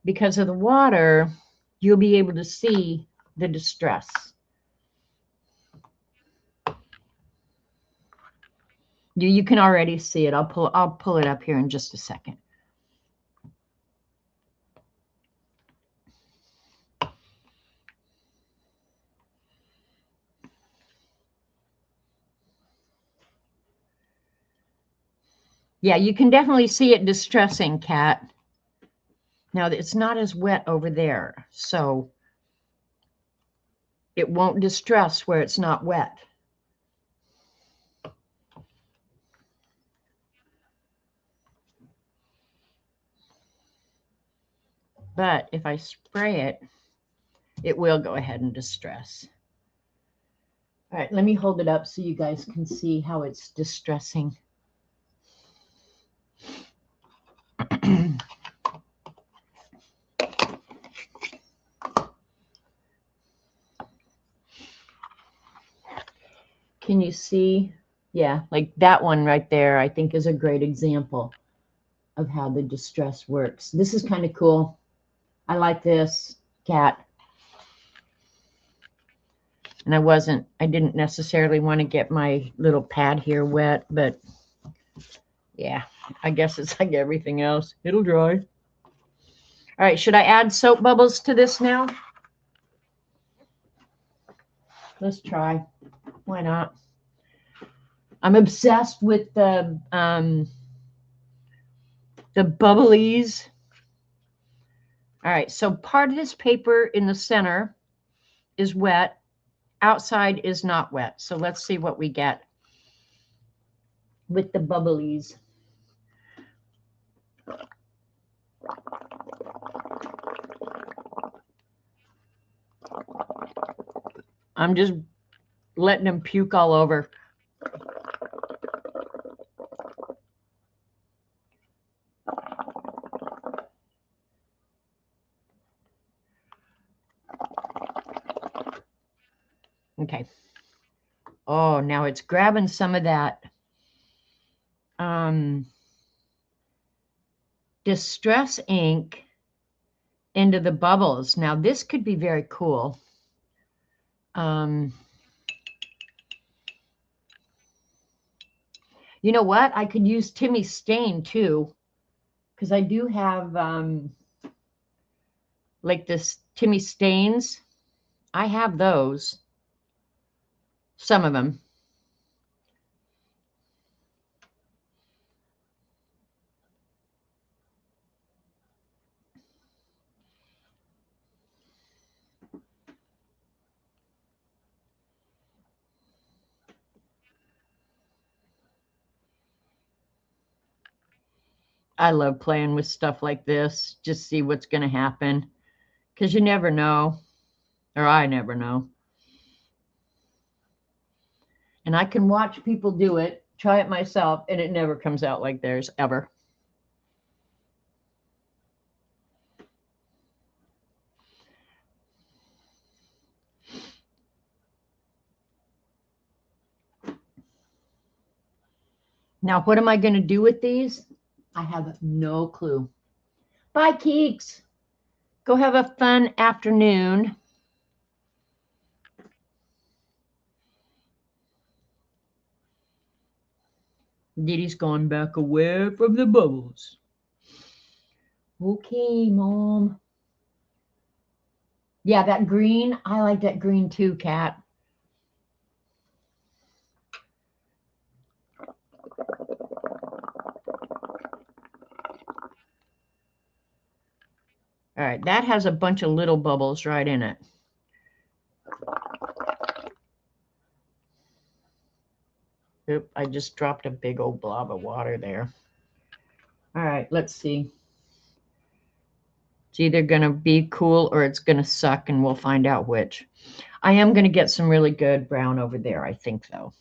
because of the water, you'll be able to see the distress. You can already see it. I'll pull it up here in just a second. Yeah, you can definitely see it distressing, Kat. Now, it's not as wet over there, so it won't distress where it's not wet. But if I spray it, it will go ahead and distress. All right, let me hold it up so you guys can see how it's distressing. Can you see? Yeah, like that one right there, I think is a great example of how the distress works. This is kind of cool. I like this, Cat. And I didn't necessarily want to get my little pad here wet, but yeah, I guess it's like everything else. It'll dry. All right, should I add soap bubbles to this now? Let's try. Why not? I'm obsessed with the bubblies. All right, so part of this paper in the center is wet. Outside is not wet. So let's see what we get with the bubblies. I'm just letting them puke all over. Okay. Oh, now it's grabbing some of that distress ink into the bubbles. Now this could be very cool. You know what? I could use Timmy stain too, because I do have like this Timmy stains. I have those, some of them. I love playing with stuff like this, just see what's going to happen, because you never know, or I never know. And I can watch people do it, try it myself, and it never comes out like theirs, ever. Now, what am I going to do with these? I have no clue. Bye, Keeks. Go have a fun afternoon. Diddy's gone back away from the bubbles. Okay, Mom. Yeah, that green. I like that green too, Kat. All right, that has a bunch of little bubbles right in it. Oop, I just dropped a big old blob of water there. All right, let's see. It's either going to be cool or it's going to suck, and we'll find out which. I am going to get some really good brown over there, I think, though.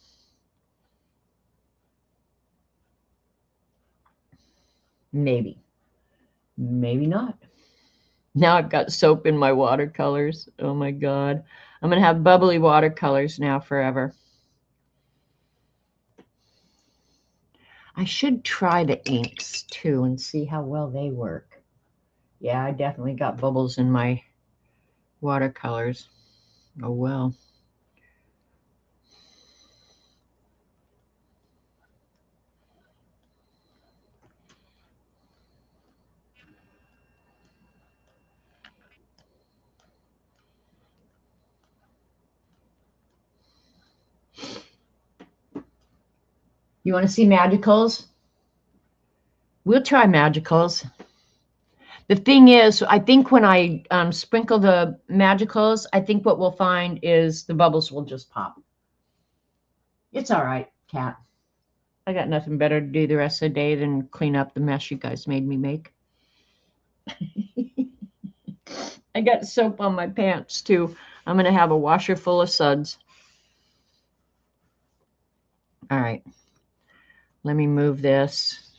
Maybe. Maybe not. Now I've got soap in my watercolors. Oh, my God. I'm going to have bubbly watercolors now forever. I should try the inks, too, and see how well they work. Yeah, I definitely got bubbles in my watercolors. Oh, well. You want to see magicals? We'll try magicals. The thing is, I think when I sprinkle the magicals, I think what we'll find is the bubbles will just pop. It's all right, Kat. I got nothing better to do the rest of the day than clean up the mess you guys made me make. I got soap on my pants, too. I'm going to have a washer full of suds. All right. Let me move this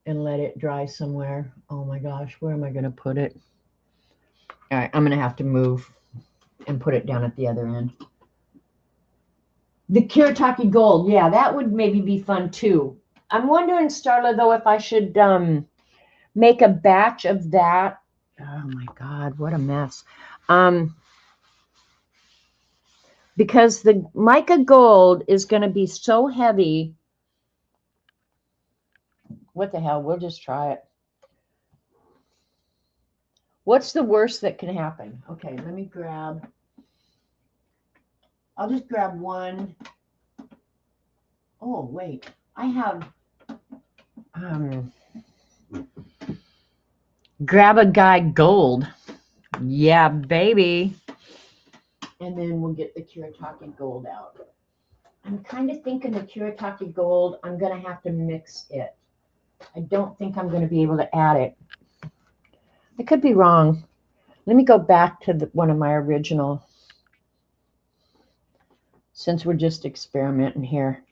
and let it dry somewhere. Oh, my gosh. Where am I going to put it? All right. I'm going to have to move and put it down at the other end. The Kiritaki Gold. Yeah, that would maybe be fun, too. I'm wondering, Starla, though, if I should make a batch of that. Oh, my God. What a mess. Because the mica gold is going to be so heavy. What the hell? We'll just try it. What's the worst that can happen? Okay, let me grab. I'll just grab one. Oh, wait. I have Grab a Guy Gold. Yeah, baby. And then we'll get the Kiritaki Gold out. I'm kind of thinking the Kiritaki Gold, I'm going to have to mix it. I don't think I'm going to be able to add it. I could be wrong. Let me go back to one of my original, since we're just experimenting here.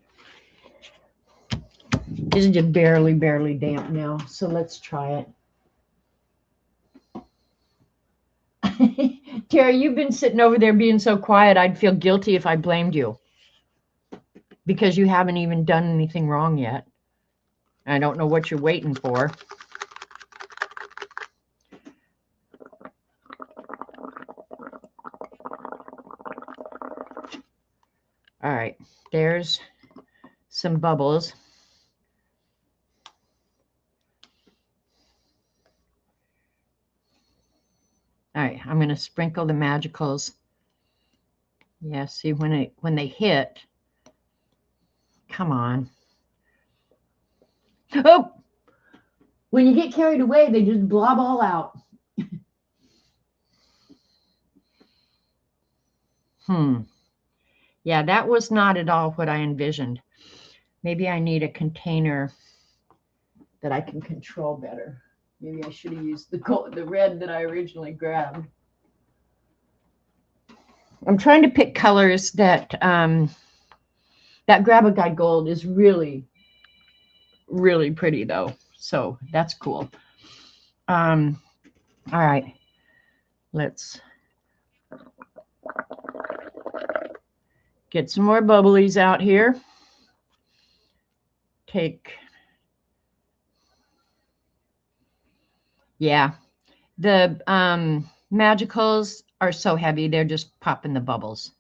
This is just barely damp now, so let's try it. Terry, you've been sitting over there being so quiet, I'd feel guilty if I blamed you. Because you haven't even done anything wrong yet. I don't know what you're waiting for. All right, there's some bubbles. All right, I'm going to sprinkle the magicals. Yeah, see when they hit. Come on. Oh! When you get carried away, they just blob all out. Yeah, that was not at all what I envisioned. Maybe I need a container that I can control better. Maybe I should have used the red that I originally grabbed. I'm trying to pick colors that that Grab-A-Guide Gold is really, really pretty though. So that's cool. All right, let's get some more bubblies out here. Yeah, the magicals are so heavy, they're just popping the bubbles.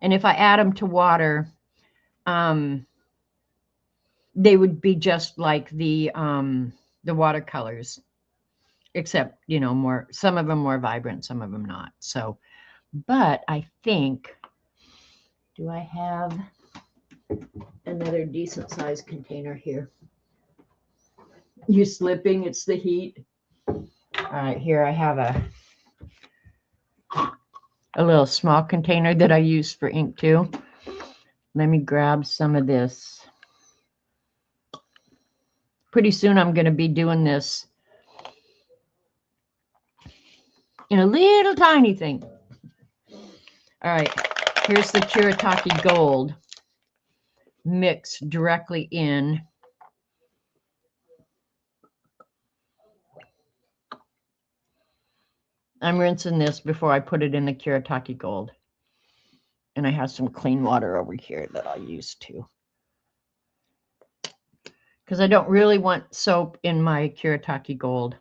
And if I add them to water, they would be just like the watercolors, except, you know, more, some of them more vibrant, some of them not. So, but I think, do I have another decent sized container here? You slipping, it's the heat. All right, here I have a little small container that I use for ink too. Let me grab some of this. Pretty soon I'm going to be doing this in a little tiny thing. All right, here's the Kuretake Gold mixed directly in. I'm rinsing this before I put it in the Kuretake Gold. And I have some clean water over here that I'll use too. Because I don't really want soap in my Kuretake Gold.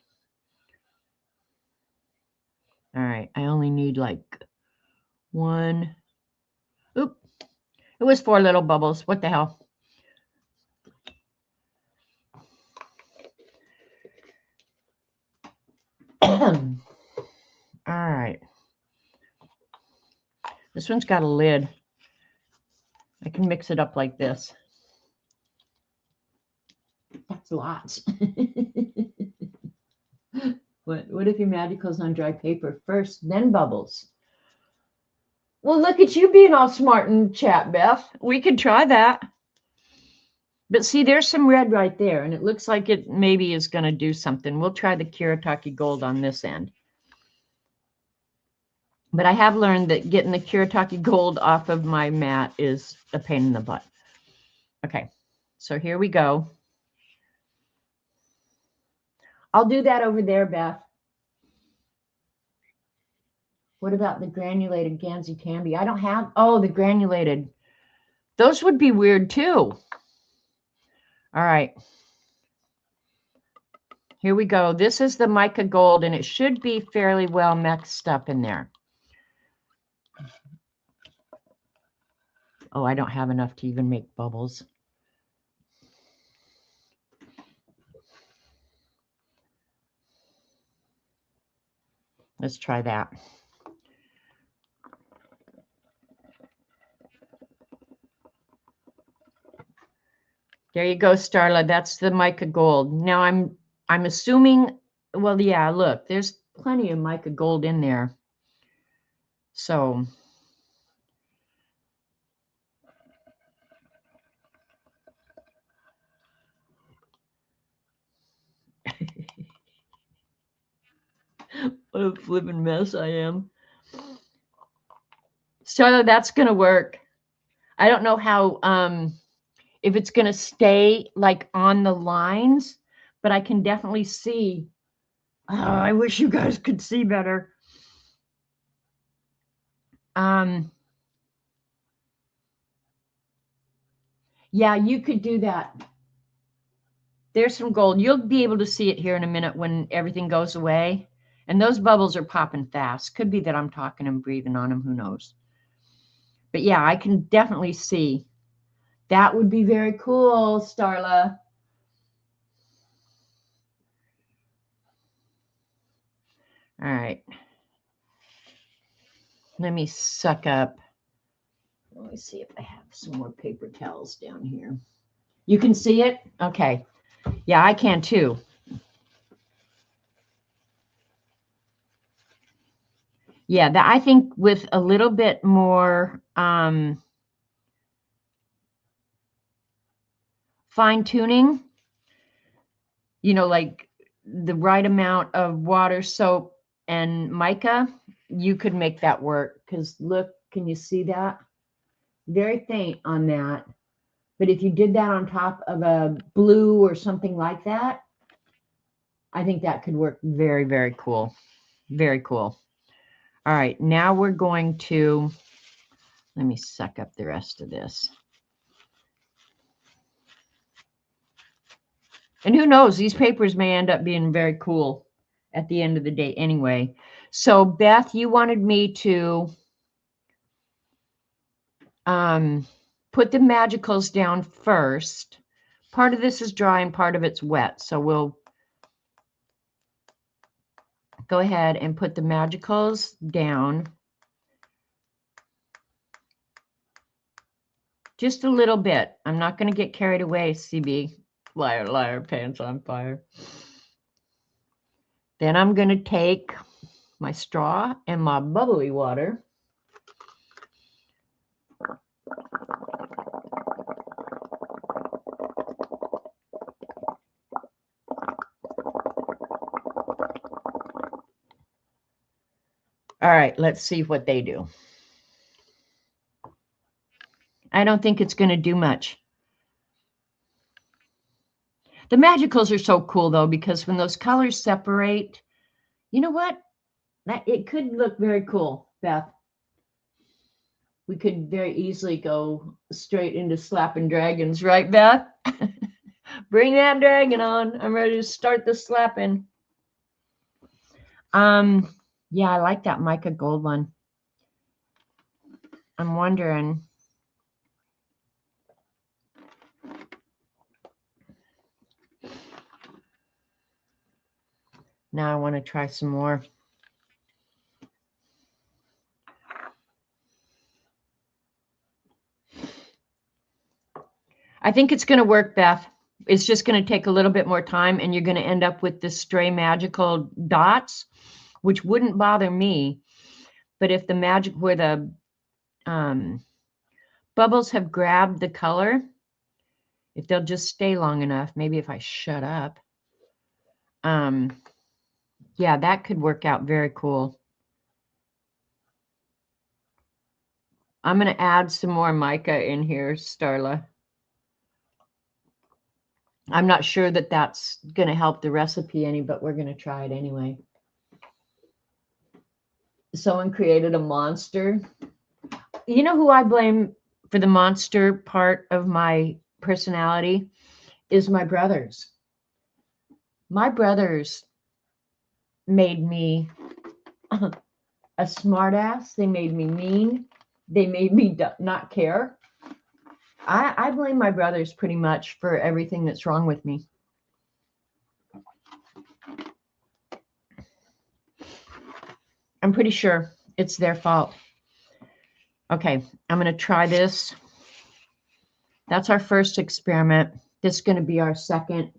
All right, I only need like one. Oop, it was 4 little bubbles. What the hell? All right. This one's got a lid. I can mix it up like this. That's lots. What if your magical's on dry paper first, then bubbles? Well, look at you being all smart in chat, Beth. We could try that. But see, there's some red right there, and it looks like it maybe is going to do something. We'll try the Kuretake Gold on this end. But I have learned that getting the Kuretake Gold off of my mat is a pain in the butt. Okay, so here we go. I'll do that over there, Beth. What about the granulated Gansey Tambi? I don't have, oh, the granulated. Those would be weird too. All right. Here we go. This is the mica gold, and it should be fairly well mixed up in there. Oh, I don't have enough to even make bubbles. Let's try that. There you go, Starla. That's the mica gold. Now I'm assuming, well, yeah, look, there's plenty of mica gold in there. So what a flipping mess I am. Starla, that's gonna work. I don't know how if it's going to stay like on the lines, but I can definitely see. Oh, I wish you guys could see better. Yeah, you could do that. There's some gold. You'll be able to see it here in a minute when everything goes away. And those bubbles are popping fast. Could be that I'm talking and breathing on them. Who knows? But yeah, I can definitely see. That would be very cool, Starla. All right. Let me suck up. Let me see if I have some more paper towels down here. You can see it? Okay. Yeah, I can too. Yeah, that I think with a little bit more fine tuning, you know, like the right amount of water, soap, and mica, you could make that work. Because look, can you see that? Very faint on that. But if you did that on top of a blue or something like that, I think that could work very, very cool. Very cool. All right, now we're going to, let me suck up the rest of this. And who knows, these papers may end up being very cool at the end of the day anyway. So Beth, you wanted me to put the magicals down first. Part of this is dry and part of it's wet. So we'll go ahead and put the magicals down. Just a little bit. I'm not going to get carried away, CB. Liar, liar, pants on fire. Then I'm going to take my straw and my bubbly water. All right, let's see what they do. I don't think it's going to do much. The magicals are so cool, though, because when those colors separate, you know what? It could look very cool, Beth. We could very easily go straight into slapping dragons, right, Beth? Bring that dragon on. I'm ready to start the slapping. Yeah, I like that mica gold one. I'm wondering. Now I want to try some more. I think it's going to work, Beth. It's just going to take a little bit more time, and you're going to end up with the stray magical dots, which wouldn't bother me. But if the magic where the bubbles have grabbed the color, if they'll just stay long enough, maybe if I shut up, yeah, that could work out very cool. I'm going to add some more mica in here, Starla. I'm not sure that that's going to help the recipe any, but we're going to try it anyway. Someone created a monster. You know who I blame for the monster part of my personality is my brothers. My brothers made me a smartass. They made me mean. They made me not care. I blame my brothers pretty much for everything that's wrong with me. I'm pretty sure it's their fault. Okay, I'm going to try this. That's our first experiment. This is going to be our second.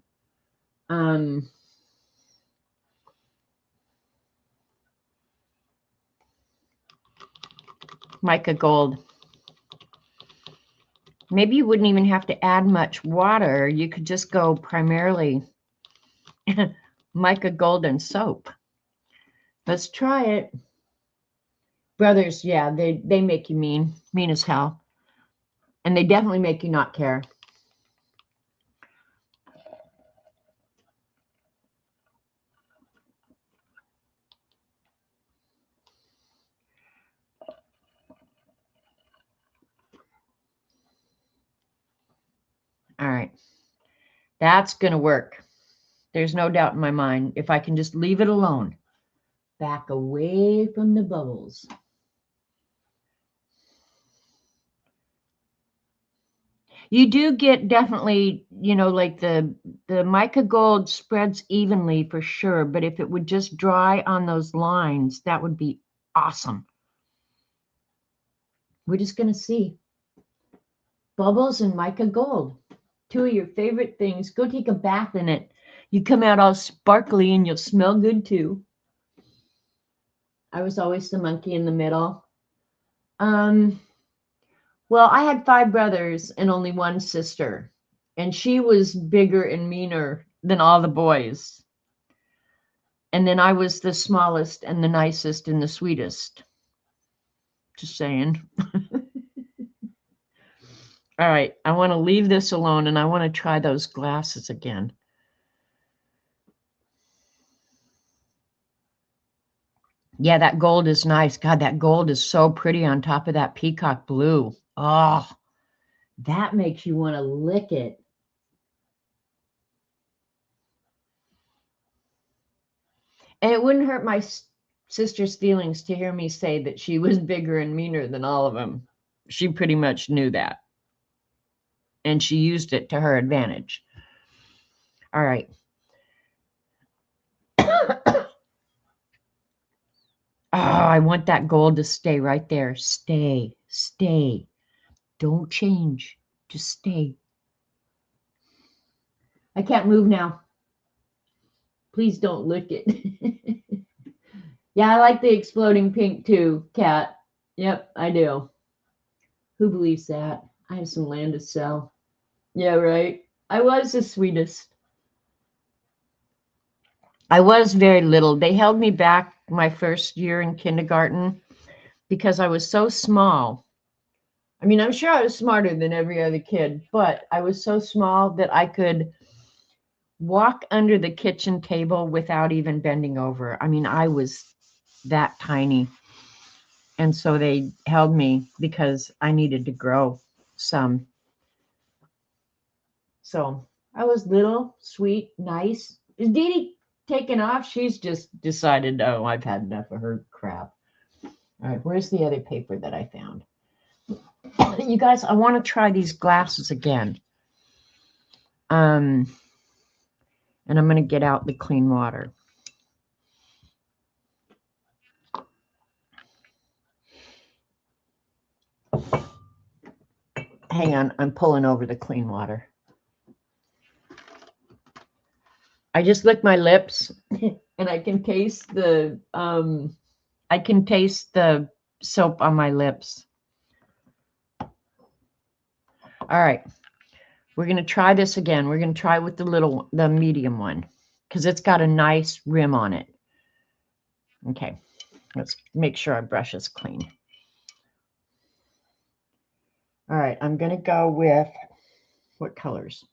Mica gold. Maybe you wouldn't even have to add much water. You could just go primarily mica gold and soap. Let's try it. Brothers, yeah, they make you mean as hell. And they definitely make you not care. That's going to work. There's no doubt in my mind. If I can just leave it alone. Back away from the bubbles. You do get definitely, you know, like the mica gold spreads evenly for sure, but if it would just dry on those lines, that would be awesome. We're just going to see. Bubbles and mica gold. Two of your favorite things. Go take a bath in it. You come out all sparkly and you'll smell good too. I was always the monkey in the middle. Well, I had 5 brothers and only one sister, and she was bigger and meaner than all the boys. And then I was the smallest and the nicest and the sweetest. Just saying. All right, I want to leave this alone and I want to try those glasses again. Yeah, that gold is nice. God, that gold is so pretty on top of that peacock blue. Oh, that makes you want to lick it. And it wouldn't hurt my sister's feelings to hear me say that she was bigger and meaner than all of them. She pretty much knew that. And she used it to her advantage. All right. Oh, I want that gold to stay right there. Stay, stay. Don't change. Just stay. I can't move now. Please don't lick it. Yeah, I like the exploding pink too, Kat. Yep, I do. Who believes that? I have some land to sell. Yeah, right. I was the sweetest. I was very little. They held me back my first year in kindergarten because I was so small. I mean, I'm sure I was smarter than every other kid, but I was so small that I could walk under the kitchen table without even bending over. I mean, I was that tiny. And so they held me because I needed to grow some. So I was little, sweet, nice. Is Dee Dee taken off? She's just decided, oh, I've had enough of her crap. All right, where's the other paper that I found? You guys, I want to try these glasses again. And I'm going to get out the clean water. Hang on, I'm pulling over the clean water. I just licked my lips and I can taste the soap on my lips. All right. We're going to try this again. We're going to try with the medium one because it's got a nice rim on it. Okay. Let's make sure our brush is clean. All right. I'm going to go with what colors?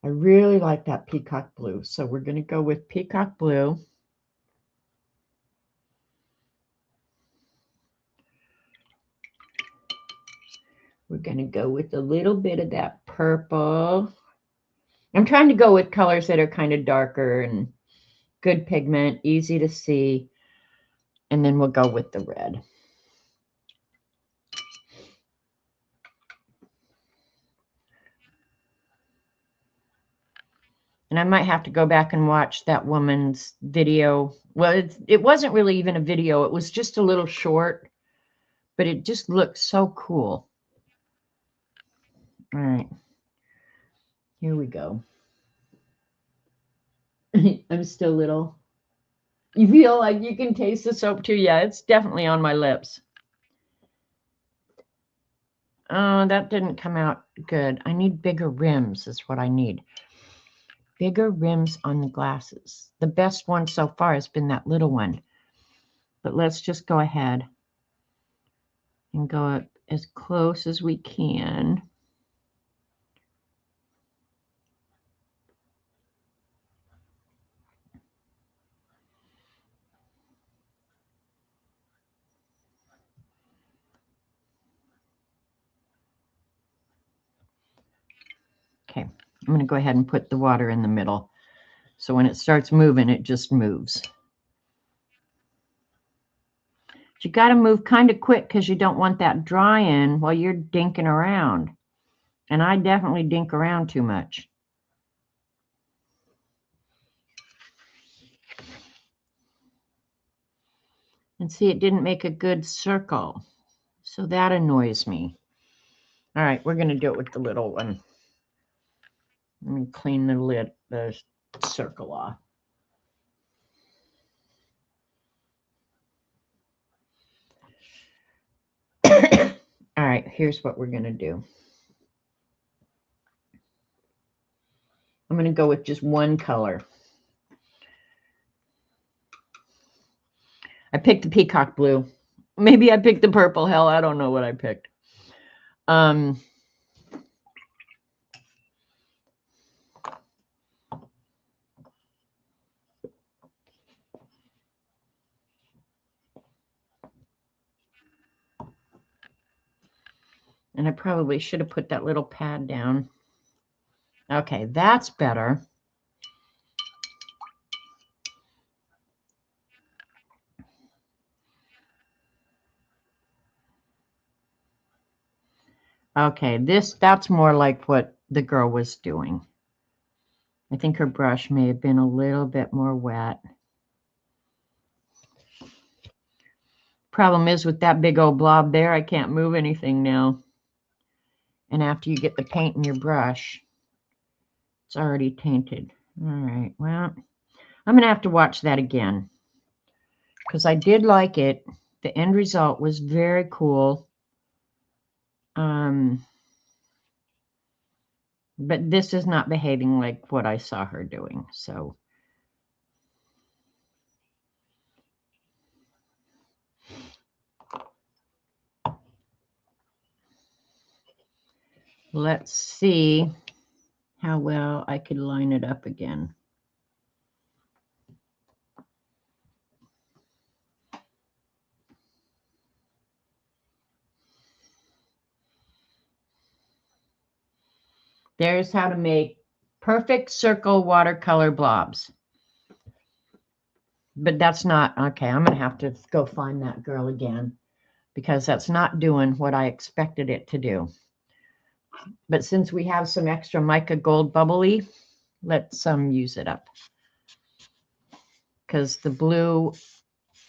I really like that peacock blue. So we're going to go with peacock blue. We're going to go with a little bit of that purple. I'm trying to go with colors that are kind of darker and good pigment, easy to see. And then we'll go with the red. And I might have to go back and watch that woman's video. Well, it wasn't really even a video. It was just a little short, but it just looked so cool. All right. Here we go. I'm still little. You feel like you can taste the soap too? Yeah, it's definitely on my lips. Oh, that didn't come out good. I need bigger rims is what I need. Bigger rims on the glasses. The best one so far has been that little one. But let's just go ahead and go up as close as we can. Okay, I'm going to go ahead and put the water in the middle. So when it starts moving, it just moves. But you got to move kind of quick because you don't want that drying while you're dinking around. And I definitely dink around too much. And see, it didn't make a good circle. So that annoys me. All right, we're going to do it with the little one. Let me clean the lid, the circle off. All right, here's what we're going to do. I'm going to go with just one color. I picked the peacock blue. Maybe I picked the purple. Hell, I don't know what I picked. And I probably should have put that little pad down. Okay, that's better. Okay, that's more like what the girl was doing. I think her brush may have been a little bit more wet. Problem is with that big old blob there, I can't move anything now. And after you get the paint in your brush, it's already tainted. All right, well, I'm going to have to watch that again because I did like it. The end result was very cool. But this is not behaving like what I saw her doing. So let's see how well I could line it up again. There's how to make perfect circle watercolor blobs. But that's not, okay, I'm going to have to go find that girl again because that's not doing what I expected it to do. But since we have some extra mica gold bubbly, let's use it up. Because the blue,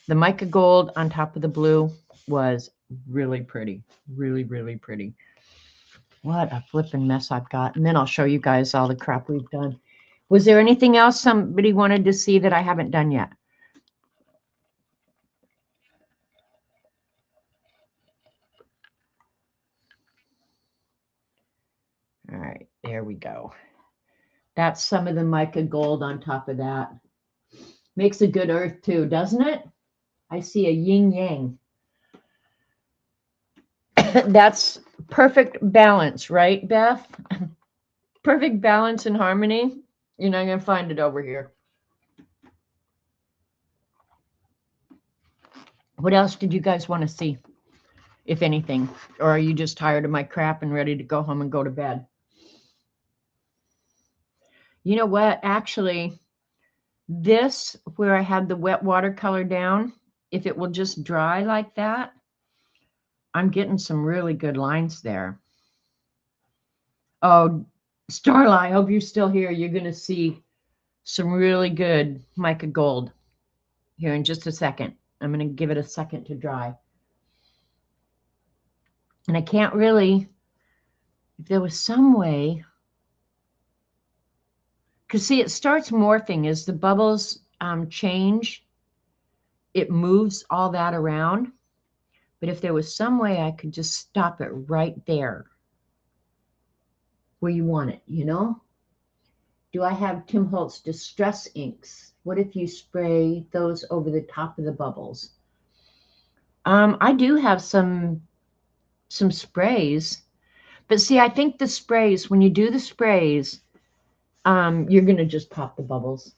the mica gold on top of the blue was really pretty. Really, really pretty. What a flipping mess I've got. And then I'll show you guys all the crap we've done. Was there anything else somebody wanted to see that I haven't done yet? All right, there we go. That's some of the mica gold on top of that. Makes a good earth too, doesn't it? I see a yin yang. That's perfect balance, right, Beth? Perfect balance and harmony. You're not going to find it over here. What else did you guys want to see, if anything? Or are you just tired of my crap and ready to go home and go to bed? You know what? Actually, this, where I had the wet watercolor down, if it will just dry like that, I'm getting some really good lines there. Oh, Starla, I hope you're still here. You're going to see some really good mica gold here in just a second. I'm going to give it a second to dry. And I can't really, if there was some way, because see, it starts morphing as the bubbles change. It moves all that around. But if there was some way I could just stop it right there where you want it, you know? Do I have Tim Holtz Distress Inks? What if you spray those over the top of the bubbles? I do have some sprays, but see, I think the sprays, when you do the sprays, you're going to just pop the bubbles,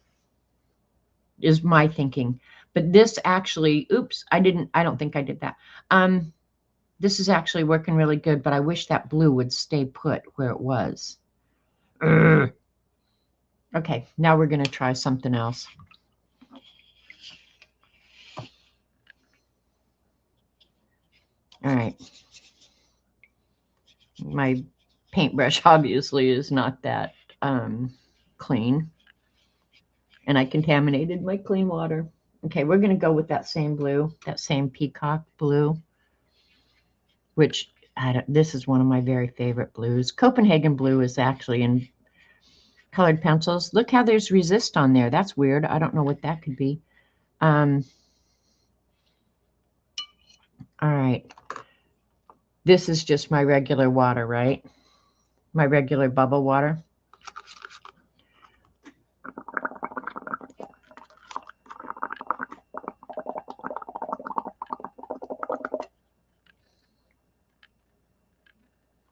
is my thinking. But this actually, oops, I don't think I did that. This is actually working really good, but I wish that blue would stay put where it was. Ugh. Okay, now we're going to try something else. All right. My paintbrush obviously is not that clean. And I contaminated my clean water. Okay, we're going to go with that same blue, that same peacock blue, which this is one of my very favorite blues. Copenhagen blue is actually in colored pencils. Look how there's resist on there. That's weird. I don't know what that could be. All right. This is just my regular water, right? My regular bubble water.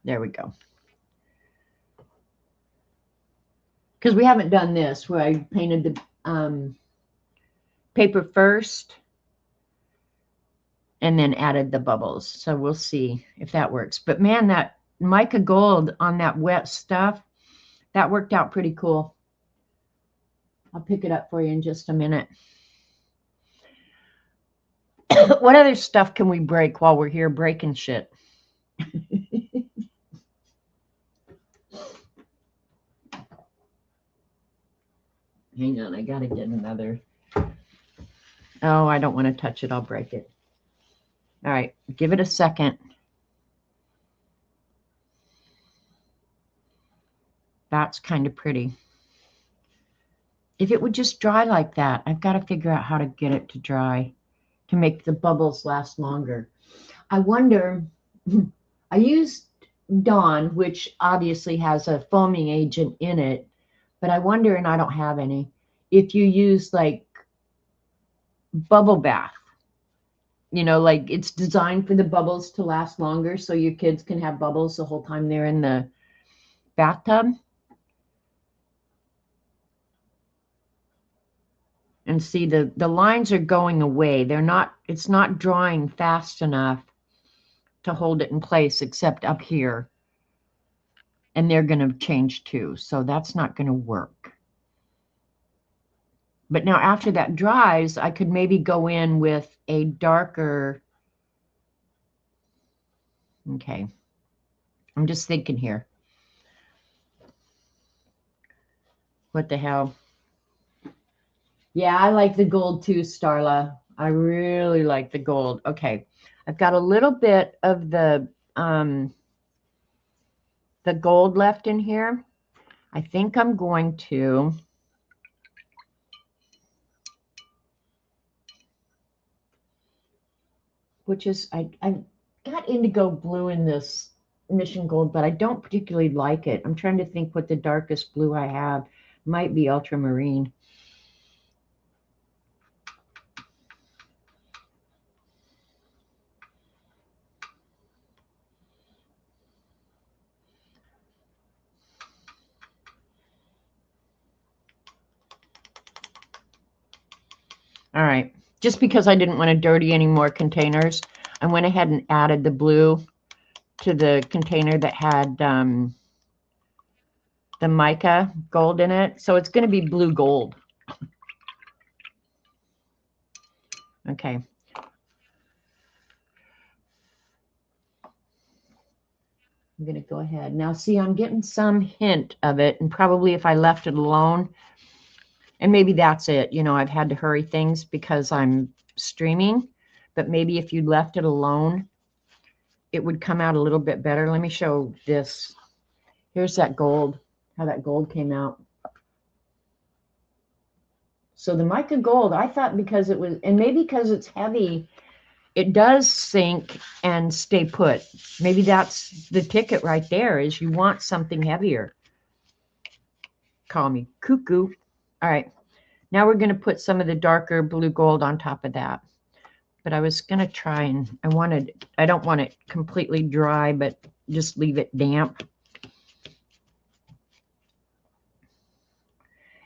There we go. Because we haven't done this where I painted the paper first and then added the bubbles. So we'll see if that works. But man, that mica gold on that wet stuff, that worked out pretty cool. I'll pick it up for you in just a minute. What other stuff can we break while we're here breaking shit? Hang on, I gotta get another. Oh, I don't want to touch it. I'll break it. All right, give it a second. That's kind of pretty. If it would just dry like that, I've got to figure out how to get it to dry to make the bubbles last longer. I wonder, I used Dawn, which obviously has a foaming agent in it, but I wonder, and I don't have any, if you use like bubble bath, like it's designed for the bubbles to last longer so your kids can have bubbles the whole time they're in the bathtub. And see, the lines are going away. It's not drawing fast enough to hold it in place except up here. And they're going to change too. So that's not going to work. But now after that dries, I could maybe go in with a darker. Okay. I'm just thinking here. What the hell? Yeah, I like the gold too, Starla. I really like the gold. Okay. I've got a little bit of the gold left in here. I think I'm going to which is I got indigo blue in this mission gold, but I don't particularly like it. I'm trying to think what the darkest blue I have might be ultramarine. All right, just because I didn't want to dirty any more containers, I went ahead and added the blue to the container that had the mica gold in it. So it's going to be blue gold. Okay. I'm going to go ahead. Now, see, I'm getting some hint of it, and probably if I left it alone, and maybe that's it. I've had to hurry things because I'm streaming, but maybe if you left it alone, it would come out a little bit better. Let me show this. Here's that gold, how that gold came out. So the mica gold, I thought because it was, and maybe because it's heavy, it does sink and stay put. Maybe that's the ticket right there, is you want something heavier. Call me cuckoo. All right. Now we're going to put some of the darker blue gold on top of that. But I was going to try and I don't want it completely dry, but just leave it damp.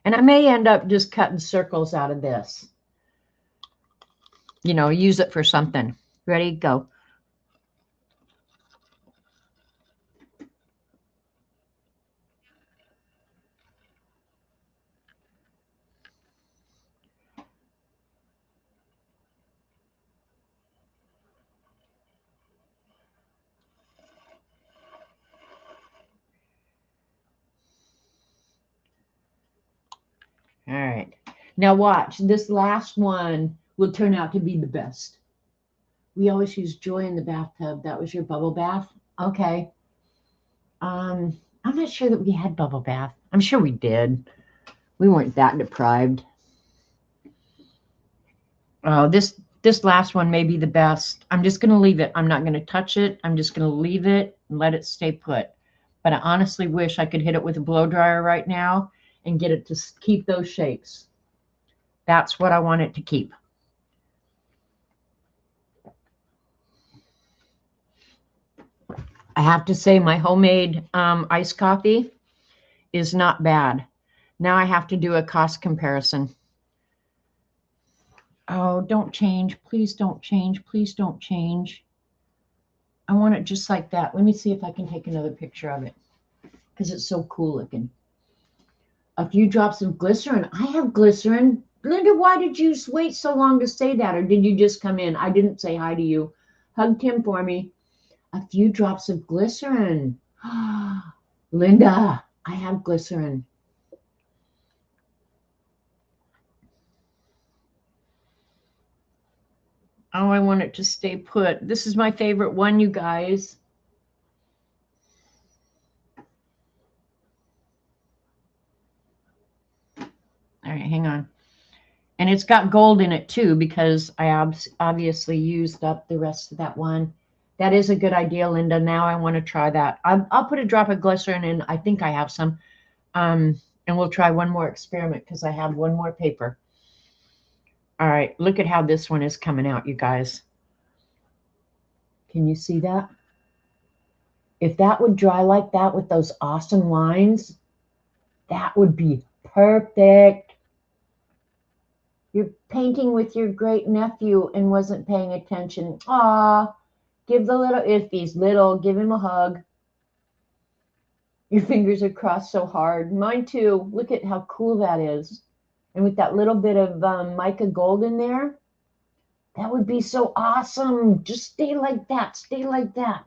And I may end up just cutting circles out of this. Use it for something. Ready? Go. Now watch, this last one will turn out to be the best. We always use Joy in the bathtub. That was your bubble bath? Okay. I'm not sure that we had bubble bath. I'm sure we did. We weren't that deprived. Oh, this last one may be the best. I'm just going to leave it. I'm not going to touch it. I'm just going to leave it and let it stay put. But I honestly wish I could hit it with a blow dryer right now and get it to keep those shapes. That's what I want it to keep. I have to say my homemade iced coffee is not bad. Now I have to do a cost comparison. Oh, don't change. Please don't change. Please don't change. I want it just like that. Let me see if I can take another picture of it because it's so cool looking. A few drops of glycerin. I have glycerin. Linda, why did you wait so long to say that? Or did you just come in? I didn't say hi to you. Hug Tim for me. A few drops of glycerin. Linda, I have glycerin. Oh, I want it to stay put. This is my favorite one, you guys. All right, hang on. And it's got gold in it too because I obviously used up the rest of that one. That is a good idea, Linda. Now I want to try that. I'll put a drop of glycerin in. I think I have some. And we'll try one more experiment because I have one more paper. All right, look at how this one is coming out, you guys. Can you see that? If that would dry like that with those awesome lines, that would be perfect. You're painting with your great nephew and wasn't paying attention. Aw, give the little Iffies, give him a hug. Your fingers are crossed so hard. Mine too. Look at how cool that is. And with that little bit of mica gold in there, that would be so awesome. Just stay like that. Stay like that.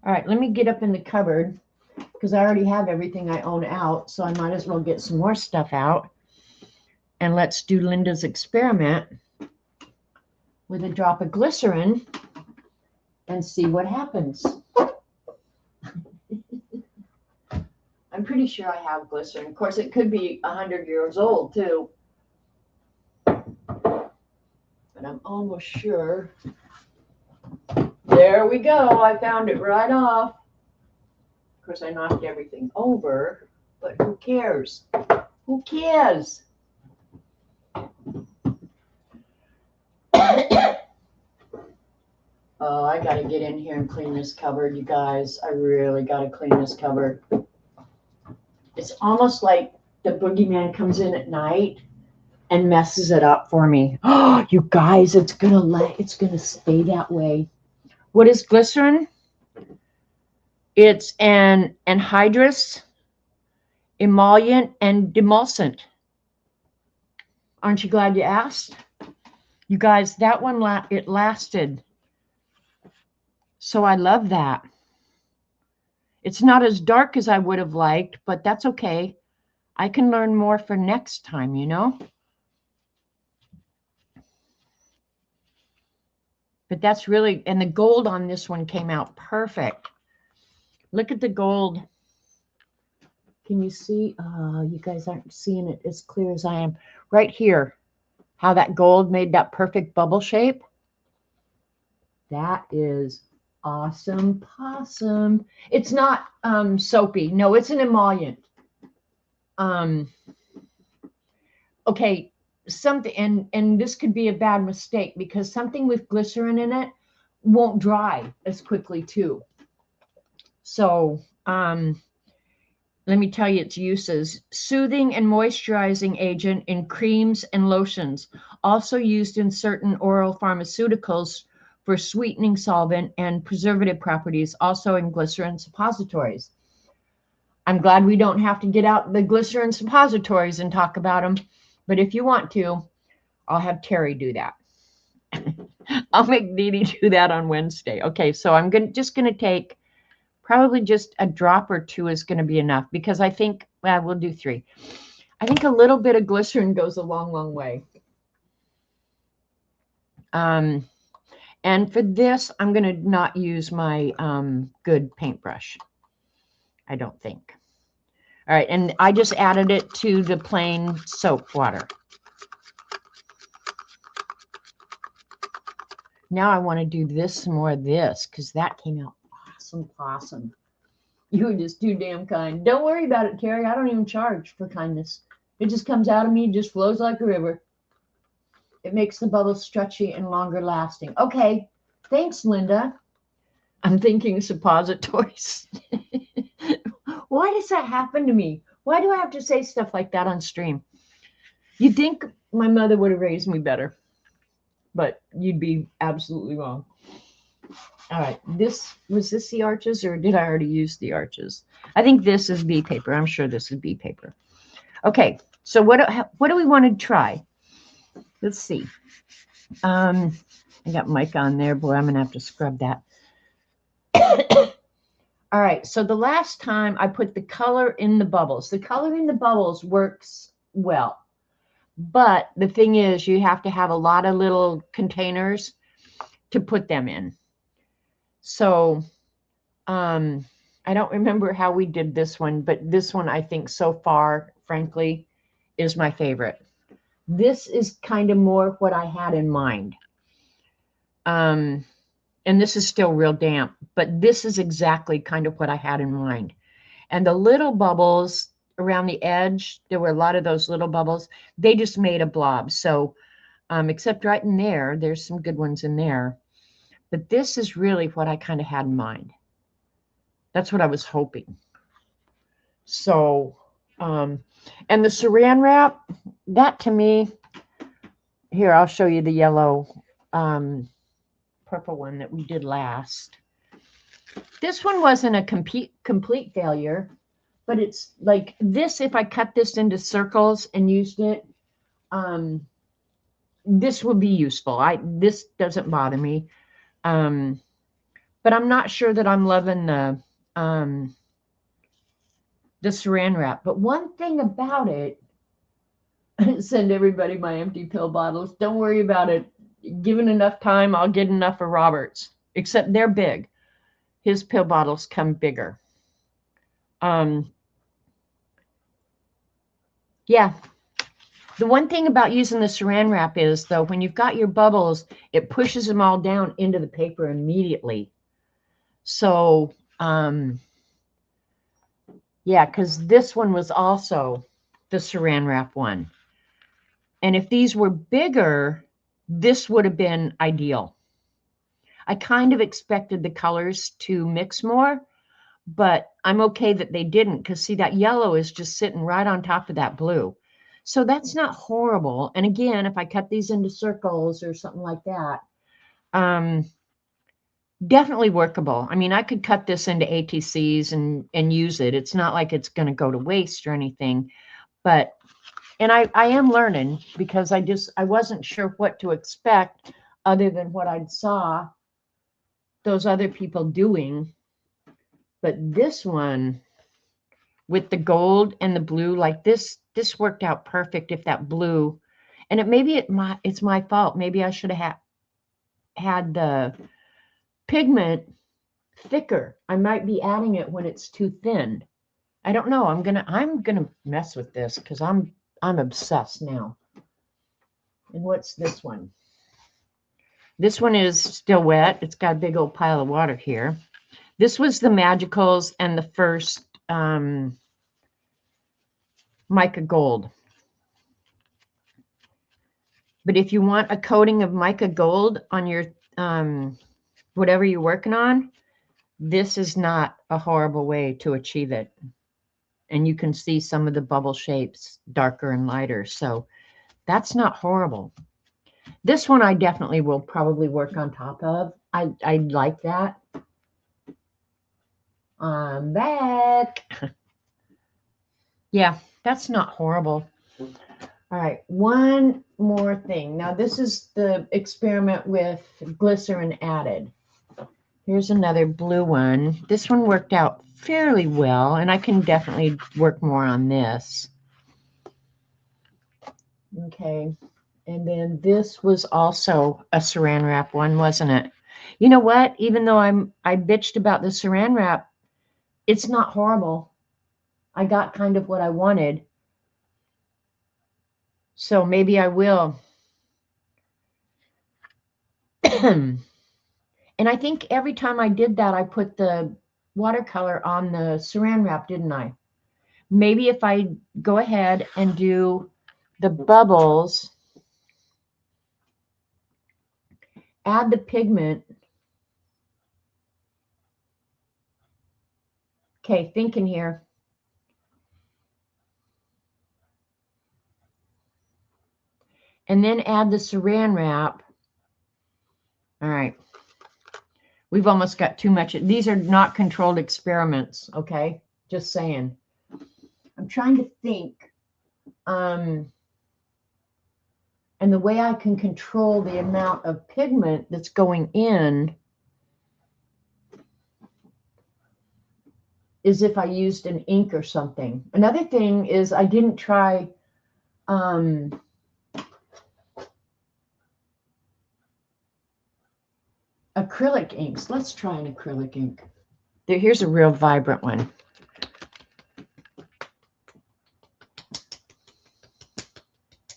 All right, let me get up in the cupboard because I already have everything I own out, so I might as well get some more stuff out. And let's do Linda's experiment with a drop of glycerin and see what happens. I'm pretty sure I have glycerin. Of course, it could be 100 years old too. But I'm almost sure. There we go. I found it right off. Of course, I knocked everything over, but who cares? Who cares? Oh, I got to get in here and clean this cupboard, you guys. I really got to clean this cupboard. It's almost like the boogeyman comes in at night and messes it up for me. Oh, you guys, it's gonna stay that way. What is glycerin? It's an anhydrous, emollient, and demulcent. Aren't you glad you asked? You guys, that one, it lasted. So I love that. It's not as dark as I would have liked, but that's okay. I can learn more for next time, you know? But that's really, and the gold on this one came out perfect. Look at the gold. Can you see? You guys aren't seeing it as clear as I am. Right here, how that gold made that perfect bubble shape. That is awesome possum. It's not soapy. No, it's an emollient. Okay, something, and this could be a bad mistake because something with glycerin in it won't dry as quickly too. So let me tell you its uses. Soothing and moisturizing agent in creams and lotions, also used in certain oral pharmaceuticals for sweetening solvent and preservative properties, also in glycerin suppositories. I'm glad we don't have to get out the glycerin suppositories and talk about them, but if you want to, I'll have Terry do that. I'll make Dee Dee do that on Wednesday. Okay, so I'm just gonna take probably just a drop or two is going to be enough because I think, well, we'll do 3. I think a little bit of glycerin goes a long, long way. And for this, I'm going to not use my good paintbrush. I don't think. All right, and I just added it to the plain soap water. Now I want to do this, some more of this, because that came out awesome. You were just too damn kind. Don't worry about it, Terry. I don't even charge for kindness. It just comes out of me, just flows like a river. It makes the bubbles stretchy and longer lasting. Okay, thanks, Linda. I'm thinking suppositories. Why does that happen to me? Why do I have to say stuff like that on stream? You'd think my mother would have raised me better, but you'd be absolutely wrong. All right, was this the arches, or did I already use the arches? I think this is bee paper. I'm sure this is bee paper. Okay, so what do we want to try? Let's see. I got Mike on there. Boy, I'm going to have to scrub that. All right, so the last time I put the color in the bubbles. The color in the bubbles works well. But the thing is, you have to have a lot of little containers to put them in. So I don't remember how we did this one, but this one I think so far, frankly, is my favorite. This is kind of more what I had in mind. And this is still real damp, but this is exactly kind of what I had in mind. And the little bubbles around the edge, there were a lot of those little bubbles. They just made a blob. So except right in there, there's some good ones in there. But this is really what I kind of had in mind. That's what I was hoping. So, and the saran wrap, that to me, here, I'll show you the yellow, purple one that we did last. This one wasn't a complete failure, but it's like this. If I cut this into circles and used it, this would be useful. This doesn't bother me, but I'm not sure that I'm loving the saran wrap. But one thing about it, send everybody my empty pill bottles. Don't worry about it. Given enough time, I'll get enough for Robert's. Except they're big. His pill bottles come bigger. Yeah. The one thing about using the saran wrap is, though, when you've got your bubbles, it pushes them all down into the paper immediately. So, yeah, because this one was also the saran wrap one. And if these were bigger, this would have been ideal. I kind of expected the colors to mix more, but I'm okay that they didn't, because see, that yellow is just sitting right on top of that blue. So that's not horrible. And again, if I cut these into circles or something like that, definitely workable. I mean, I could cut this into ATCs and use it. It's not like it's going to go to waste or anything, but, and I am learning, because I wasn't sure what to expect other than what I saw those other people doing. But this one with the gold and the blue, like this worked out perfect. If that blue, and it's my fault. Maybe I should have had the pigment thicker. I might be adding it when it's too thin. I don't know. I'm gonna mess with this, because I'm obsessed now. And what's this one? This one is still wet. It's got a big old pile of water here. This was the Magicals and the first mica gold. But if you want a coating of mica gold on your whatever you're working on, this is not a horrible way to achieve it. And you can see some of the bubble shapes darker and lighter. So that's not horrible. This one I definitely will probably work on top of. I like that. I'm back. Yeah, that's not horrible. All right, one more thing. Now, this is the experiment with glycerin added. Here's another blue one. This one worked out fairly well, and I can definitely work more on this. Okay. And then this was also a saran wrap one, wasn't it? You know what? Even though I bitched about the saran wrap, it's not horrible. I got kind of what I wanted. So maybe I will. And I think every time I did that, I put the watercolor on the saran wrap, didn't I? Maybe if I go ahead and do the bubbles, add the pigment. Okay, thinking here. And then add the saran wrap. All right. We've almost got too much. These are not controlled experiments, okay? Just saying. I'm trying to think. And the way I can control the amount of pigment that's going in is if I used an ink or something. Another thing is I didn't try acrylic inks. Let's try an acrylic ink. Here's a real vibrant one.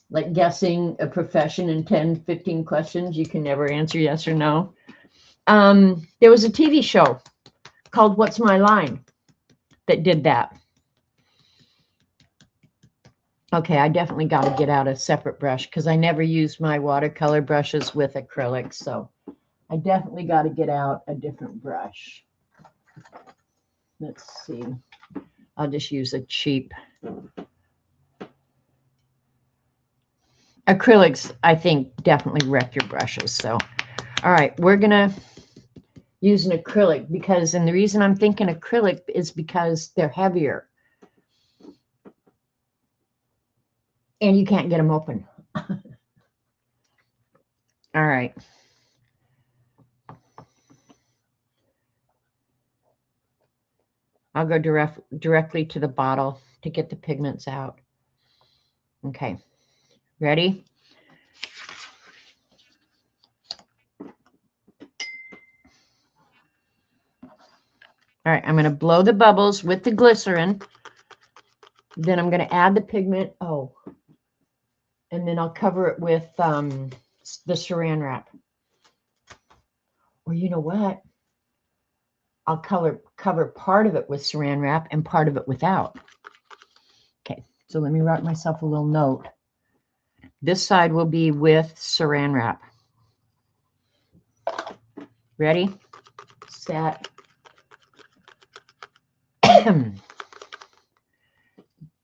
Like guessing a profession in 10, 15 questions, you can never answer yes or no. There was a TV show called What's My Line that did that. Okay, I definitely got to get out a separate brush because I never use my watercolor brushes with acrylics, so I definitely got to get out a different brush. Let's see. I'll just use a cheap. Acrylics, I think, definitely wreck your brushes. So, all right, we're going to use an acrylic because, and the reason I'm thinking acrylic is because they're heavier. And you can't get them open. All right. I'll go directly to the bottle to get the pigments out. Okay. Ready? All right, I'm going to blow the bubbles with the glycerin. Then I'm going to add the pigment. Oh, and then I'll cover it with the saran wrap. Or you know what? I'll cover part of it with saran wrap and part of it without. Okay, so let me write myself a little note. This side will be with saran wrap. Ready? Set.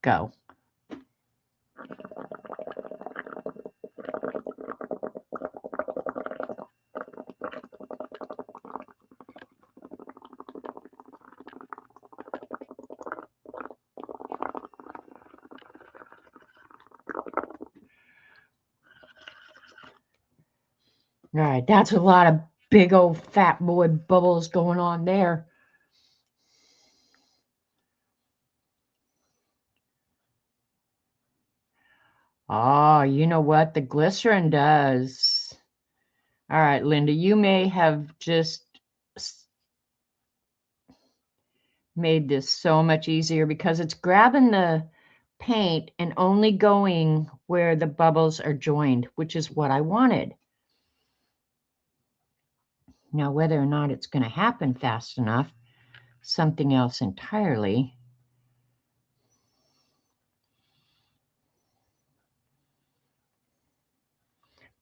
Go. All right, that's a lot of big old fat boy bubbles going on there. Oh, you know what? The glycerin does. All right, Linda, you may have just made this so much easier because it's grabbing the paint and only going where the bubbles are joined, which is what I wanted. Now, whether or not it's going to happen fast enough, something else entirely.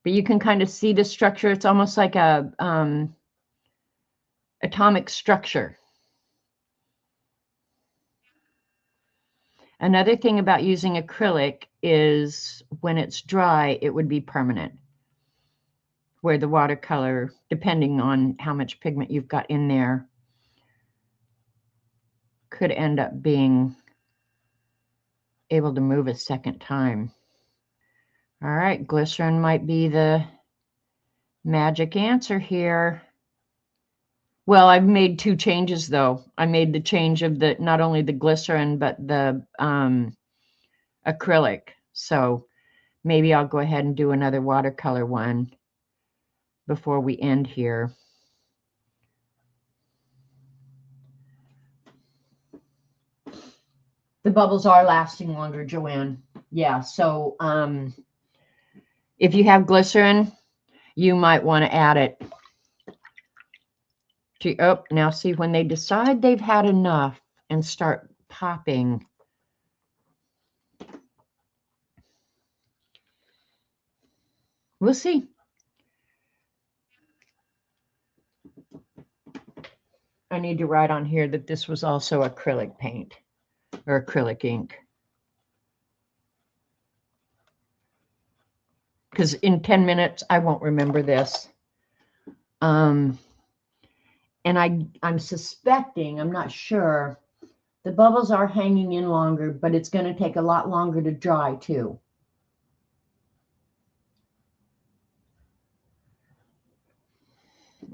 But you can kind of see the structure. It's almost like a atomic structure. Another thing about using acrylic is when it's dry, it would be permanent. Where the watercolor, depending on how much pigment you've got in there, could end up being able to move a second time. All right, glycerin might be the magic answer here. Well, I've made two changes though. I made the change of the not only the glycerin but the acrylic. So maybe I'll go ahead and do another watercolor one before we end here. The bubbles are lasting longer, Joanne. Yeah, so if you have glycerin, you might want to add it to, oh, now see, when they decide they've had enough and start popping, we'll see. I need to write on here that this was also acrylic paint or acrylic ink. Because in 10 minutes, I won't remember this. And I'm suspecting, I'm not sure, the bubbles are hanging in longer, but it's going to take a lot longer to dry too.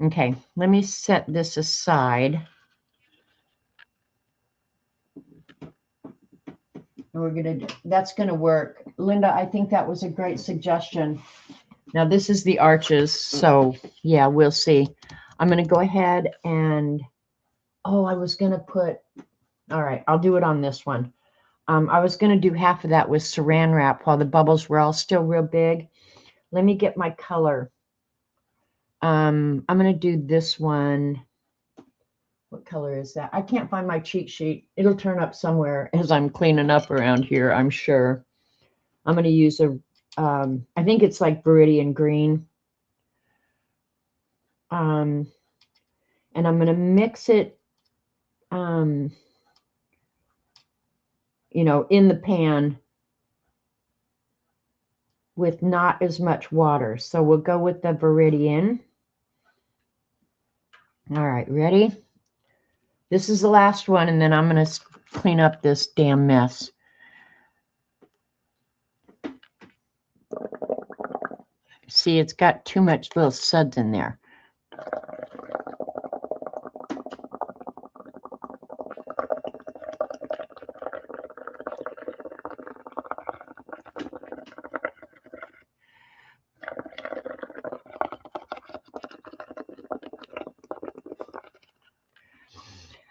Okay, let me set this aside. And we're going to, that's going to work. Linda, I think that was a great suggestion. Now this is the arches, so yeah, we'll see. I'm going to go ahead and, oh, I was going to put, all right, I'll do it on this one. I was going to do half of that with saran wrap while the bubbles were all still real big. Let me get my color. I'm going to do this one. What color is that? I can't find my cheat sheet. It'll turn up somewhere as I'm cleaning up around here, I'm sure. I'm going to use a, I think it's like Viridian green. And I'm going to mix it, you know, in the pan with not as much water. So we'll go with the Viridian. All right, ready? This is the last one, and then I'm going to clean up this damn mess. See, it's got too much little suds in there.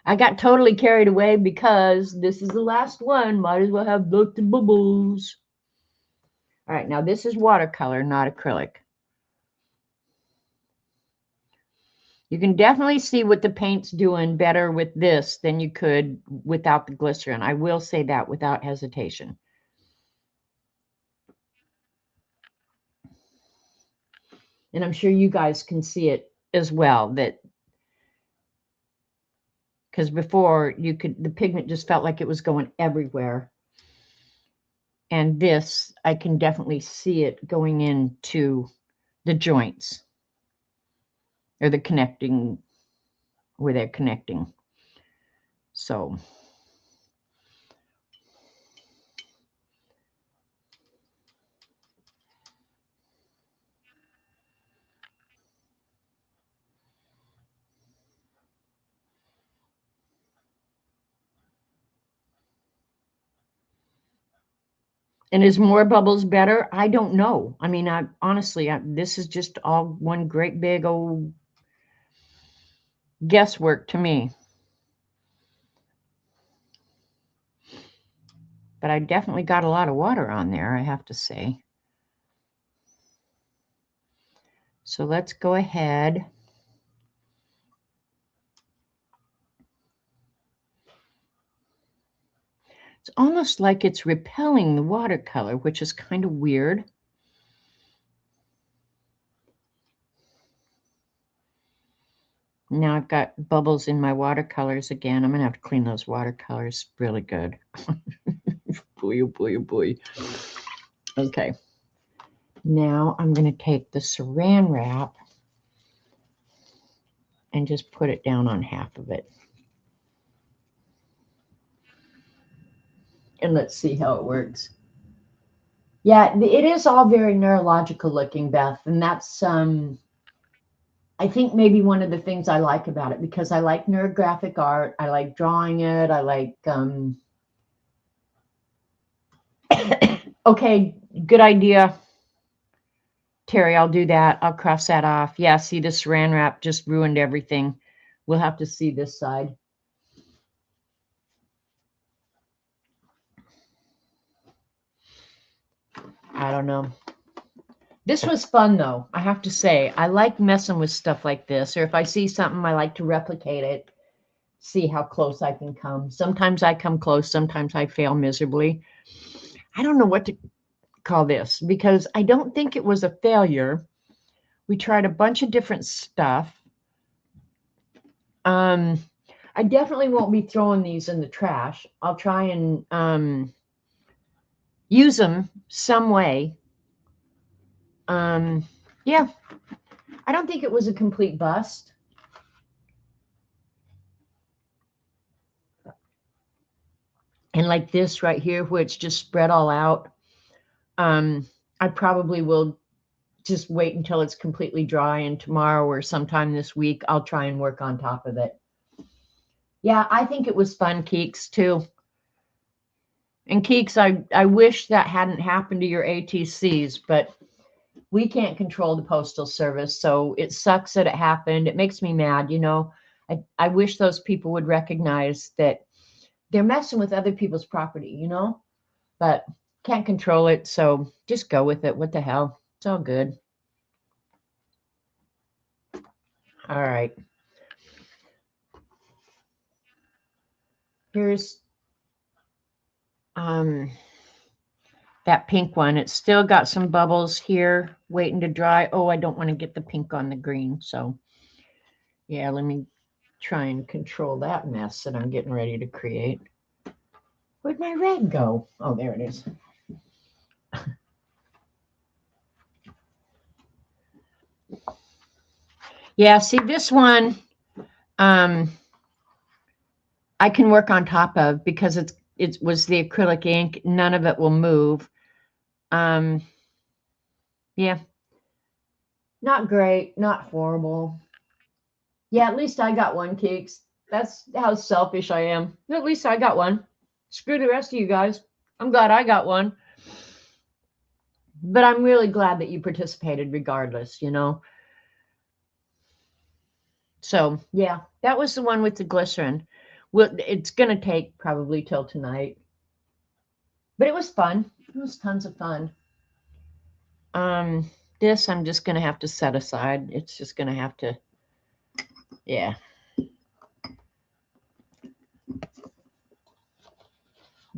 I got totally carried away because this is the last one. Might as well have lots of bubbles. All right, now this is watercolor, not acrylic. You can definitely see what the paint's doing better with this than you could without the glycerin. I will say that without hesitation. And I'm sure you guys can see it as well, that because before you could, the pigment just felt like it was going everywhere. And this, I can definitely see it going into the joints or the connecting, where they're connecting. So and is more bubbles better? I don't know. I mean, honestly, this is just all one great big old guesswork to me. But I definitely got a lot of water on there, I have to say. So let's go ahead. It's almost like it's repelling the watercolor, which is kind of weird. Now I've got bubbles in my watercolors again. I'm going to have to clean those watercolors really good. Boy, oh boy, oh boy. Okay. Now I'm going to take the saran wrap and just put it down on half of it. And let's see how it works. Yeah, it is all very neurological looking, Beth. And that's, I think maybe one of the things I like about it, because I like neurographic art. I like drawing it. I like, okay, Good idea, Terry. I'll do that. I'll cross that off. Yeah, see, this saran wrap just ruined everything. We'll have to see this side. I don't know. This was fun, though. I have to say, I like messing with stuff like this. Or if I see something, I like to replicate it, see how close I can come. Sometimes I come close. Sometimes I fail miserably. I don't know what to call this because I don't think it was a failure. We tried a bunch of different stuff. I definitely won't be throwing these in the trash. I'll try and use them some way. Yeah, I don't think it was a complete bust. And like this right here, where it's just spread all out, I probably will just wait until it's completely dry, and tomorrow or sometime this week, I'll try and work on top of it. Yeah, I think it was fun, Keeks, too. And Keeks, I wish that hadn't happened to your ATCs, but we can't control the Postal Service, so it sucks that it happened. It makes me mad, you know. I wish those people would recognize that they're messing with other people's property, you know, but can't control it, so just go with it. What the hell? It's all good. All right. Here's that pink one. It's still got some bubbles here waiting to dry. Oh, I don't want to get the pink on the green. So yeah, let me try and control that mess that I'm getting ready to create. Where'd my red go? Oh, there it is. Yeah, see this one, I can work on top of because it was the acrylic ink. None of it will move. Yeah, not great, not horrible. Yeah, at least I got one, Cakes. That's how selfish I am. At least I got one. Screw the rest of you guys. I'm glad I got one. But I'm really glad that you participated regardless, you know. So, yeah, that was the one with the glycerin. Well, it's going to take probably till tonight. But it was fun. It was tons of fun. This I'm just going to have to set aside. It's just going to have to, yeah.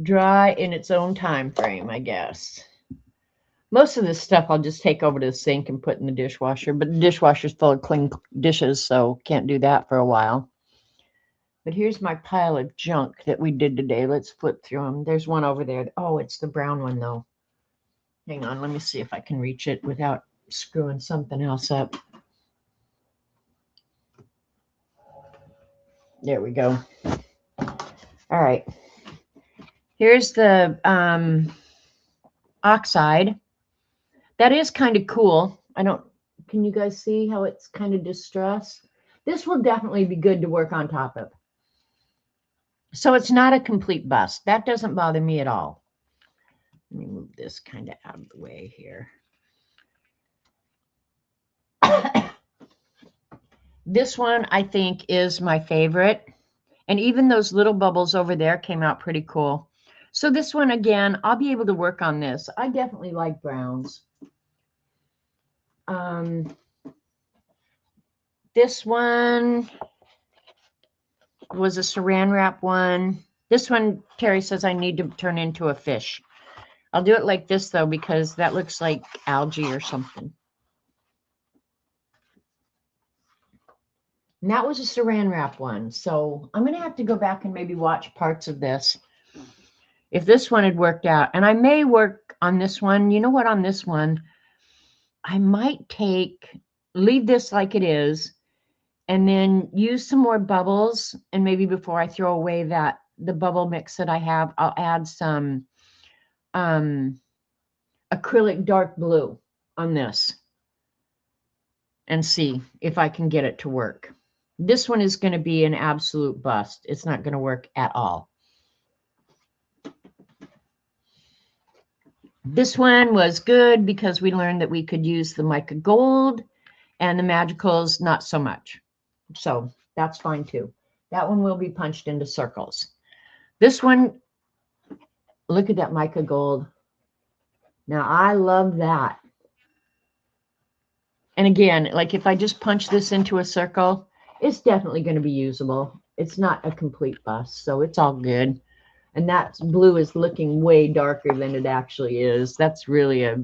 Dry in its own time frame, I guess. Most of this stuff I'll just take over to the sink and put in the dishwasher, but the dishwasher's full of clean dishes, so can't do that for a while. But here's my pile of junk that we did today. Let's flip through them. There's one over there. Oh, it's the brown one, though. Hang on, let me see if I can reach it without screwing something else up. There we go. All right. Here's the oxide. That is kind of cool. Can you guys see how it's kind of distressed? This will definitely be good to work on top of. So it's not a complete bust. That doesn't bother me at all. Let me move this kind of out of the way here. This one I think is my favorite. And even those little bubbles over there came out pretty cool. So this one, again, I'll be able to work on this. I definitely like browns. This one was a saran wrap one. This one, Terry says I need to turn into a fish. I'll do it like this, though, because that looks like algae or something. And that was a saran wrap one. So I'm going to have to go back and maybe watch parts of this. If this one had worked out. And I may work on this one. You know what? On this one, I might leave this like it is, and then use some more bubbles. And maybe before I throw away the bubble mix that I have, I'll add some acrylic dark blue on this and see if I can get it to work. This one is going to be an absolute bust. It's not going to work at all. This one was good because we learned that we could use the mica gold, and the magicals not so much. So that's fine too. That one will be punched into circles. This one, look at that mica gold. Now I love that. And again, like if I just punch this into a circle, it's definitely going to be usable. It's not a complete bust, so it's all good. And that blue is looking way darker than it actually is. That's really a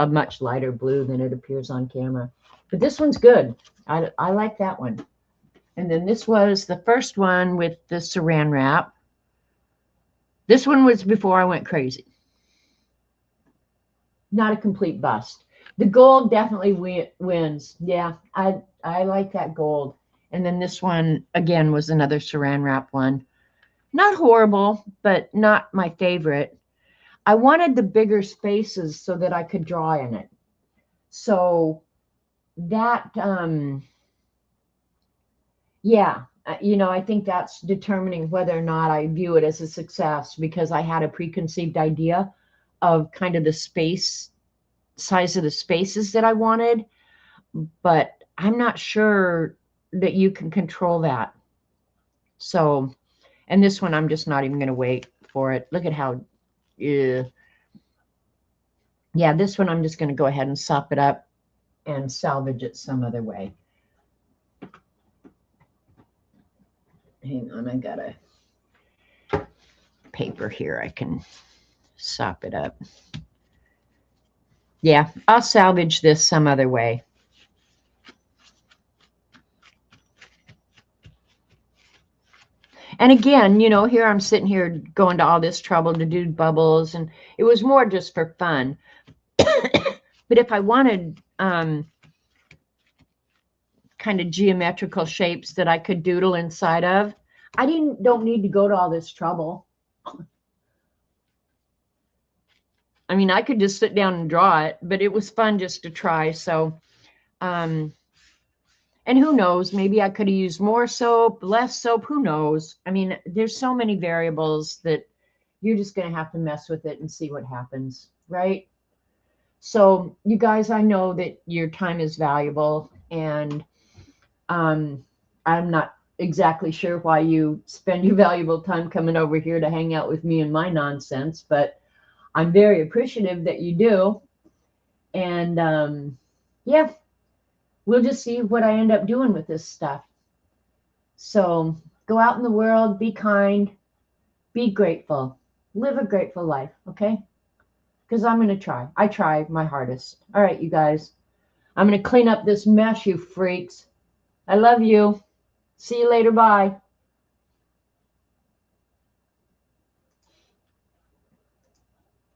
much lighter blue than it appears on camera. But this one's good. I like that one. And then this was the first one with the saran wrap. This one was before I went crazy. Not a complete bust. The gold definitely wins. Yeah, I like that gold. And then this one, again, was another saran wrap one. Not horrible, but not my favorite. I wanted the bigger spaces so that I could draw in it. So that, yeah, I think that's determining whether or not I view it as a success, because I had a preconceived idea of kind of the size of the spaces that I wanted, but I'm not sure that you can control that. So, and this one, I'm just not even going to wait for it. Look at how, yeah, this one, I'm just going to go ahead and sop it up and salvage it some other way. Hang on, I got a paper here. I can sop it up. Yeah, I'll salvage this some other way. And again, here I'm sitting here going to all this trouble to do bubbles, and it was more just for fun. But if I wanted kind of geometrical shapes that I could doodle inside of, I don't need to go to all this trouble. I mean, I could just sit down and draw it, but it was fun just to try. So, and who knows, maybe I could have used more soap, less soap, who knows? I mean, there's so many variables that you're just going to have to mess with it and see what happens, right? So you guys, I know that your time is valuable, and I'm not exactly sure why you spend your valuable time coming over here to hang out with me and my nonsense, but I'm very appreciative that you do. And yeah, we'll just see what I end up doing with this stuff. So go out in the world, be kind, be grateful, live a grateful life, okay? Because I'm going to try. I try my hardest. All right, you guys. I'm going to clean up this mess, you freaks. I love you. See you later. Bye.